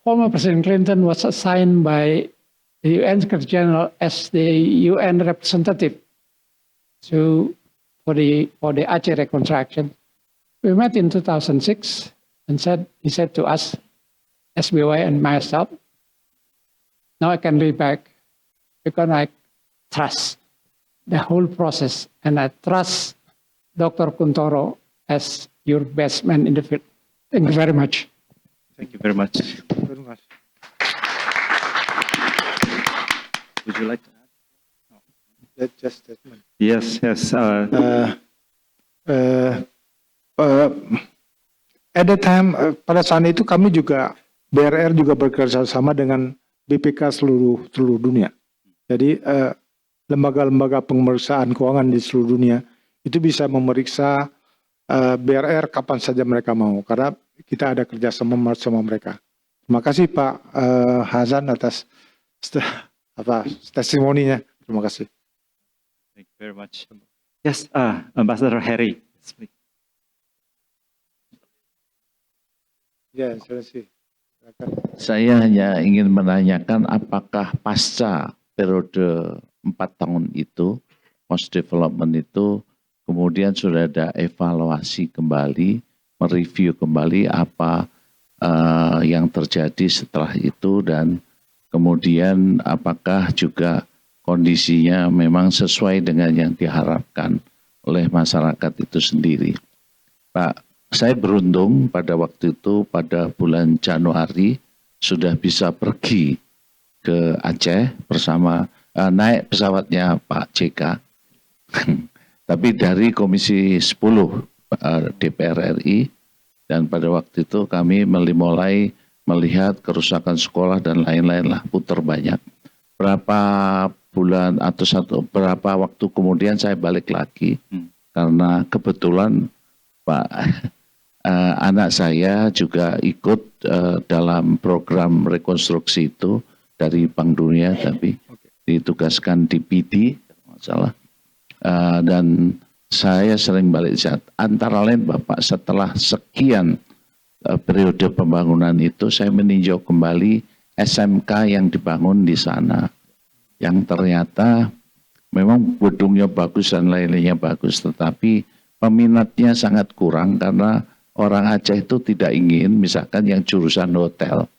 former President Clinton was assigned by the UN Secretary General as the UN representative for the Aceh reconstruction. We met in 2006 and he said to us, SBY and myself, now I can be back because I trust the whole process and I trust Dr. Kuntoro as your best man in the field. Thank you very much. Thank you very much. Very much. Would you like to add? That's just statement. Yes, yes. At the time, pada saat itu kami juga BRR juga bekerja sama dengan BPK seluruh dunia. Jadi lembaga-lembaga pemeriksaan keuangan di seluruh dunia itu bisa memeriksa BRR kapan saja mereka mau, karena kita ada kerjasama sama mereka. Terima kasih Pak Hazan atas testimoninya. Terima kasih. Thank you very much. Yes, Ambassador Harry. Speak. Ya, selesai. Saya hanya ingin menanyakan apakah pasca periode 4 tahun itu, post development itu, kemudian sudah ada evaluasi kembali, mereview kembali apa yang terjadi setelah itu, dan kemudian apakah juga kondisinya memang sesuai dengan yang diharapkan oleh masyarakat itu sendiri. Pak, saya beruntung pada waktu itu pada bulan Januari sudah bisa pergi ke Aceh bersama naik pesawatnya Pak JK. Tapi dari Komisi 10 DPR RI, dan pada waktu itu kami mulai melihat kerusakan sekolah dan lain-lain lah, putar banyak. Berapa bulan atau berapa waktu kemudian saya balik lagi karena kebetulan Pak anak saya juga ikut dalam program rekonstruksi itu dari Bank Dunia, tapi ditugaskan di PD, masalah. Dan saya sering balik saat antara lain Bapak setelah sekian periode pembangunan itu saya meninjau kembali SMK yang dibangun di sana, yang ternyata memang gedungnya bagus dan lain-lainnya bagus, tetapi peminatnya sangat kurang karena orang Aceh itu tidak ingin, misalkan yang jurusan hotel,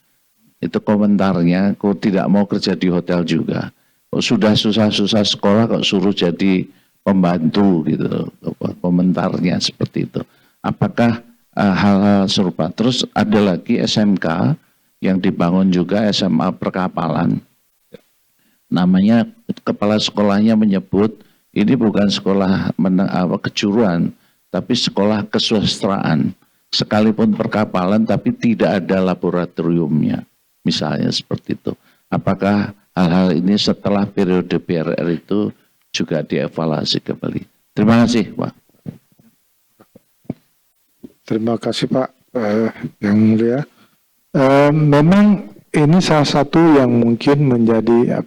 itu komentarnya, kok tidak mau kerja di hotel juga, kok sudah susah-susah sekolah kok suruh jadi pembantu gitu, komentarnya seperti itu. Apakah hal-hal serupa? Terus ada lagi SMK yang dibangun juga, SMA perkapalan, namanya kepala sekolahnya menyebut ini bukan sekolah kejuruan, tapi sekolah kesusastraan. Sekalipun perkapalan tapi tidak ada laboratoriumnya, misalnya seperti itu. Apakah hal-hal ini setelah periode BRR itu juga dievaluasi kembali? Terima kasih Pak. Terima kasih Pak yang mulia. Memang ini salah satu yang mungkin menjadi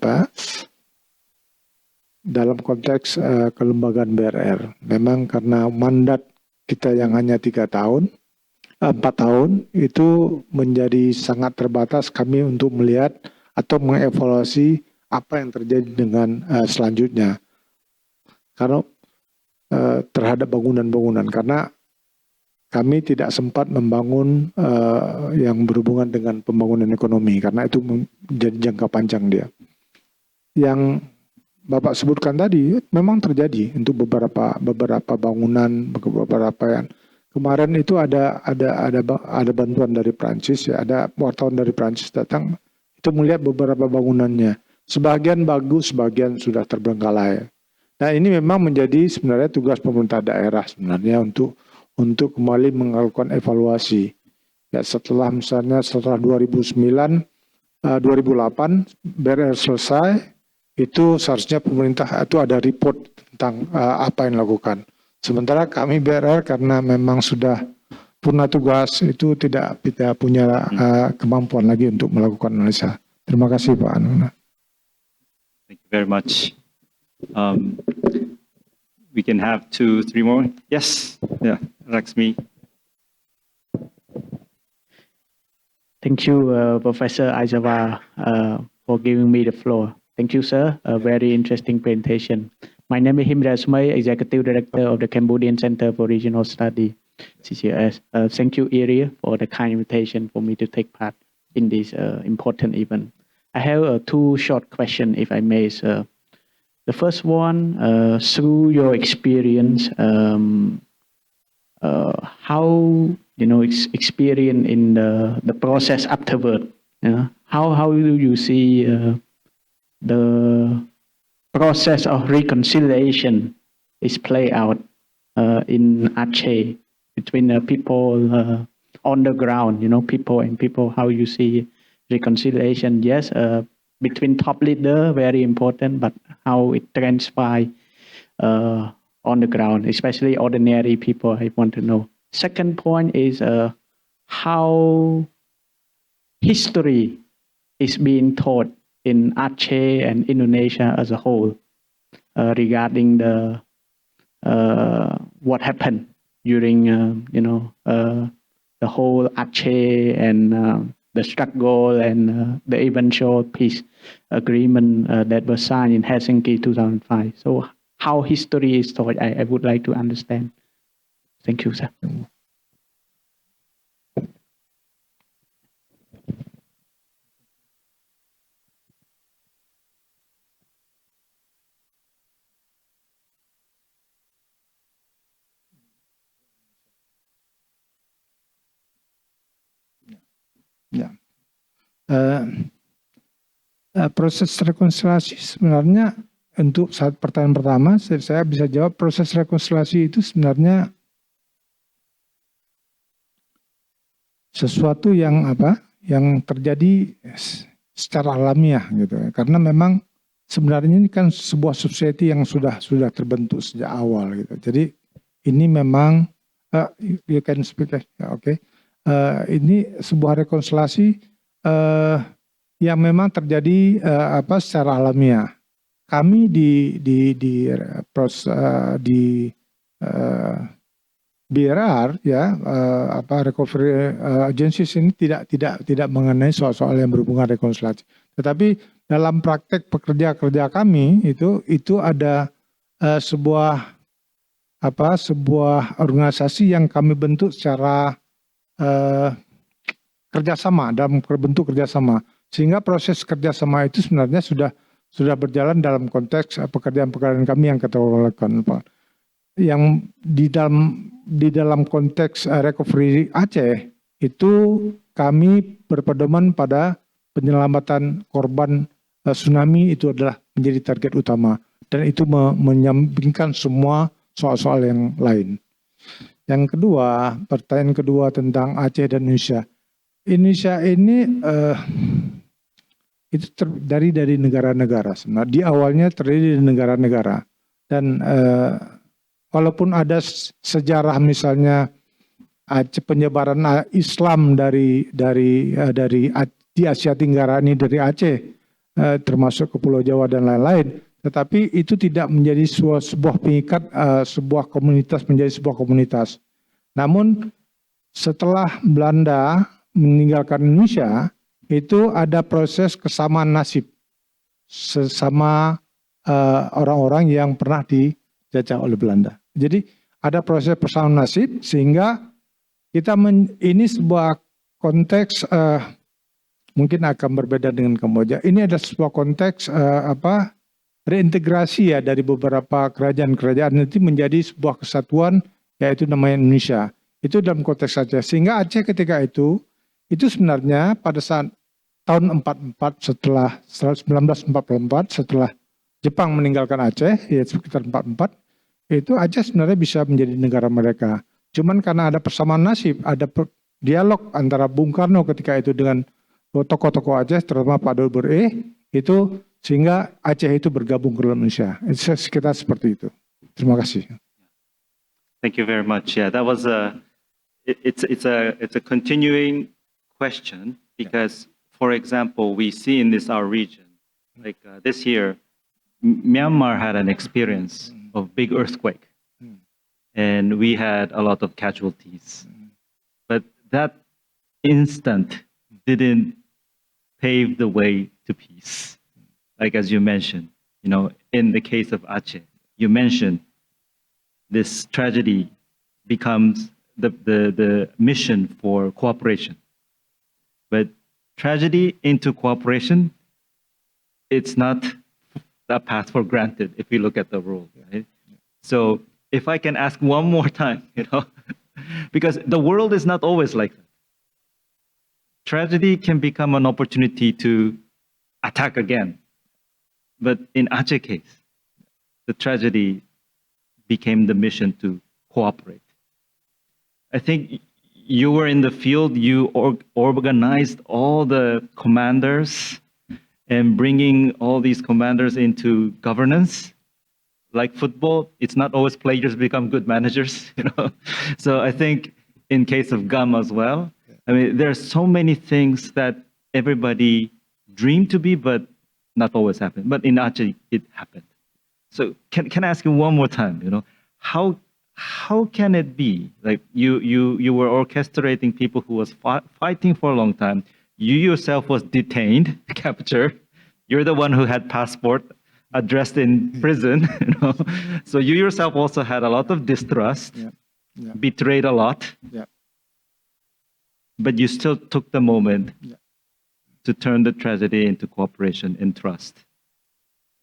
dalam konteks kelembagaan BRR. Memang karena mandat kita yang hanya 4 tahun itu menjadi sangat terbatas kami untuk melihat atau mengevaluasi apa yang terjadi dengan selanjutnya. Karena terhadap bangunan-bangunan, karena kami tidak sempat membangun yang berhubungan dengan pembangunan ekonomi karena itu menjadi jangka panjang dia. Yang Bapak sebutkan tadi memang terjadi untuk beberapa bangunan, beberapa yang kemarin itu ada bantuan dari Prancis, ya, ada wartawan dari Prancis datang itu melihat beberapa bangunannya. Sebagian bagus, sebagian sudah terbengkalai. Nah, ini memang menjadi sebenarnya tugas pemerintah daerah sebenarnya untuk kembali melakukan evaluasi. Ya, setelah 2009, 2008 BRR selesai, itu seharusnya pemerintah itu ada report tentang apa yang dilakukan. Sementara kami BRR karena memang sudah purna tugas itu tidak punya kemampuan lagi untuk melakukan analisa. Terima kasih Pak Anuna. Thank you very much. We can have 2-3 more. Yes, yeah, Laxmi. Thank you, Professor Aizawa, for giving me the floor. Thank you, sir. A very interesting presentation. My name is Himra Sumay, Executive Director of the Cambodian Center for Regional Study, CCS. Thank you, ERIA, for the kind invitation for me to take part in this important event. I have 2 short questions, if I may, sir. The first one, through your experience, how experience in the process afterward. How do you see the process of reconciliation is play out in Aceh between the people on the ground, people and people, how you see reconciliation? Yes, between top leader, very important, but how it transpires on the ground, especially ordinary people, I want to know. Second point is how history is being taught in Aceh and Indonesia as a whole regarding the what happened during the whole Aceh and the struggle and the eventual peace agreement that was signed in Helsinki 2005. So how history is taught, I would like to understand. Thank you, sir. Ya. Proses rekonsiliasi sebenarnya untuk saat pertanyaan pertama saya bisa jawab, proses rekonsiliasi itu sebenarnya sesuatu yang terjadi secara alamiah gitu, karena memang sebenarnya ini kan sebuah society yang sudah terbentuk sejak awal gitu. Jadi ini memang you can speak, okay. Ini sebuah rekonsiliasi yang memang terjadi secara alamiah. Kami di BRR ya recovery agencies ini tidak mengenai soal-soal yang berhubungan rekonsiliasi. Tetapi dalam praktek pekerja kami itu ada sebuah organisasi yang kami bentuk secara kerjasama, dalam bentuk kerjasama, sehingga proses kerjasama itu sebenarnya sudah berjalan dalam konteks pekerjaan-pekerjaan kami yang kita lakukan, Pak. Yang di dalam konteks recovery Aceh itu kami berpedoman pada penyelamatan korban tsunami, itu adalah menjadi target utama, dan itu menyampingkan semua soal-soal yang lain. Yang kedua, pertanyaan kedua tentang Aceh dan Indonesia. Indonesia ini itu dari negara-negara. Sebenarnya di awalnya terdiri dari negara-negara, dan walaupun ada sejarah misalnya penyebaran Islam di Asia Tenggara ini dari Aceh, termasuk ke Pulau Jawa dan lain-lain, tetapi itu tidak menjadi sebuah pengikat sebuah komunitas menjadi sebuah komunitas. Namun setelah Belanda meninggalkan Indonesia, itu ada proses kesamaan nasib sesama orang-orang yang pernah dijajah oleh Belanda. Jadi ada proses persamaan nasib, sehingga ini sebuah konteks mungkin akan berbeda dengan Kamboja. Ini ada sebuah konteks reintegrasi ya dari beberapa kerajaan-kerajaan nanti menjadi sebuah kesatuan, yaitu namanya Indonesia. Itu dalam konteks Aceh. Sehingga Aceh ketika itu sebenarnya pada saat tahun 1944 setelah Jepang meninggalkan Aceh, ya sekitar 44, itu Aceh sebenarnya bisa menjadi negara mereka. Cuman karena ada persamaan nasib, ada dialog antara Bung Karno ketika itu dengan tokoh-tokoh Aceh, terutama Pak Dobor itu, sehingga Aceh itu bergabung ke Indonesia. Sekitar seperti itu. Terima kasih. Thank you very much. Yeah, that was it's a continuing question, because, for example, we see in our region, like this year, Myanmar had an experience of big earthquake, and we had a lot of casualties. But that instant didn't pave the way to peace. Like as you mentioned, in the case of Aceh, you mentioned this tragedy becomes the mission for cooperation. But tragedy into cooperation, it's not that path for granted if we look at the world, right? So if I can ask one more time, because the world is not always like that. Tragedy can become an opportunity to attack again. But in Aceh case, the tragedy became the mission to cooperate. I think you were in the field, you organized all the commanders and bringing all these commanders into governance. Like football, it's not always players become good managers, So I think in case of GAM as well, I mean, there are so many things that everybody dreamed to be, but not always happen. But in Aceh, it happened. So can I ask you one more time, how can it be like you were orchestrating people who was fighting for a long time, you yourself was detained, captured, you're the one who had passport addressed in prison, so you yourself also had a lot of distrust, betrayed a lot, but you still took the moment to turn the tragedy into cooperation and trust.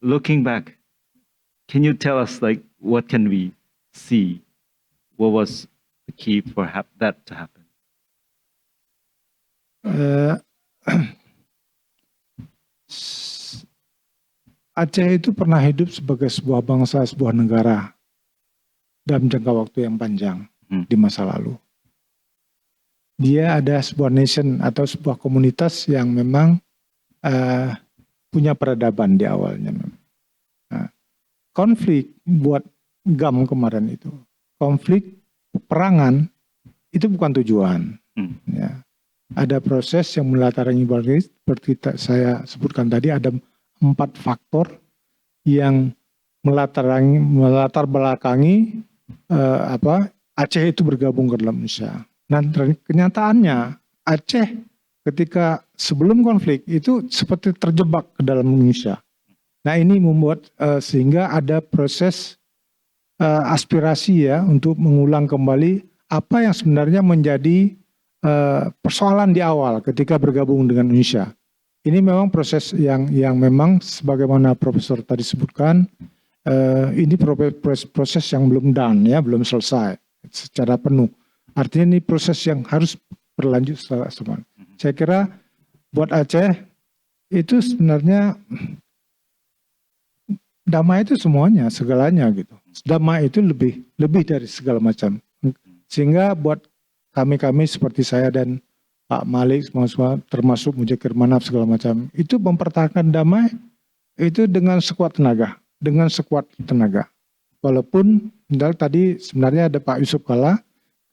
Looking back, can you tell us what can we see? What was the key for that to happen? Aceh itu pernah hidup sebagai sebuah bangsa, sebuah negara dalam jangka waktu yang panjang di masa lalu. Dia ada sebuah nation atau sebuah komunitas yang memang punya peradaban di awalnya. Konflik buat GAM kemarin itu, konflik peperangan itu bukan tujuan. Ya. Ada proses yang melatar seperti saya sebutkan tadi, ada 4 faktor yang melatar belakangi Aceh itu bergabung ke dalam Indonesia. Nah, kenyataannya Aceh ketika sebelum konflik itu seperti terjebak ke dalam Indonesia. Nah, ini membuat sehingga ada proses aspirasi ya untuk mengulang kembali apa yang sebenarnya menjadi persoalan di awal ketika bergabung dengan Indonesia. Ini memang proses yang memang sebagaimana Profesor tadi sebutkan, ini proses yang belum done ya, belum selesai secara penuh. Artinya ini proses yang harus berlanjut secara semua. Saya kira buat Aceh itu sebenarnya damai itu semuanya, segalanya gitu. Damai itu lebih dari segala macam. Sehingga buat kami seperti saya dan Pak Malik semua termasuk Mujekir Manaf segala macam itu mempertahankan damai itu dengan sekuat tenaga. Walaupun tadi sebenarnya ada Pak Yusuf Kala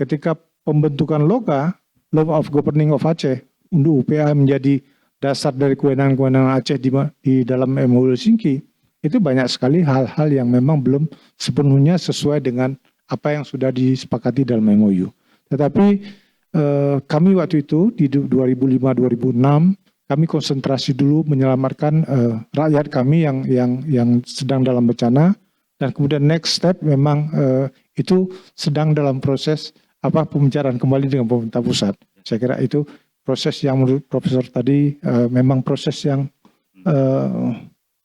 ketika pembentukan Law of Governing of Aceh untuk UPA menjadi dasar dari kewenangan-kewenangan Aceh di dalam MOU Helsinki, itu banyak sekali hal-hal yang memang belum sepenuhnya sesuai dengan apa yang sudah disepakati dalam MOU. Tetapi kami waktu itu di 2005-2006 kami konsentrasi dulu menyelamatkan rakyat kami yang sedang dalam bencana, dan kemudian next step memang itu sedang dalam proses pembicaraan kembali dengan pemerintah pusat. Saya kira itu proses yang menurut Profesor tadi memang proses yang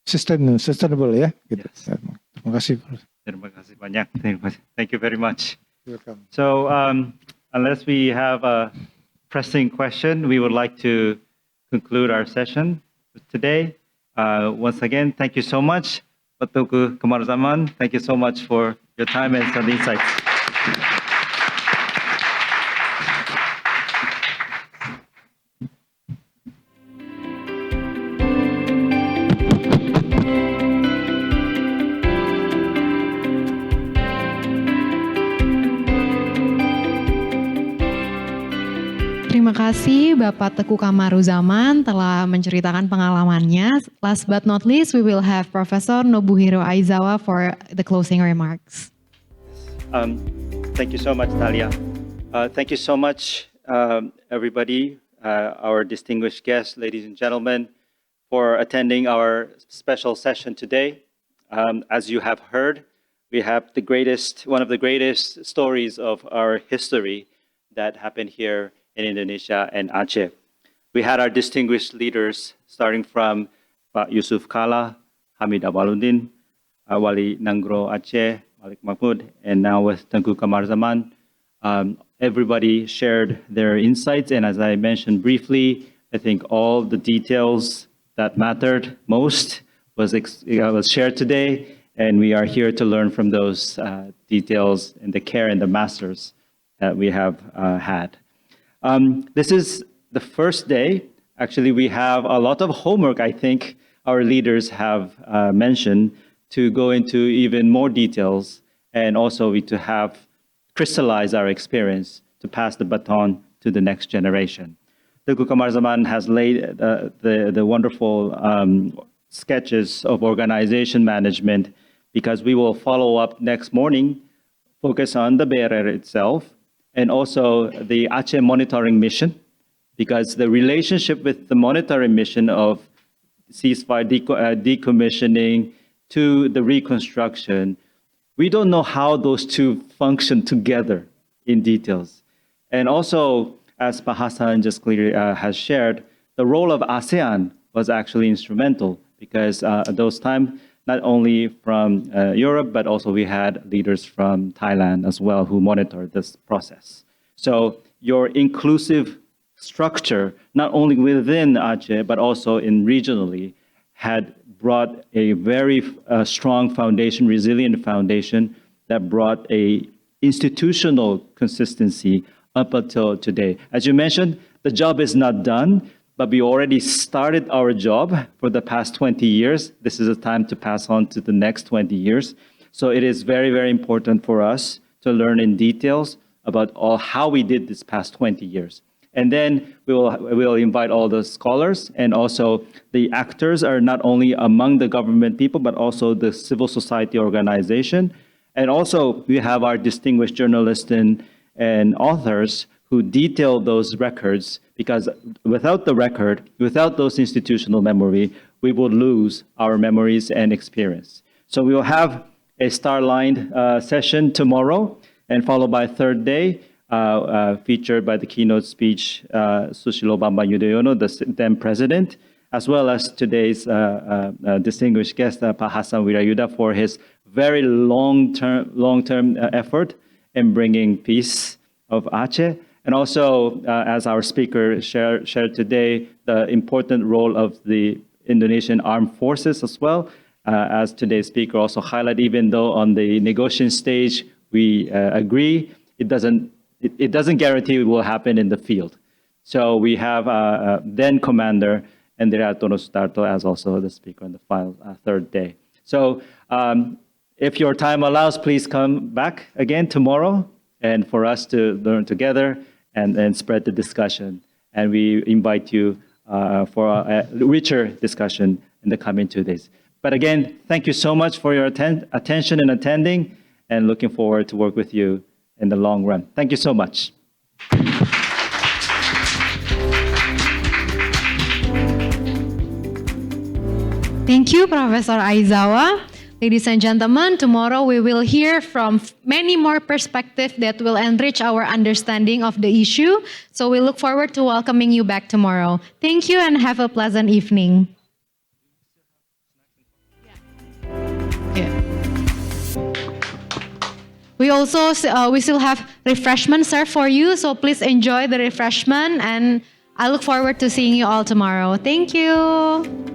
sustainable ya. Gitu. Yes. Terima kasih. Terima kasih banyak. Thank you very much. Welcome. So unless we have a pressing question, we would like to conclude our session today. Once again, thank you so much, Pak Teuku Kamaruzzaman. Thank you so much for your time and some insights. Terima kasih Bapak Teuku Kamaruzzaman telah menceritakan pengalamannya. Last but not least, we will have Profesor Nobuhiro Aizawa for the closing remarks. Thank you so much, Talia. Thank you so much, everybody, our distinguished guests, ladies and gentlemen, for attending our special session today. As you have heard, we have one of the greatest stories of our history that happened here in Indonesia and Aceh. We had our distinguished leaders, starting from Pak Yusuf Kala, Hamid Awaludin, Wali Nangro Aceh, Malik Mahmud, and now with Tengku Kamarzaman. Everybody shared their insights, and as I mentioned briefly, I think all the details that mattered most was shared today, and we are here to learn from those details and the care and the masters that we have had. This is the first day. Actually, we have a lot of homework, I think our leaders have mentioned, to go into even more details, and also to have crystallize our experience to pass the baton to the next generation. Tengku Kamarzaman has laid the wonderful sketches of organization management, because we will follow up next morning, focus on the BRR itself, and also the Aceh monitoring mission, because the relationship with the monitoring mission of ceasefire decommissioning to the reconstruction, we don't know how those two function together in details. And also, as Pak Hassan just clearly has shared, the role of ASEAN was actually instrumental, because at those times, not only from Europe, but also we had leaders from Thailand as well who monitored this process. So your inclusive structure, not only within Aceh, but also in regionally, had brought a very strong foundation, resilient foundation that brought a institutional consistency up until today. As you mentioned, the job is not done, but we already started our job for the past 20 years. This is a time to pass on to the next 20 years. So it is very, very important for us to learn in details about how we did this past 20 years. And then we'll invite all the scholars, and also the actors are not only among the government people, but also the civil society organization. And also we have our distinguished journalists and authors who detail those records, because without the record, without those institutional memory, we would lose our memories and experience. So we will have a star-lined session tomorrow, and followed by a third day, featured by the keynote speech, Susilo Bambang Yudhoyono, the then president, as well as today's distinguished guest, Pak Hassan Wirayuda, for his very long-term effort in bringing peace of Aceh. And also, as our speaker shared today, the important role of the Indonesian Armed Forces as well, as today's speaker also highlighted, even though on the negotiation stage we agree, it doesn't guarantee it will happen in the field. So we have then Commander Endriartono Sutarto as also the speaker on the final third day. So if your time allows, please come back again tomorrow, and for us to learn together and spread the discussion. And we invite you for a richer discussion in the coming 2 days. But again, thank you so much for your attention and attending, and looking forward to work with you in the long run. Thank you so much. Thank you, Professor Aizawa. Ladies and gentlemen, tomorrow we will hear from many more perspectives that will enrich our understanding of the issue. So we look forward to welcoming you back tomorrow. Thank you and have a pleasant evening. Yeah. We still have refreshment served for you, so please enjoy the refreshment, and I look forward to seeing you all tomorrow. Thank you.